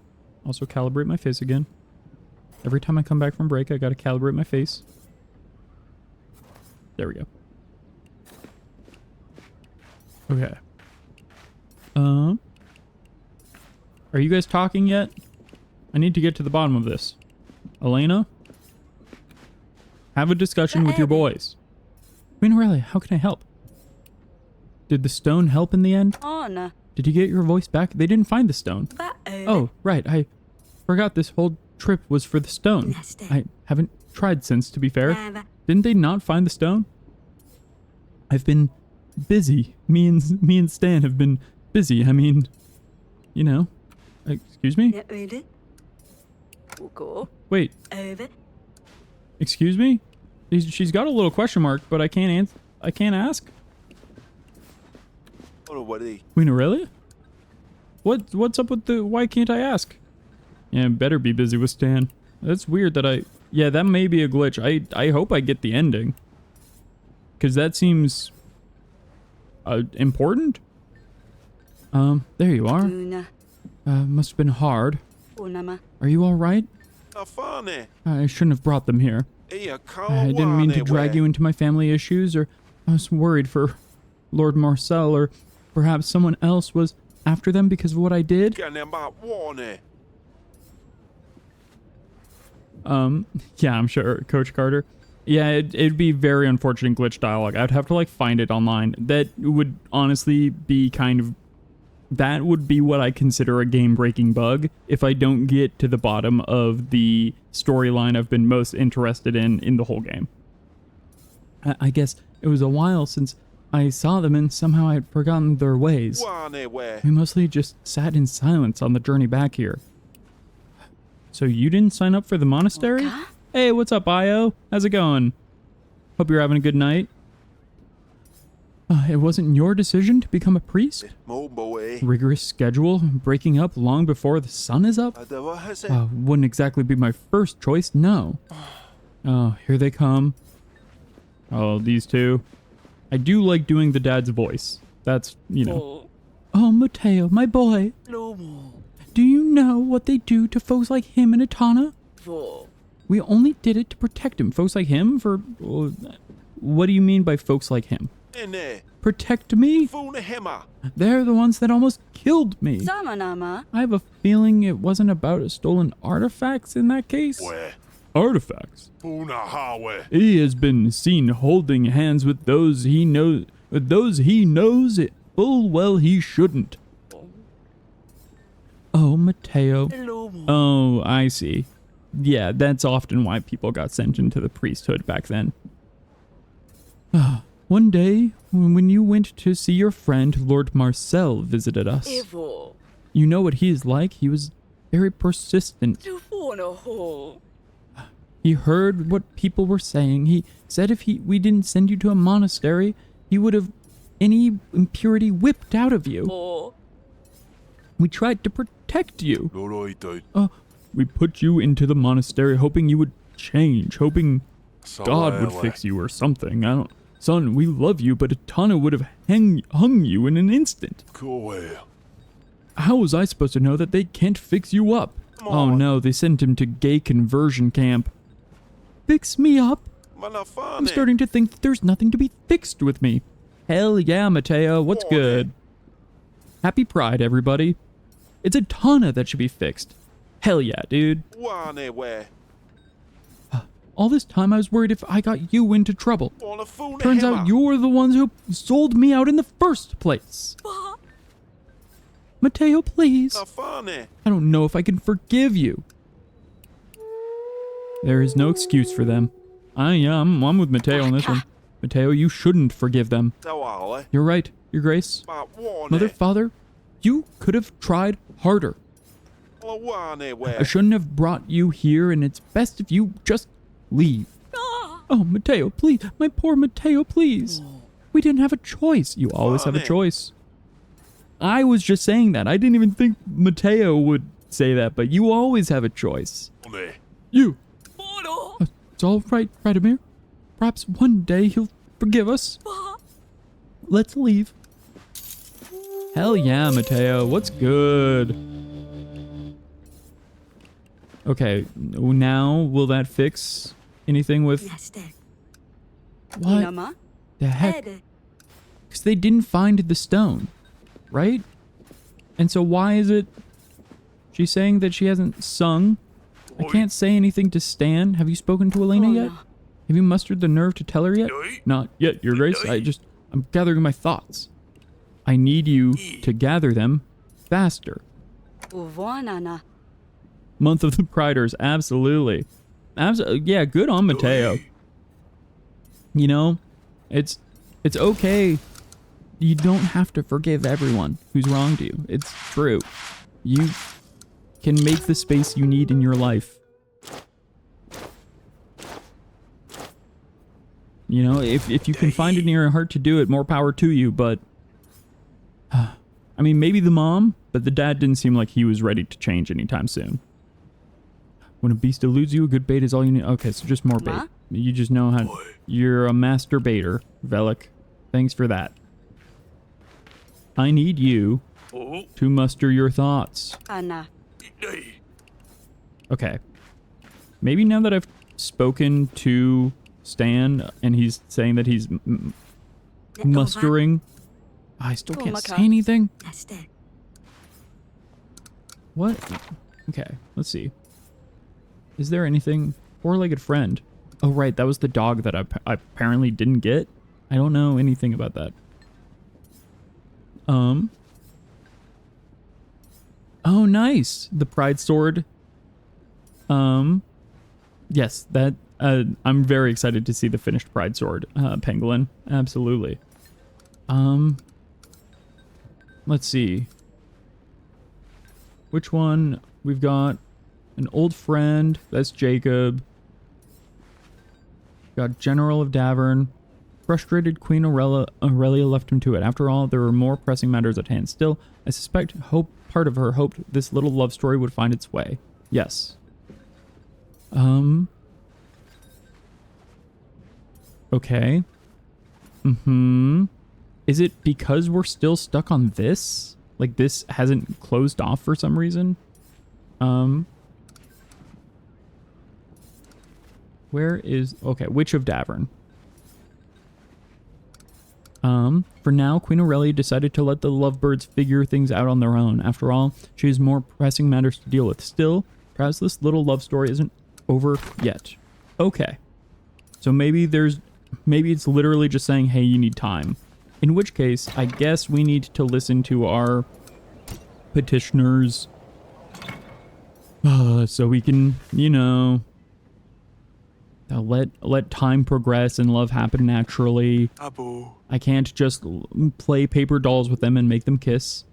also calibrate my face again. Every time I come back from break, I gotta calibrate my face. There we go. Okay. Are you guys talking yet? I need to get to the bottom of this. Elena? Have a discussion with your boys. Queen Aurelia, how can I help? Did the stone help in the end? Did you get your voice back? They didn't find the stone. Oh, right. I forgot this whole trip was for the stone. I haven't tried since, to be fair. Didn't they not find the stone? I've been busy. Me and Stan have been busy. I mean, excuse me? Wait. Excuse me? She's got a little question mark, but I can't ask. Queen Aurelia? What's up with why can't I ask? Yeah, better be busy with Stan. That's weird that yeah, that may be a glitch. I hope I get the ending. Because that seems important. There you are. Una. Must have been hard. Unama. Are you all right? Afane. I shouldn't have brought them here. I didn't mean to drag you into my family issues, or I was worried for Lord Marcel, or perhaps someone else was after them because of what I did. Yeah, I'm sure, Coach Carter. Yeah, it'd be very unfortunate glitch dialogue. I'd have to, like, find it online. That would honestly be kind of... That would be what I consider a game-breaking bug if I don't get to the bottom of the storyline I've been most interested in the whole game. I guess it was a while since I saw them and somehow I'd forgotten their ways. We mostly just sat in silence on the journey back here. So you didn't sign up for the monastery? Okay. Hey, what's up, Io? How's it going? Hope you're having a good night. It wasn't your decision to become a priest? Rigorous schedule, breaking up long before the sun is up? Wouldn't exactly be my first choice, no. Oh, here they come. Oh, these two. I do like doing the dad's voice. That's, you know. Oh, Mateo, my boy. Do you know what they do to folks like him in Etana? We only did it to protect him. Folks like him? What do you mean by folks like him? Protect me? They're the ones that almost killed me. Samanama. I have a feeling it wasn't about stolen artifacts in that case. Artifacts? He has been seen holding hands with those he knows it full well he shouldn't. Oh, Mateo. Oh, I see. Yeah, that's often why people got sent into the priesthood back then. One day, when you went to see your friend, Lord Marcel visited us. You know what he is like? He was very persistent. He heard what people were saying. He said if we didn't send you to a monastery, he would have any impurity whipped out of you. We tried to protect you. We put you into the monastery hoping you would change, hoping God would fix you or something. Son, we love you, but Etana would have hung you in an instant. How was I supposed to know that they can't fix you up? Oh no, they sent him to gay conversion camp. Fix me up? I'm starting to think that there's nothing to be fixed with me. Hell yeah, Mateo, what's good? Happy Pride, everybody. It's Etana that should be fixed. Hell yeah, dude. All this time I was worried if I got you into trouble. Turns out you're the ones who sold me out in the first place. Mateo, please. I don't know if I can forgive you. There is no excuse for them. I'm with Mateo on this one. Mateo, you shouldn't forgive them. You're right, Your Grace. Mother, Father, you could have tried harder. I shouldn't have brought you here, and it's best if you just leave. Oh, Mateo, please. My poor Mateo, please. We didn't have a choice. You always have a choice. I was just saying that. I didn't even think Mateo would say that, but you always have a choice. You. It's all right, Radimir. Perhaps one day he'll forgive us. Let's leave. Hell yeah, Mateo. What's good? Okay, now will that fix anything with... What the heck? Because they didn't find the stone, right? And so why is it... She's saying that she hasn't sung. I can't say anything to Stan. Have you spoken to Elena yet? Have you mustered the nerve to tell her yet? Not yet, Your Grace. I'm gathering my thoughts. I need you to gather them faster. Month of the Priders, absolutely. Yeah, good on Mateo. You know, it's okay. You don't have to forgive everyone who's wronged you. It's true. You can make the space you need in your life. You know, if you can find it in your heart to do it, more power to you, but... I mean, maybe the mom, but the dad didn't seem like he was ready to change anytime soon. When a beast eludes you, a good bait is all you need. Okay, so just more bait. You just know how... You're a master baiter, Velik. Thanks for that. I need you to muster your thoughts. Ana. Okay. Maybe now that I've spoken to Stan and he's saying that he's mustering, I still can't say anything. What? Okay, let's see. Is there anything? Four-legged friend. Oh, right, that was the dog that I apparently didn't get. I don't know anything about that. Oh, nice. The pride sword. Yes, that, I'm very excited to see the finished pride sword, Pangolin. Absolutely. Let's see. Which one? We've got an old friend. That's Jacob. Got General of Davern. Frustrated Queen Aurelia left him to it. After all, there were more pressing matters at hand. Still, I suspect part of her hoped this little love story would find its way. Yes. Okay. Is it because we're still stuck on this? Like this hasn't closed off for some reason? Where is... Okay, Witch of Davern. For now, Queen Aurelia decided to let the lovebirds figure things out on their own. After all, she has more pressing matters to deal with. Still, perhaps this little love story isn't over yet. Okay. So maybe it's literally just saying, hey, you need time. In which case, I guess we need to listen to our petitioners. So we can, you know, let time progress and love happen naturally. I can't just play paper dolls with them and make them kiss.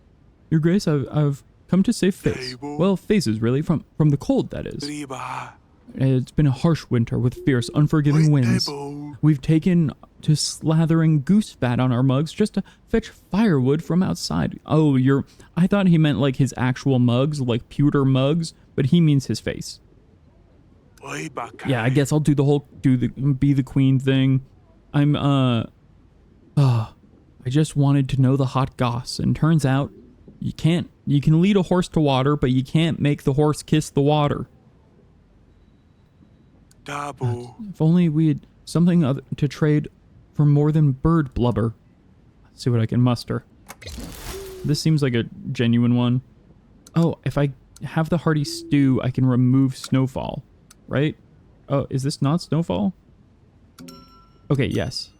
Your Grace, I've come to save Face. Well, faces, really, from the cold, that is. It's been a harsh winter with fierce, unforgiving winds. We've taken to slathering goose fat on our mugs just to fetch firewood from outside. Oh, I thought he meant like his actual mugs, like pewter mugs, but he means his face. Yeah, I guess I'll do be the queen thing. I just wanted to know the hot goss, and turns out you can lead a horse to water, but you can't make the horse kiss the water. If only we had something other to trade for more than bird blubber. Let's see what I can muster. This seems like a genuine one. Oh, if I have the hearty stew, I can remove Snowfall, right? Oh, is this not Snowfall? Okay, yes.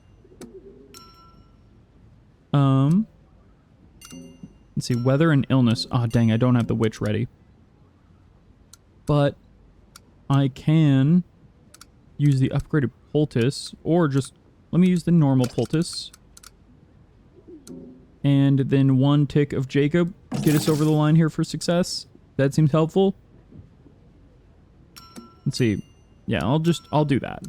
Let's see, weather and illness. Oh, dang, I don't have the witch ready. But I can use the upgraded poultice, or just let me use the normal poultice. And then one tick of Jacob, get us over the line here for success. That seems helpful. Let's see. Yeah, I'll do that.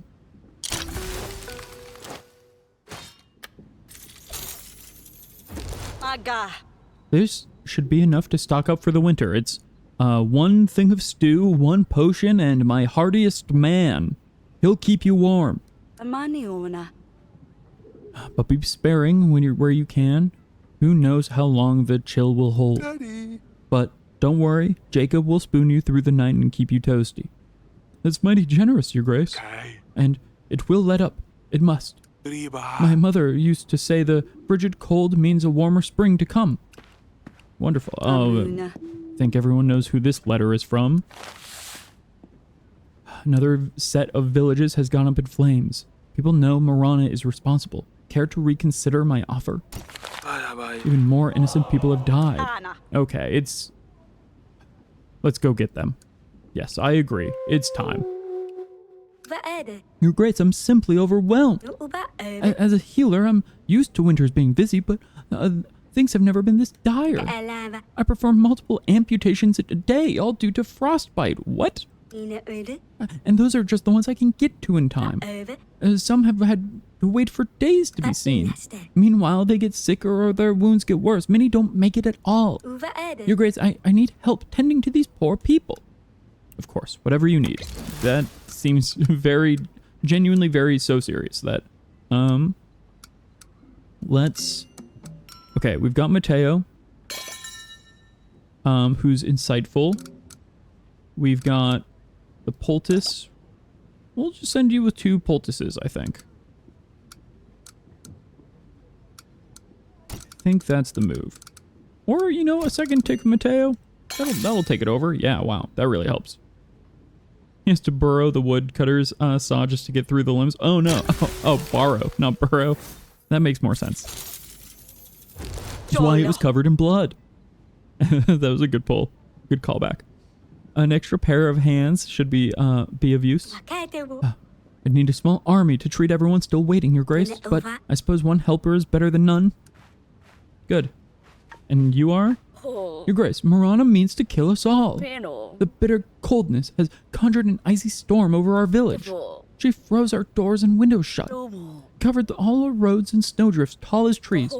This should be enough to stock up for the winter. It's one thing of stew, one potion, and my hardiest man. He'll keep you warm. But be sparing when you're where you can. Who knows how long the chill will hold. Daddy. But don't worry, Jacob will spoon you through the night and keep you toasty. That's mighty generous, Your Grace. Okay. And it will let up. It must. My mother used to say the frigid cold means a warmer spring to come. Wonderful. Oh, I think everyone knows who this letter is from. Another set of villages has gone up in flames. People know Marana is responsible. Care to reconsider my offer? Even more innocent people have died. Okay, let's go get them. Yes, I agree. It's time. Your Grace, I'm simply overwhelmed. As a healer, I'm used to winters being busy, but things have never been this dire. I perform multiple amputations a day, all due to frostbite. What? And those are just the ones I can get to in time. Some have had to wait for days to be seen. Meanwhile, they get sicker or their wounds get worse. Many don't make it at all. Your Grace, I need help tending to these poor people. Of course, whatever you need. That seems genuinely very so serious. That, okay, we've got Mateo. who's insightful. We've got the poultice. We'll just send you with 2 poultices, I think. I think that's the move. Or, you know, a second tick Mateo. That'll take it over. Yeah, wow. That really helps. He has to burrow the woodcutter's saw just to get through the limbs. Oh, no. Oh, borrow, not burrow. That makes more sense. That's why it was covered in blood. That was a good pull. Good callback. An extra pair of hands should be of use. I'd need a small army to treat everyone still waiting, Your Grace, but I suppose one helper is better than none. Good. And you are? Your Grace, Marana means to kill us all. The bitter coldness has conjured an icy storm over our village. She froze our doors and windows shut, covered all our roads in snowdrifts tall as trees.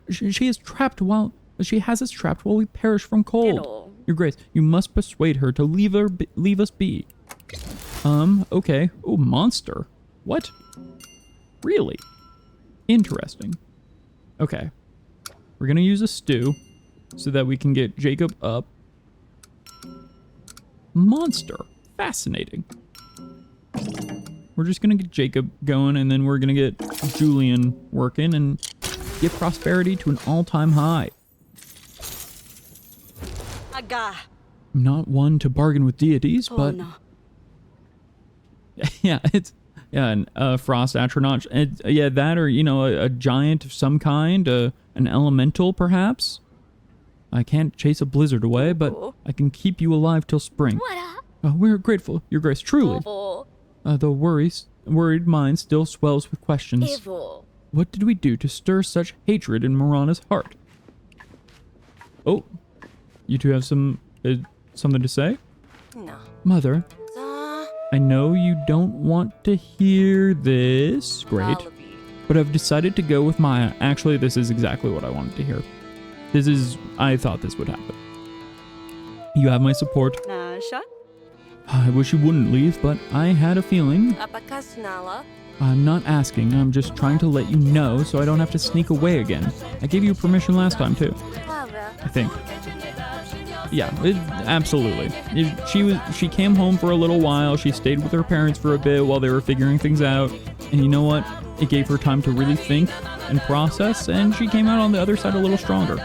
She has us trapped while we perish from cold. Your Grace, you must persuade her to leave us be. Okay. Oh, monster. What? Really? Interesting. Okay. We're gonna use a stew so that we can get Jacob up. Monster. Fascinating. We're just gonna get Jacob going, and then we're gonna get Julian working and get prosperity to an all-time high. I'm not one to bargain with deities, but yeah, it's an frost astronaut. Yeah, that, or you know, a giant of some kind, an elemental perhaps. I can't chase a blizzard away, but I can keep you alive till spring. We're grateful, Your Grace, truly. The worried mind still swells with questions. What did we do to stir such hatred in Marana's heart? Oh, you two have something to say? No. Mother, I know you don't want to hear this. Great. But I've decided to go with Maya. Actually, this is exactly what I wanted to hear. I thought this would happen. You have my support. I wish you wouldn't leave, but I had a feeling. I'm not asking, I'm just trying to let you know so I don't have to sneak away again. I gave you permission last time too. I think. Yeah, absolutely. She came home for a little while, she stayed with her parents for a bit while they were figuring things out, and you know what? It gave her time to really think and process, and she came out on the other side a little stronger.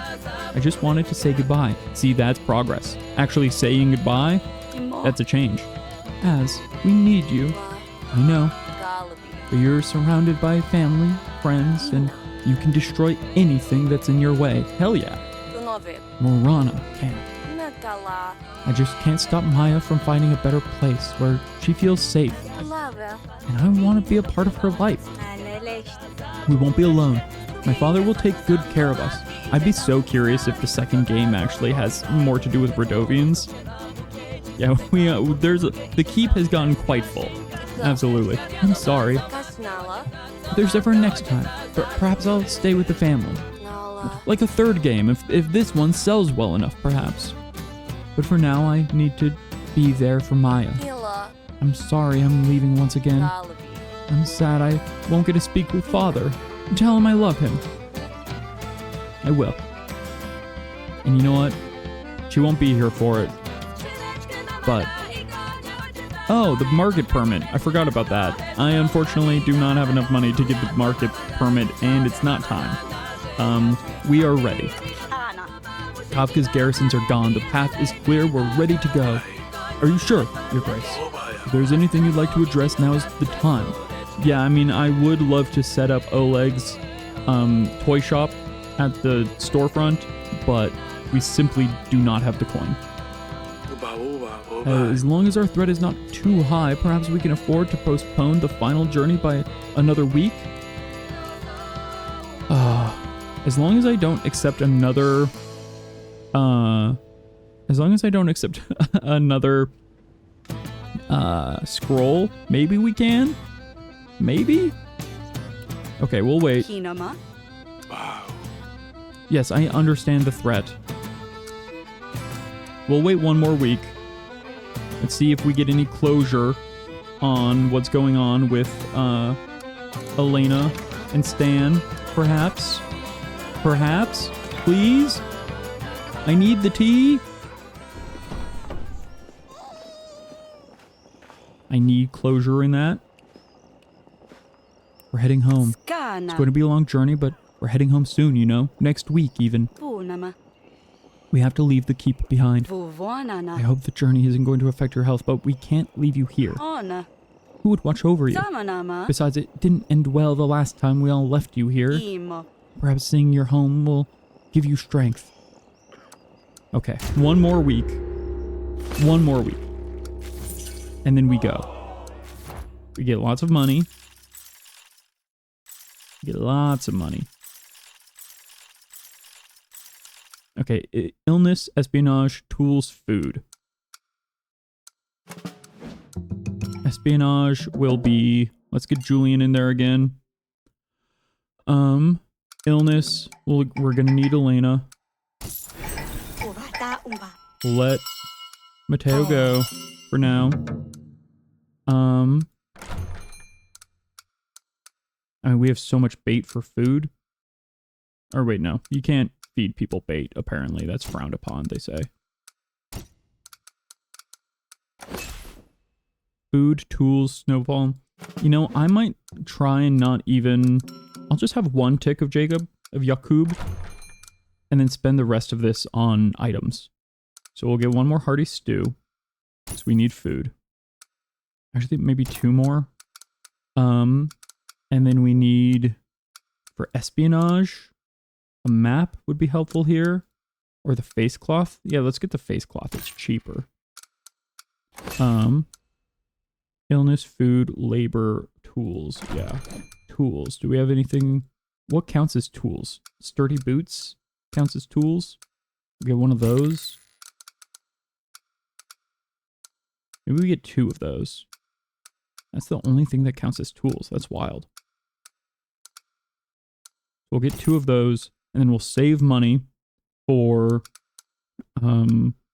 I just wanted to say goodbye. See, that's progress. Actually saying goodbye, that's a change. As we need you. I know. But you're surrounded by family, friends, and you can destroy anything that's in your way. Hell yeah. Marana can. I just can't stop Maya from finding a better place where she feels safe. And I want to be a part of her life. We won't be alone. My father will take good care of us. I'd be so curious if the second game actually has more to do with Radovians. Yeah, the keep has gotten quite full. Absolutely. I'm sorry. If there's ever a next time, perhaps I'll stay with the family. Like a third game, if this one sells well enough, perhaps. But for now, I need to be there for Maya. I'm sorry I'm leaving once again. I'm sad I won't get to speak with Father. Tell him I love him. I will. And you know what? She won't be here for it. But... oh, the market permit. I forgot about that. I unfortunately do not have enough money to get the market permit, and it's not time. We are ready. Kafka's garrisons are gone. The path is clear. We're ready to go. Are you sure, Your Grace? If there's anything you'd like to address, now is the time. Yeah, I mean, I would love to set up Oleg's toy shop at the storefront, but we simply do not have the coin. As long as our threat is not too high, perhaps we can afford to postpone the final journey by another week. As long as I don't accept another... as long as I don't accept another scroll, maybe we can? Maybe? Okay, we'll wait. Yes, I understand the threat. We'll wait one more week. Let's see if we get any closure on what's going on with Elena and Stan, perhaps. Perhaps? Please? I need the tea? I need closure in that. We're heading home. It's going to Skana. be a long journey, but we're heading home soon, you know? Next week, even. Punama. We have to leave the keep behind. I Vuvanana. hope the journey isn't going to affect your health, but we can't leave you here. Ona. Who would watch over you? Samanama. Besides, it didn't end well the last time we all left you here. Imo. Perhaps seeing your home will give you strength. Okay, one more week. One more week. And then we go. We get lots of money. We get lots of money. Okay, illness, espionage, tools, food. Espionage will be... Let's get Julian in there again. Illness, we're gonna need Elena. Let Mateo go for now. I mean, we have so much bait for food. Or wait, no. You can't feed people bait, apparently. That's frowned upon, they say. Food, tools, Snowfall. You know, I might try and not even... I'll just have one tick of Yakub, and then spend the rest of this on items. So we'll get one more hearty stew, because we need food. Actually, maybe two more. And then we need, for espionage, a map would be helpful here. Or the face cloth. Yeah, let's get the face cloth. It's cheaper. Illness, food, labor, tools. Yeah. Tools. Do we have anything? What counts as tools? Sturdy boots counts as tools. We get one of those. Maybe we get two of those. That's the only thing that counts as tools. That's wild. We'll get two of those, and then we'll save money for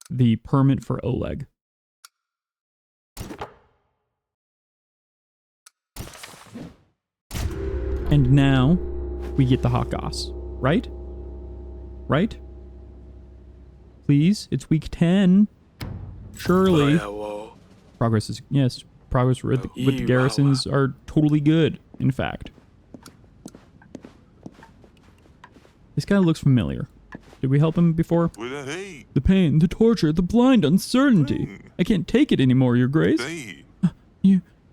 the permit for Oleg. And now we get the hot goss, right? Right? Please, it's week 10. Surely. Progress is, yes, progress with the garrisons are totally good, in fact. This guy looks familiar. Did we help him before? The pain, the torture, the blind uncertainty. I can't take it anymore, Your Grace.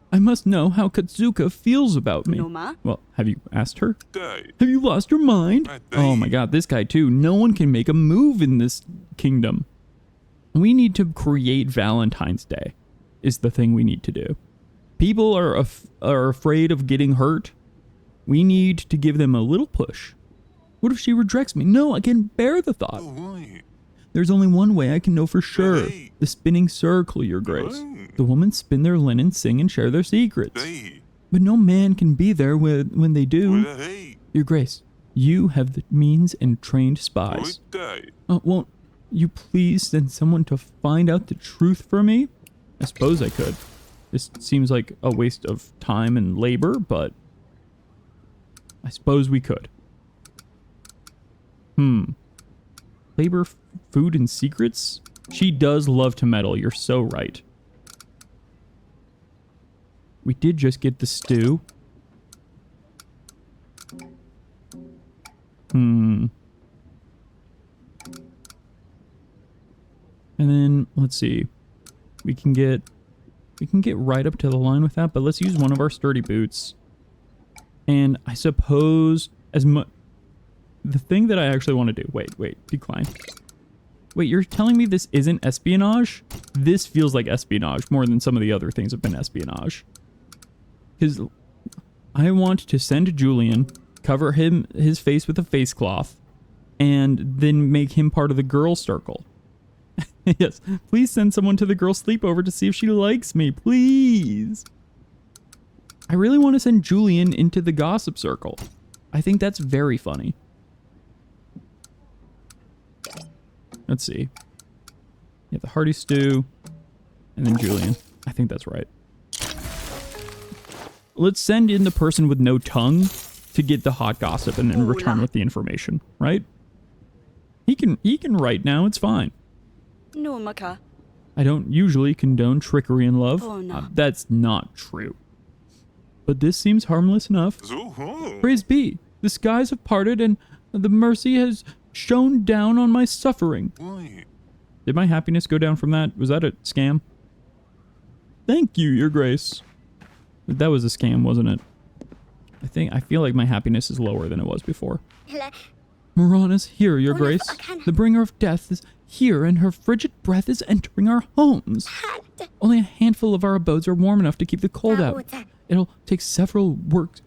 I must know how Katsuka feels about me. Noma. Well, have you asked her? Have you lost your mind? Oh my god, this guy too. No one can make a move in this kingdom. We need to create Valentine's Day, is the thing we need to do. People are afraid of getting hurt. We need to give them a little push. What if she rejects me? No, I can bear the thought. There's only one way I can know for sure. The spinning circle, Your Grace. The women spin their linen, sing, and share their secrets. But no man can be there when they do. Your Grace, you have the means and trained spies. Won't you please send someone to find out the truth for me? I suppose I could. This seems like a waste of time and labor, but I suppose we could. Labor, food, and secrets? She does love to meddle, you're so right. We did just get the stew. And then, let's see. We can get right up to the line with that, but let's use one of our sturdy boots. And I suppose as much... The thing that I actually want to do... Wait, decline. Wait, you're telling me this isn't espionage? This feels like espionage more than some of the other things have been espionage. Because I want to send Julian, cover his face with a face cloth, and then make him part of the girl circle. Yes, please send someone to the girl sleepover to see if she likes me, please. I really want to send Julian into the gossip circle. I think that's very funny. Let's see. Yeah, the hearty stew, and then Julian. I think that's right. Let's send in the person with no tongue to get the hot gossip and then return with the information, right? He can write now, it's fine. Numaka. I don't usually condone trickery in love. Oh, no. That's not true. But this seems harmless enough. Praise be, the skies have parted and the mercy has shone down on my suffering. Did my happiness go down from that? Was that a scam? Thank you, Your Grace. That was a scam, wasn't it? I feel like my happiness is lower than it was before. Moran is here, Your Grace. The bringer of death is here, and her frigid breath is entering our homes. Only a handful of our abodes are warm enough to keep the cold out. It'll take several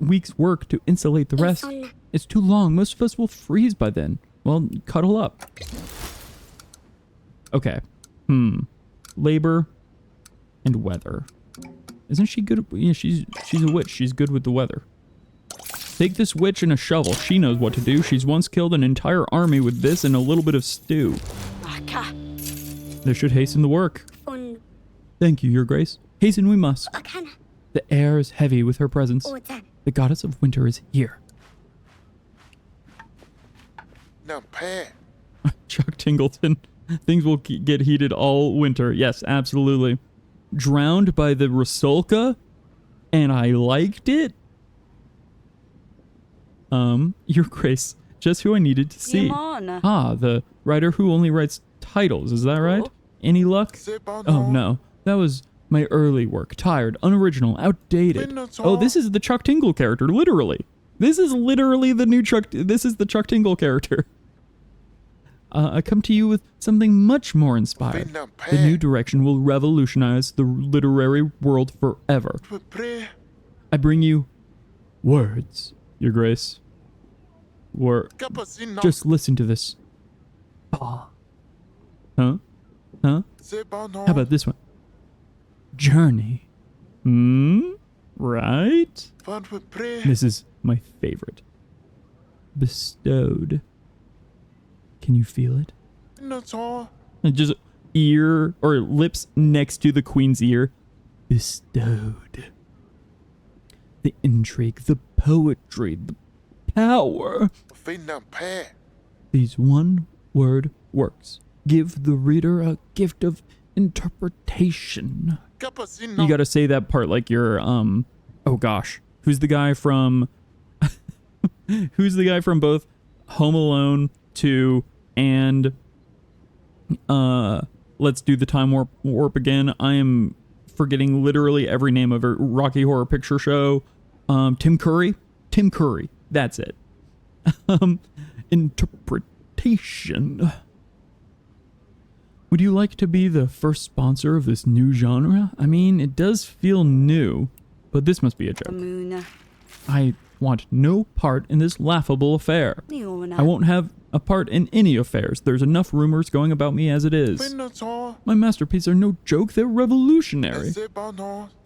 weeks' work to insulate the rest. It's too long. Most of us will freeze by then. Well, cuddle up. Okay. Labor and weather. Isn't she good? Yeah, she's a witch. She's good with the weather. Take this witch and a shovel. She knows what to do. She's once killed an entire army with this and a little bit of stew. This should hasten the work. Thank you, Your Grace. Hasten we must. The air is heavy with her presence. The goddess of winter is here. Chuck Tingleton. Things will get heated all winter. Yes, absolutely. Drowned by the Rusalka, and I liked it. Your Grace, just who I needed to see. Ah, the writer who only writes titles, is that right? Any luck? Oh no, that was my early work. Tired, unoriginal, outdated. Oh, this is the Chuck Tingle character, literally. This is literally the new Chuck. This is the Chuck Tingle character. I come to you with something much more inspired. The new direction will revolutionize the literary world forever. I bring you words, Your Grace. Just listen to this. Huh? How about this one? Journey. Right? This is my favorite. Bestowed. Can you feel it? And just ear or lips next to the queen's ear. Bestowed. The intrigue, the poetry, the power. These one-word works give the reader a gift of interpretation. You gotta say that part like you're, oh gosh. Who's the guy from... Who's the guy from both Home Alone 2 and Let's Do the Time Warp Again? I am forgetting literally every name of a Rocky Horror Picture Show. Tim Curry? Tim Curry. That's it. Interpretation. Would you like to be the first sponsor of this new genre? I mean, it does feel new, but this must be a joke. I want no part in this laughable affair. I won't have a part in any affairs. There's enough rumors going about me as it is. My masterpieces are no joke, they're revolutionary.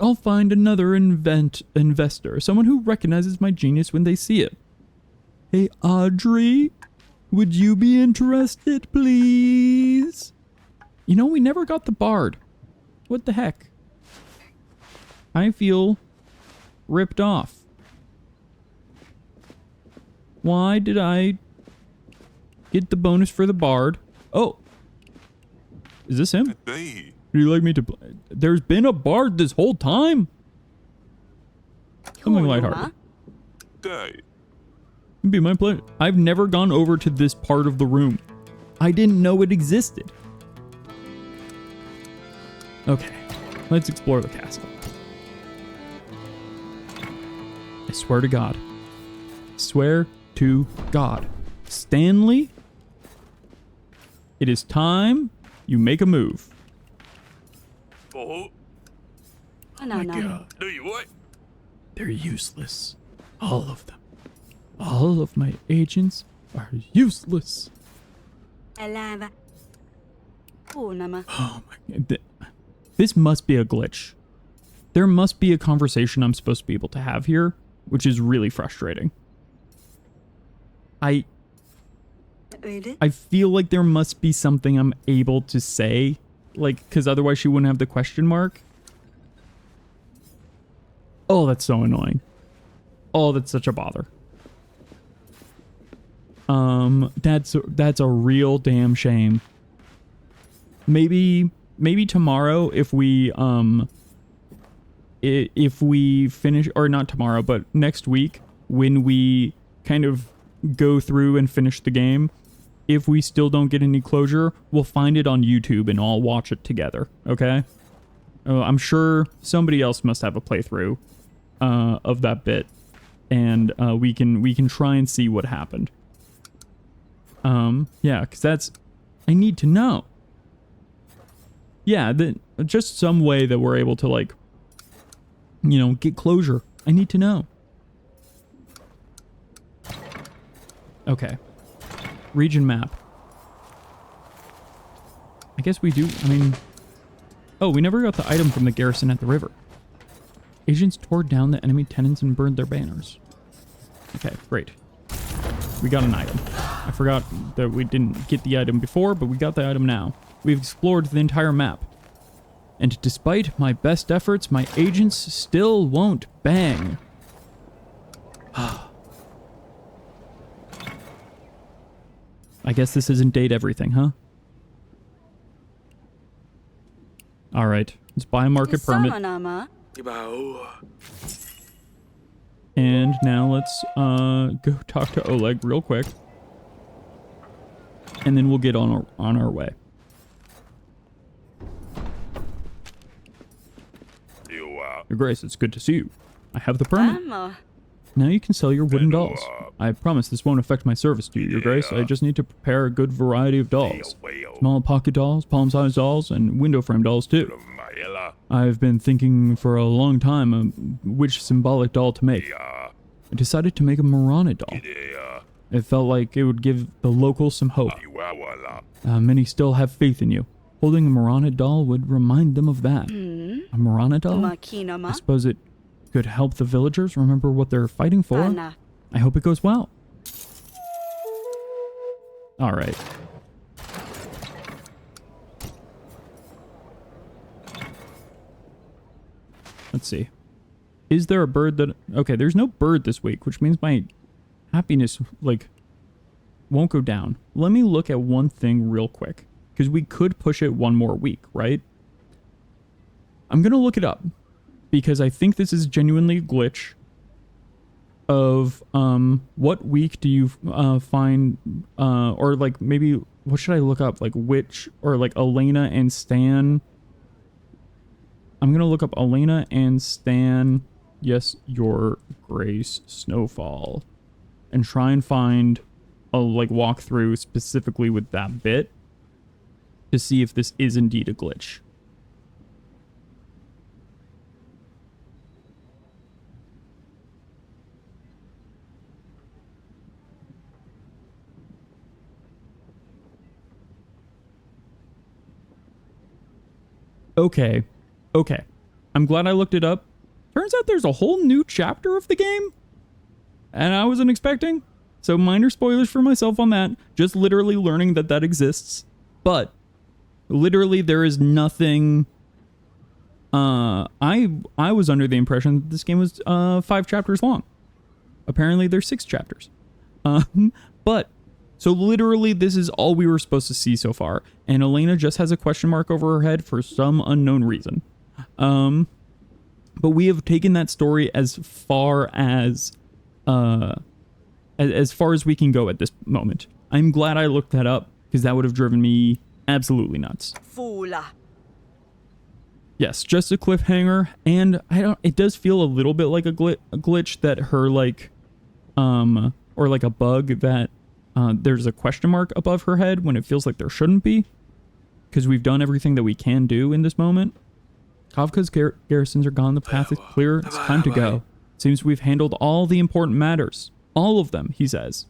I'll find another investor, someone who recognizes my genius when they see it. Hey, Audrey, would you be interested, please? You know, we never got the bard. What the heck? I feel ripped off. Why did I get the bonus for the bard? Oh. Is this him? Would you like me to play? There's been a bard this whole time? Something lighthearted. It'd be my pleasure. I've never gone over to this part of the room. I didn't know it existed. Okay, let's explore the castle. I swear to God. Swear to God. Stanley, it is time you make a move. Oh. No. Do you what? They're useless. All of them. All of my agents are useless. Oh my God. This must be a glitch. There must be a conversation I'm supposed to be able to have here, which is really frustrating. I feel like there must be something I'm able to say, like, because otherwise she wouldn't have the question mark. Oh, that's so annoying. Oh, that's such a bother. That's a real damn shame. Maybe maybe tomorrow if we finish, or not tomorrow, but next week when we kind of go through and finish the game, if we still don't get any closure, we'll find it on YouTube and all watch it together, okay? I'm sure somebody else must have a playthrough of that bit, and we can try and see what happened. Yeah, because I need to know. Yeah, just some way that we're able to, like, you know, get closure. I need to know. Okay. Region map. I guess we do, I mean... Oh, we never got the item from the garrison at the river. Agents tore down the enemy tenants and burned their banners. Okay, great. We got an item. I forgot that we didn't get the item before, but we got the item now. We've explored the entire map. And despite my best efforts, my agents still won't bang. I guess this isn't date everything, huh? Alright, let's buy a market permit. And now let's go talk to Oleg real quick. And then we'll get on our way. Your Grace, it's good to see you. I have the permit. Now you can sell your wooden dolls. I promise this won't affect my service to you, Your Grace. I just need to prepare a good variety of dolls. Small pocket dolls, palm-sized dolls, and window frame dolls too. I've been thinking for a long time which symbolic doll to make. I decided to make a Marana doll. It felt like it would give the locals some hope. Many still have faith in you. Holding a Marana doll would remind them of that. A Marana doll? I suppose it could help the villagers remember what they're fighting for. I hope it goes well. Alright. Let's see. Is there a bird that... Okay, there's no bird this week, which means my happiness, like, won't go down. Let me look at one thing real quick, because we could push it one more week, right? I'm going to look it up, because I think this is genuinely a glitch of, what week do you find, or, like, maybe, what should I look up? Like, which, or, like, Elena and Stan... I'm going to look up Elena and Stan, yes, Your Grace, Snowfall, and try and find a, like, walkthrough specifically with that bit to see if this is indeed a glitch. Okay. Okay. I'm glad I looked it up. Turns out there's a whole new chapter of the game. And I wasn't expecting. So minor spoilers for myself on that. Just literally learning that that exists. But literally there is nothing... I was under the impression that this game was 5 chapters long. Apparently there's 6 chapters. But... So literally this is all we were supposed to see so far. And Elena just has a question mark over her head for some unknown reason. But we have taken that story as far as we can go at this moment. I'm glad I looked that up because that would have driven me absolutely nuts. Fula. Yes, just a cliffhanger, and it does feel a little bit like a glitch that her, like, or like a bug that there's a question mark above her head when it feels like there shouldn't be, because we've done everything that we can do in this moment. Kafka's garrisons are gone, the path is clear, it's time to go. Seems we've handled all the important matters. All of them, he says.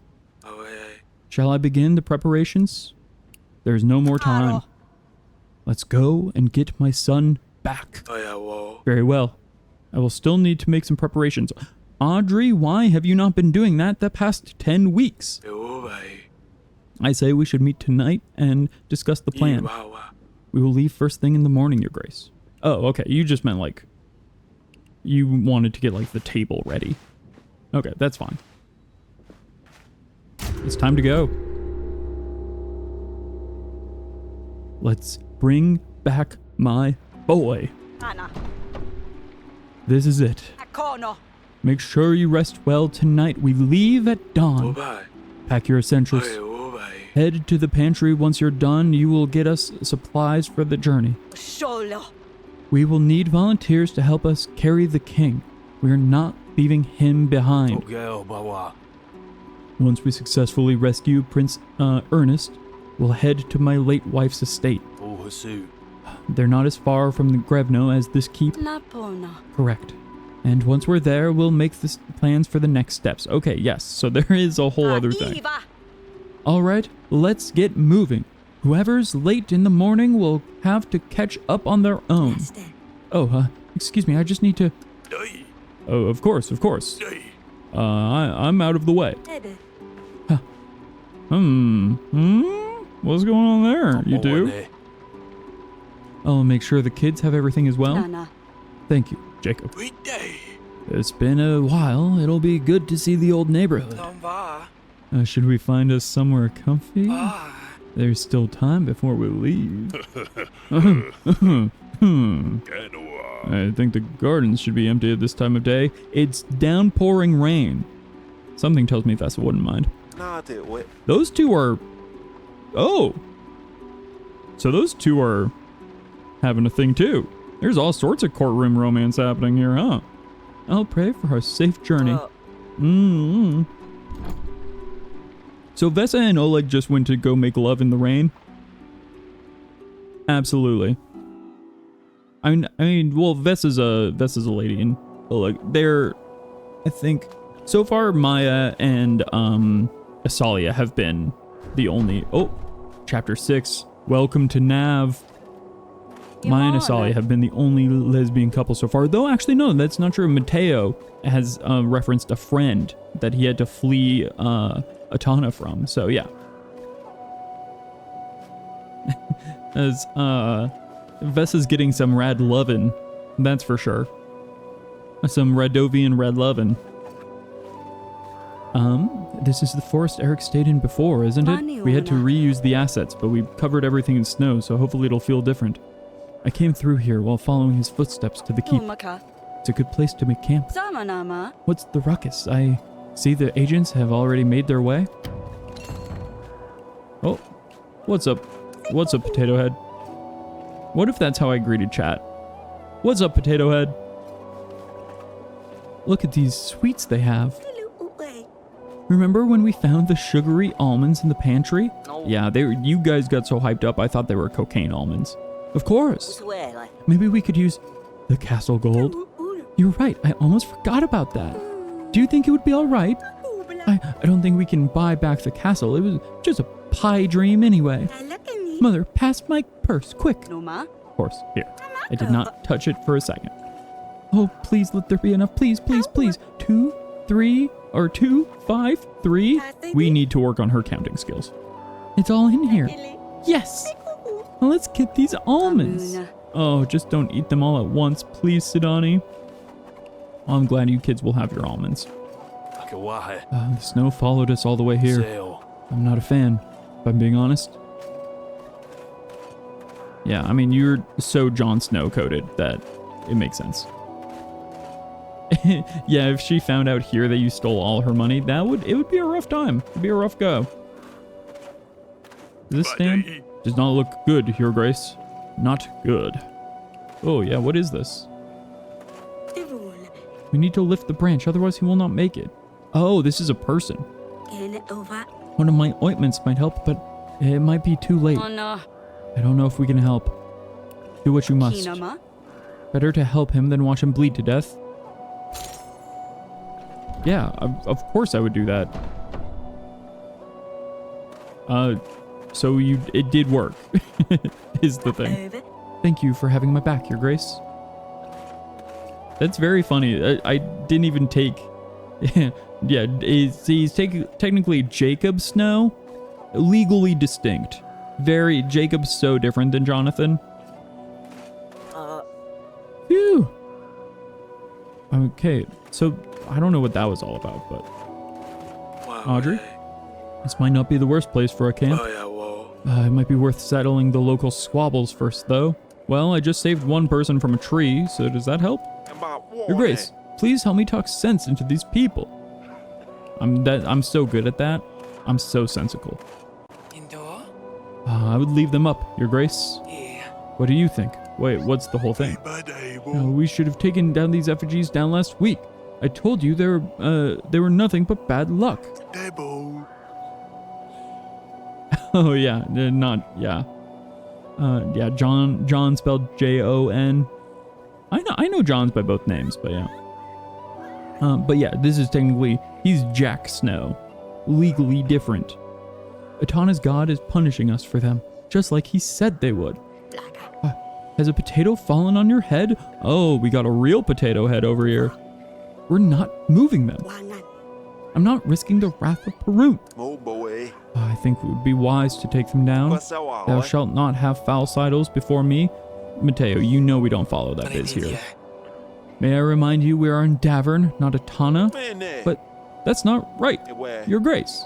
Shall I begin the preparations? There's no more time. Let's go and get my son back. Very well. I will still need to make some preparations. Audrey, why have you not been doing that the past 10 weeks? I say we should meet tonight and discuss the plan. We will leave first thing in the morning, Your Grace. Oh, okay. You just meant, like, you wanted to get, like, the table ready. Okay, that's fine. It's time to go. Let's bring back my boy. Ana. This is it. Akono. Make sure you rest well tonight. We leave at dawn. Bye. Pack your essentials. Bye. Head to the pantry. Once you're done, you will get us supplies for the journey. Solo. We will need volunteers to help us carry the king. We are not leaving him behind. Once we successfully rescue Prince Ernest, we'll head to my late wife's estate. They're not as far from the Grevno as this keep. Napona. Correct. And once we're there, we'll make the plans for the next steps. Okay, yes, so there is a whole other thing. Iva. All right, let's get moving. Whoever's late in the morning will have to catch up on their own. Oh, excuse me, I just need to... Day. Oh, of course. Day. I'm out of the way. Ede. What's going on there, you two? I'll make sure the kids have everything as well. Nana. Thank you, Jacob. Weekday. It's been a while. It'll be good to see the old neighborhood. Should we find us somewhere comfy? There's still time before we leave. I think the gardens should be empty at this time of day. It's downpouring rain. Something tells me Vessa wouldn't mind. Those two are... Oh! So those two are having a thing too. There's all sorts of courtroom romance happening here, huh? I'll pray for our safe journey. So Vessa and Oleg just went to go make love in the rain? Absolutely. I mean, well, Vessa's a lady, and Oleg, they're, I think, so far Maya and Asalia have been the only. Oh, chapter 6. Welcome to Nav. Maya and Asalia have been the only lesbian couple so far. Though, actually, no, that's not true. Mateo has referenced a friend that he had to flee Atana from. So, yeah. As Vessa's getting some rad lovin', that's for sure. Some Radovian red lovin'. This is the forest Eric stayed in before, isn't it? We had to reuse the assets, but we covered everything in snow, so hopefully it'll feel different. I came through here while following his footsteps to the keep. It's a good place to make camp. What's the ruckus? I see the agents have already made their way. Oh, what's up? What's up, Potato Head? What if that's how I greeted chat? What's up, Potato Head? Look at these sweets they have. Remember when we found the sugary almonds in the pantry? No. Yeah, you guys got so hyped up I thought they were cocaine almonds. Of course. Maybe we could use the castle gold. You're right, I almost forgot about that. Do you think it would be alright? I don't think we can buy back the castle. It was just a pie dream anyway. Mother, pass my purse, quick. Of course, here. I did not touch it for a second. Oh, please let there be enough. Please, please, please. 2, 3, or 2, 5, 3. We need to work on her counting skills. It's all in here. Yes. Well, let's get these almonds. Oh, just don't eat them all at once, please, Sidani. Well, I'm glad you kids will have your almonds. The snow followed us all the way here. I'm not a fan, if I'm being honest. Yeah, I mean, you're so Jon Snow coded that it makes sense. Yeah, if she found out here that you stole all her money, it would be a rough time. It'd be a rough go. Does this stand? Does not look good, Your Grace. Not good. Oh, yeah, what is this? We need to lift the branch, otherwise he will not make it. Oh, this is a person. One of my ointments might help, but it might be too late. Oh no. I don't know if we can help. Do what you must. Better to help him than watch him bleed to death. Yeah, of course I would do that. So it did work, is the thing. Thank you for having my back, Your Grace. That's very funny. I didn't even take... Yeah, he's technically Jacob Snow. Legally distinct. Jacob's so different than Jonathan. Phew. Okay, so I don't know what that was all about, but... Audrey? This might not be the worst place for a camp. It might be worth settling the local squabbles first, though. Well, I just saved one person from a tree, so does that help? Your Grace, please help me talk sense into these people. I'm so good at that. I'm so sensical. I would leave them up, Your Grace. What do you think? Wait, what's the whole thing? We should have taken down these effigies down last week. I told you they were nothing but bad luck. Oh yeah, yeah, John spelled Jon. I know John's by both names, but yeah. But yeah, this is technically, he's Jack Snow. Legally different. Etana's god is punishing us for them, just like he said they would. Has a potato fallen on your head? Oh, we got a real potato head over here. We're not moving them. I'm not risking the wrath of Perun. I think it would be wise to take them down. Thou shalt not have foul idols before me. Mateo, you know we don't follow that biz here. May I remind you we are in Davern, not Etana? But that's not right, Your Grace.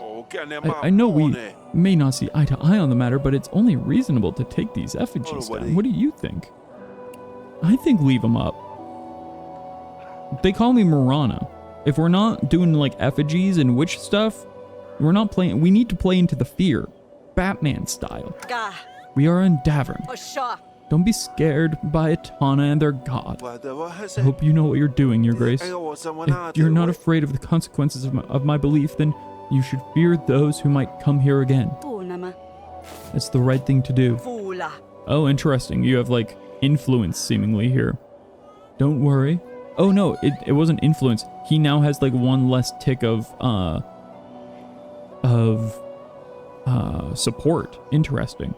I know we may not see eye to eye on the matter, but it's only reasonable to take these effigies down. What do you think? I think leave them up. They call me Marana. If we're not doing like effigies and witch stuff, we're not playing. We need to play into the fear, Batman style. We are in Davern. Don't be scared by Etana and their god. I hope you know what you're doing, Your Grace. If you're not afraid of the consequences of my belief, then you should fear those who might come here again. It's the right thing to do. Oh, interesting. You have like influence seemingly here. Don't worry. Oh no, it wasn't influence. He now has like one less tick of support. Interesting.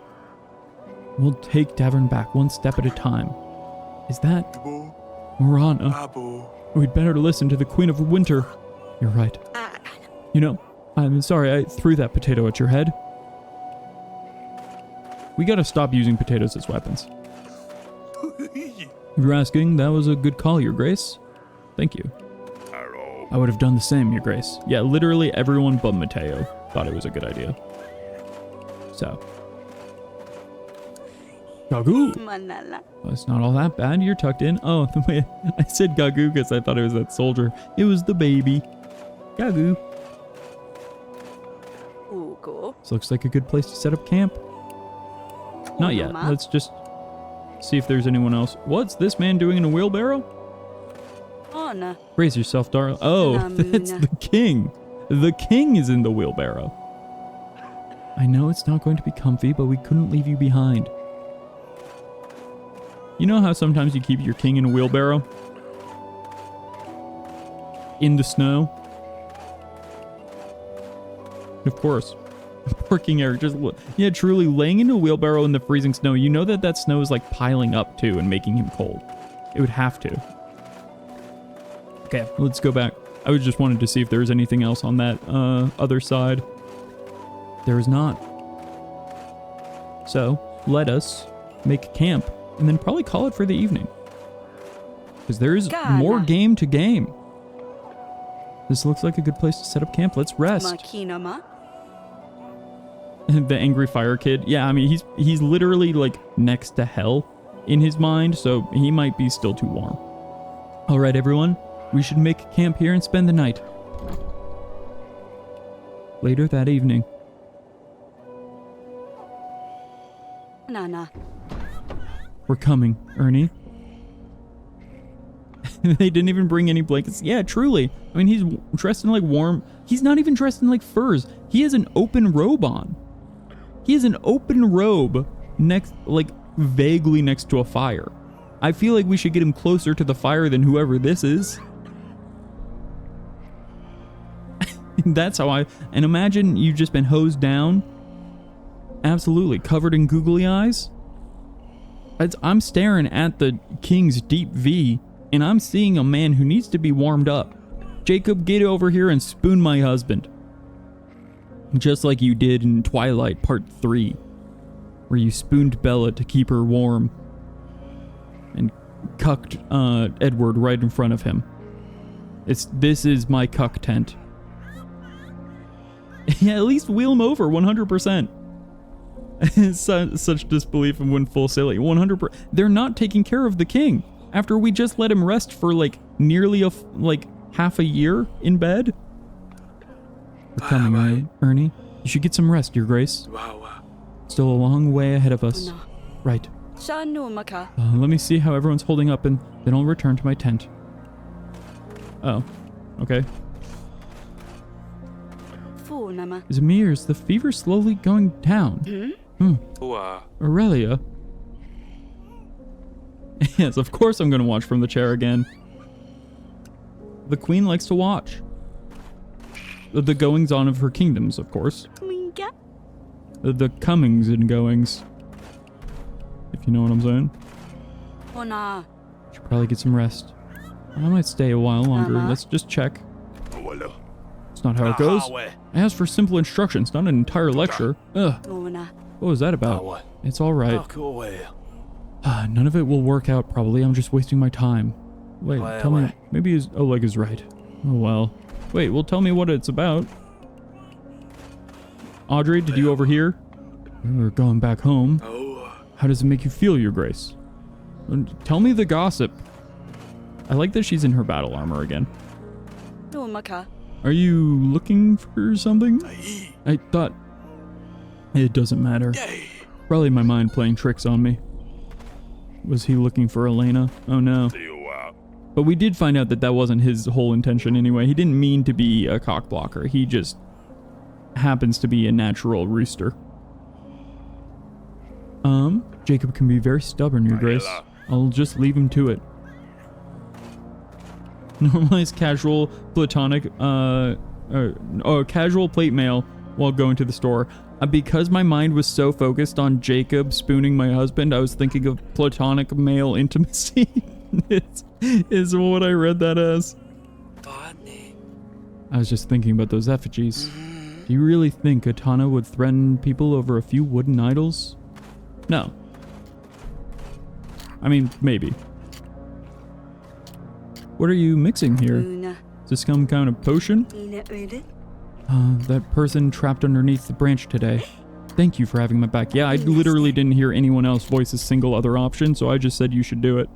We'll take Davern back one step at a time. Is that Marana? We'd better listen to the Queen of Winter. You're right. You know, I'm sorry I threw that potato at your head. We gotta stop using potatoes as weapons. If you're asking, that was a good call, Your Grace. Thank you. I would have done the same, Your Grace. Yeah, literally everyone but Mateo thought it was a good idea. So. Gagu! Well, it's not all that bad. You're tucked in. Oh, the way I said Gagu because I thought it was that soldier. It was the baby. Gagu. This looks like a good place to set up camp. Not yet. Let's just see if there's anyone else. What's this man doing in a wheelbarrow? Brace yourself, darling. Oh, that's the king. The king is in the wheelbarrow. I know it's not going to be comfy, but we couldn't leave you behind. You know how sometimes you keep your king in a wheelbarrow? In the snow? Of course. Poor King Eric, just, yeah, truly laying in a wheelbarrow in the freezing snow. You know that snow is like piling up too and making him cold. It would have to. Okay, let's go back. I just wanted to see if there was anything else on that other side. There is not. So, let us make camp and then probably call it for the evening. Because there is more game to game. This looks like a good place to set up camp. Let's rest. The angry fire kid. Yeah, I mean, he's literally like next to hell in his mind, so he might be still too warm. All right, everyone. We should make camp here and spend the night. Later that evening. We're coming, Ernie. They didn't even bring any blankets. Yeah, truly. I mean, he's dressed in like warm. He's not even dressed in like furs. He has an open robe on. He has an open robe next, like vaguely next to a fire. I feel like we should get him closer to the fire than whoever this is. That's how and imagine you've just been hosed down. Absolutely. Covered in googly eyes. I'm staring at the king's deep V, and I'm seeing a man who needs to be warmed up. Jacob, get over here and spoon my husband. Just like you did in Twilight Part 3, where you spooned Bella to keep her warm and cucked Edward right in front of him. This is my cuck tent. Yeah, at least wheel him over 100%. Such disbelief and went full silly. 100%. They're not taking care of the king after we just let him rest for like nearly half a year in bed. We're coming, right, Ernie? You should get some rest, Your Grace. Still a long way ahead of us. Right. Let me see how everyone's holding up, and then I'll return to my tent. Oh, okay. Zamir, is the fever slowly going down? Aurelia? Yes, of course I'm going to watch from the chair again. The queen likes to watch. The goings-on of her kingdoms, of course. The comings and goings. If you know what I'm saying. Should probably get some rest. I might stay a while longer. Let's just check. It's not how it goes. I asked for simple instructions, not an entire lecture. Ugh. What was that about? It's alright. None of it will work out, probably. I'm just wasting my time. Wait, tell me. Maybe Oleg is right. Oh well. Wait, well tell me what it's about. Audrey, did you overhear? We're going back home. How does it make you feel, Your Grace? Tell me the gossip. I like that she's in her battle armor again. Are you looking for something? I thought... It doesn't matter. Probably my mind playing tricks on me. Was he looking for Elena? Oh no. But we did find out that that wasn't his whole intention anyway. He didn't mean to be a cock blocker. He just happens to be a natural rooster. Jacob can be very stubborn, Your Grace. I'll just leave him to it. Normalize casual platonic, casual plate mail while going to the store. Because my mind was so focused on Jacob spooning my husband, I was thinking of platonic male intimacy. is what I read that as. I was just thinking about those effigies. Do you really think Katana would threaten people over a few wooden idols? No. I mean, maybe. What are you mixing here? Is this some kind of potion? That person trapped underneath the branch today. Thank you for having my back. Yeah, I literally didn't hear anyone else voice a single other option, so I just said you should do it.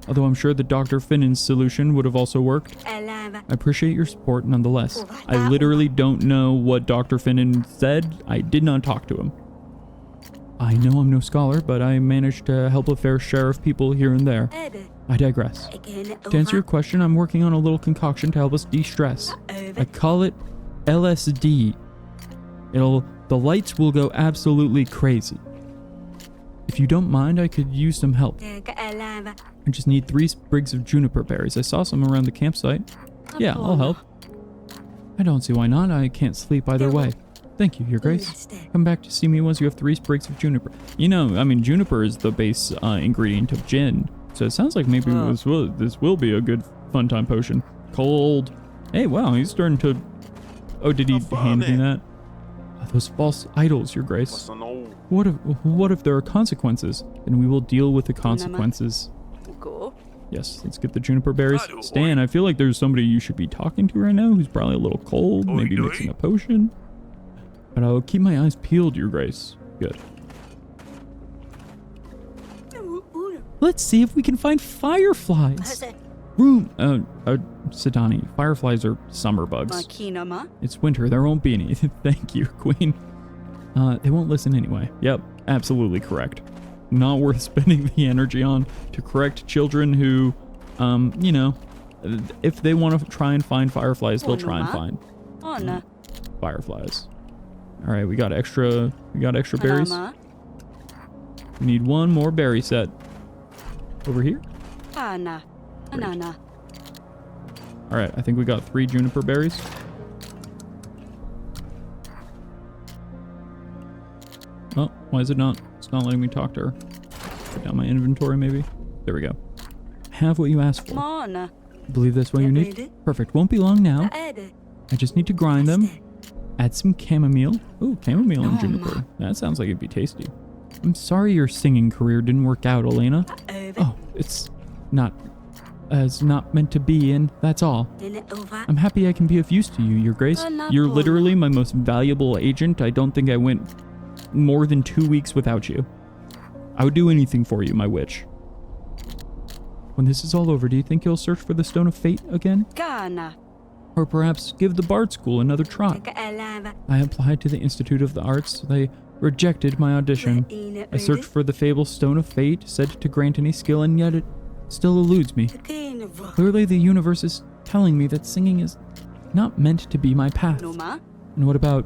Although I'm sure that Dr. Finnan's solution would have also worked. I appreciate your support nonetheless. I literally don't know what Dr. Finnan said. I did not talk to him. I know I'm no scholar, but I managed to help a fair share of people here and there. I digress. To answer your question, I'm working on a little concoction to help us de-stress. I call it LSD. The lights will go absolutely crazy. If you don't mind, I could use some help. I just need 3 sprigs of juniper berries. I saw some around the campsite. Yeah, I'll help. I don't see why not. I can't sleep either way. Thank you, Your Grace. Come back to see me once you have 3 sprigs of juniper. You know, I mean, juniper is the base ingredient of gin. So it sounds like maybe this will be a good fun time potion. Cold. Hey, wow, he's starting to... Oh, did he hand me that? Those false idols, Your Grace. What if there are consequences? Then we will deal with the consequences. Yes, let's get the juniper berries. Stan, I feel like there's somebody you should be talking to right now who's probably a little cold, maybe mixing a potion. But I'll keep my eyes peeled, Your Grace. Good. Let's see if we can find fireflies. Sidani, fireflies are summer bugs. It's winter, there won't be any. Thank you, Queen. They won't listen anyway. Yep, absolutely correct. Not worth spending the energy on to correct children who, you know, if they want to try and find fireflies, they'll try and find fireflies. All right, we got extra berries. We need 1 more berry set. Over here? Great. All right, I think we got 3 juniper berries. Oh, why is it not? It's not letting me talk to her. Put down my inventory, maybe. There we go. Have what you asked for. I believe that's what you need. Perfect. Won't be long now. I just need to grind them. Add some chamomile. Ooh, chamomile and juniper. That sounds like it'd be tasty. I'm sorry your singing career didn't work out, Elena. Oh, it's not meant to be, and that's all. I'm happy I can be of use to you, Your Grace. You're literally my most valuable agent. I don't think I went more than 2 weeks without you. I would do anything for you, my witch. When this is all over, do you think you'll search for the Stone of Fate again? Kana. Or perhaps give the Bard School another try? Ka'alava. I applied to the Institute of the Arts. They rejected my audition. I searched for the fabled Stone of Fate, said to grant any skill, and yet it still eludes me. Clearly the universe is telling me that singing is not meant to be my path. Noma. And what about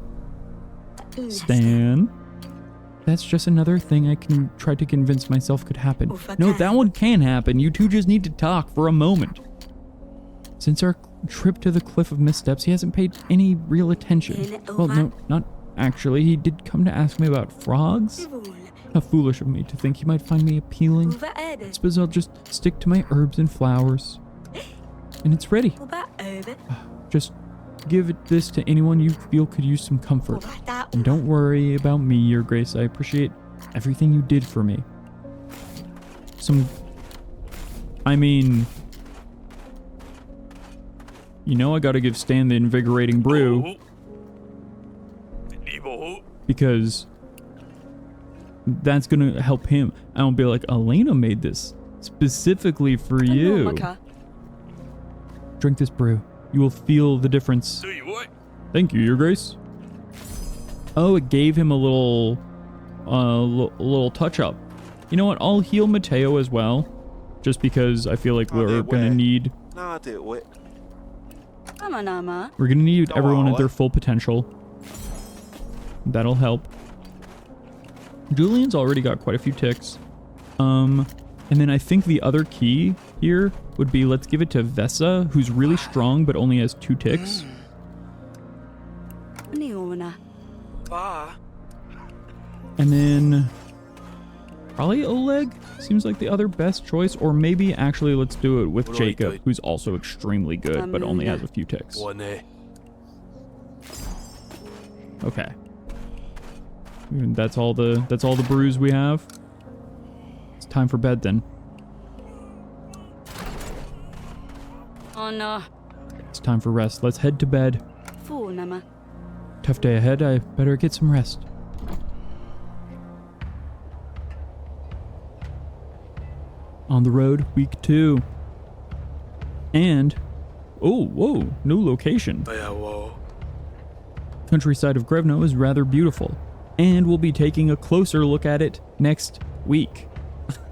Stan? That's just another thing I can try to convince myself could happen. No, that one can happen. You two just need to talk for a moment. Since our trip to the Cliff of Missteps, he hasn't paid any real attention. Well, no, not actually. He did come to ask me about frogs. How foolish of me to think he might find me appealing. I suppose I'll just stick to my herbs and flowers. And it's ready. Just give this to anyone you feel could use some comfort. And don't worry about me, Your Grace. I appreciate everything you did for me. You know I gotta give Stan the invigorating brew. Because that's gonna help him. I won't be like, Elena made this specifically for you. Drink this brew. You will feel the difference. Thank you, Your Grace. Oh, it gave him a little touch up. You know what? I'll heal Mateo as well, just because I feel like we're gonna need. We're gonna need everyone at their full potential. That'll help. Julian's already got quite a few ticks. And then I think the other key here would be, let's give it to Vessa, who's really strong but only has 2 ticks. And then probably Oleg seems like the other best choice, or maybe actually let's do it with Jacob, who's also extremely good but only has a few ticks. Okay. And that's all the brews we have. It's time for bed then. Oh no. It's time for rest. Let's head to bed. Tough day ahead. I better get some rest. On the road, week 2. And, oh, whoa, new location. Countryside of Grevno is rather beautiful, and we'll be taking a closer look at it next week.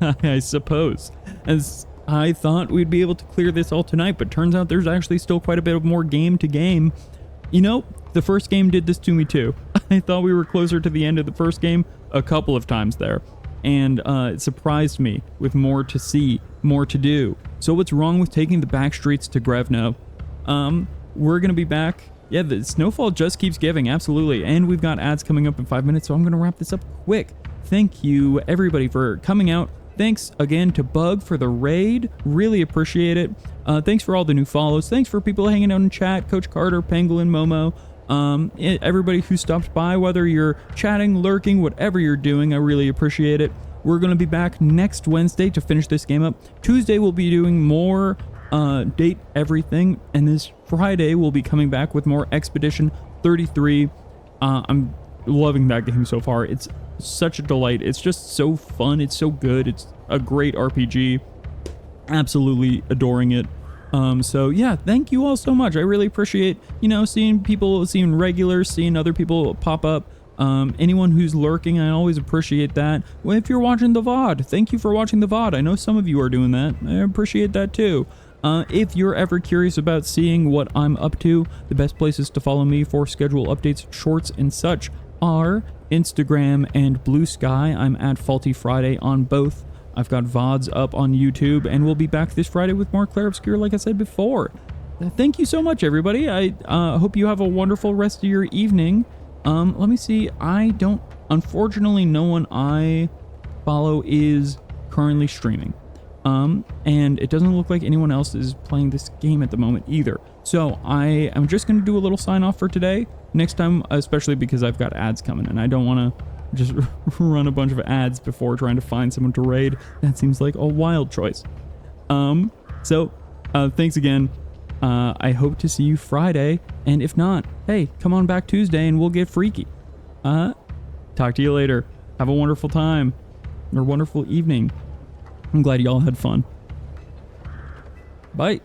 I suppose. As I thought we'd be able to clear this all tonight, but turns out there's actually still quite a bit of more game to game. You know, the first game did this to me too. I thought we were closer to the end of the first game a couple of times there. And it surprised me with more to see, more to do. So what's wrong with taking the back streets to Grevno? We're going to be back. Yeah, the Snowfall just keeps giving, absolutely. And we've got ads coming up in 5 minutes, so I'm going to wrap this up quick. Thank you, everybody, for coming out. Thanks again to Bug for the raid. Really appreciate it. Thanks for all the new follows. Thanks for people hanging out in chat. Coach Carter, Pangolin, Momo. Everybody who stopped by, whether you're chatting, lurking, whatever you're doing, I really appreciate it. We're going to be back next Wednesday to finish this game up. Tuesday, we'll be doing more date everything. And this Friday, we'll be coming back with more Expedition 33. I'm loving that game so far. It's such a delight. It's just so fun. It's so good. It's a great RPG. Absolutely adoring it. So yeah, thank you all so much. I really appreciate, seeing people, seeing regulars, seeing other people pop up. Anyone who's lurking, I always appreciate that. Well, if you're watching the VOD, thank you for watching the VOD. I know some of you are doing that. I appreciate that too. If you're ever curious about seeing what I'm up to, the best places to follow me for schedule updates, shorts, and such are Instagram and Blue Sky. I'm at Faulty Friday on both. I've got VODs up on YouTube, and we'll be back this Friday with more Claire Obscure, like I said before. Thank you so much, everybody. I hope you have a wonderful rest of your evening. Let me see. Unfortunately, no one I follow is currently streaming. And it doesn't look like anyone else is playing this game at the moment either. So I am just going to do a little sign off for today. Next time, especially because I've got ads coming, and I don't want to just run a bunch of ads before trying to find someone to raid. That seems like a wild choice. So thanks again. I hope to see you Friday, and if not, hey, come on back Tuesday and we'll get freaky. Talk to you later. Have a wonderful time or wonderful evening. I'm glad y'all had fun. Bye.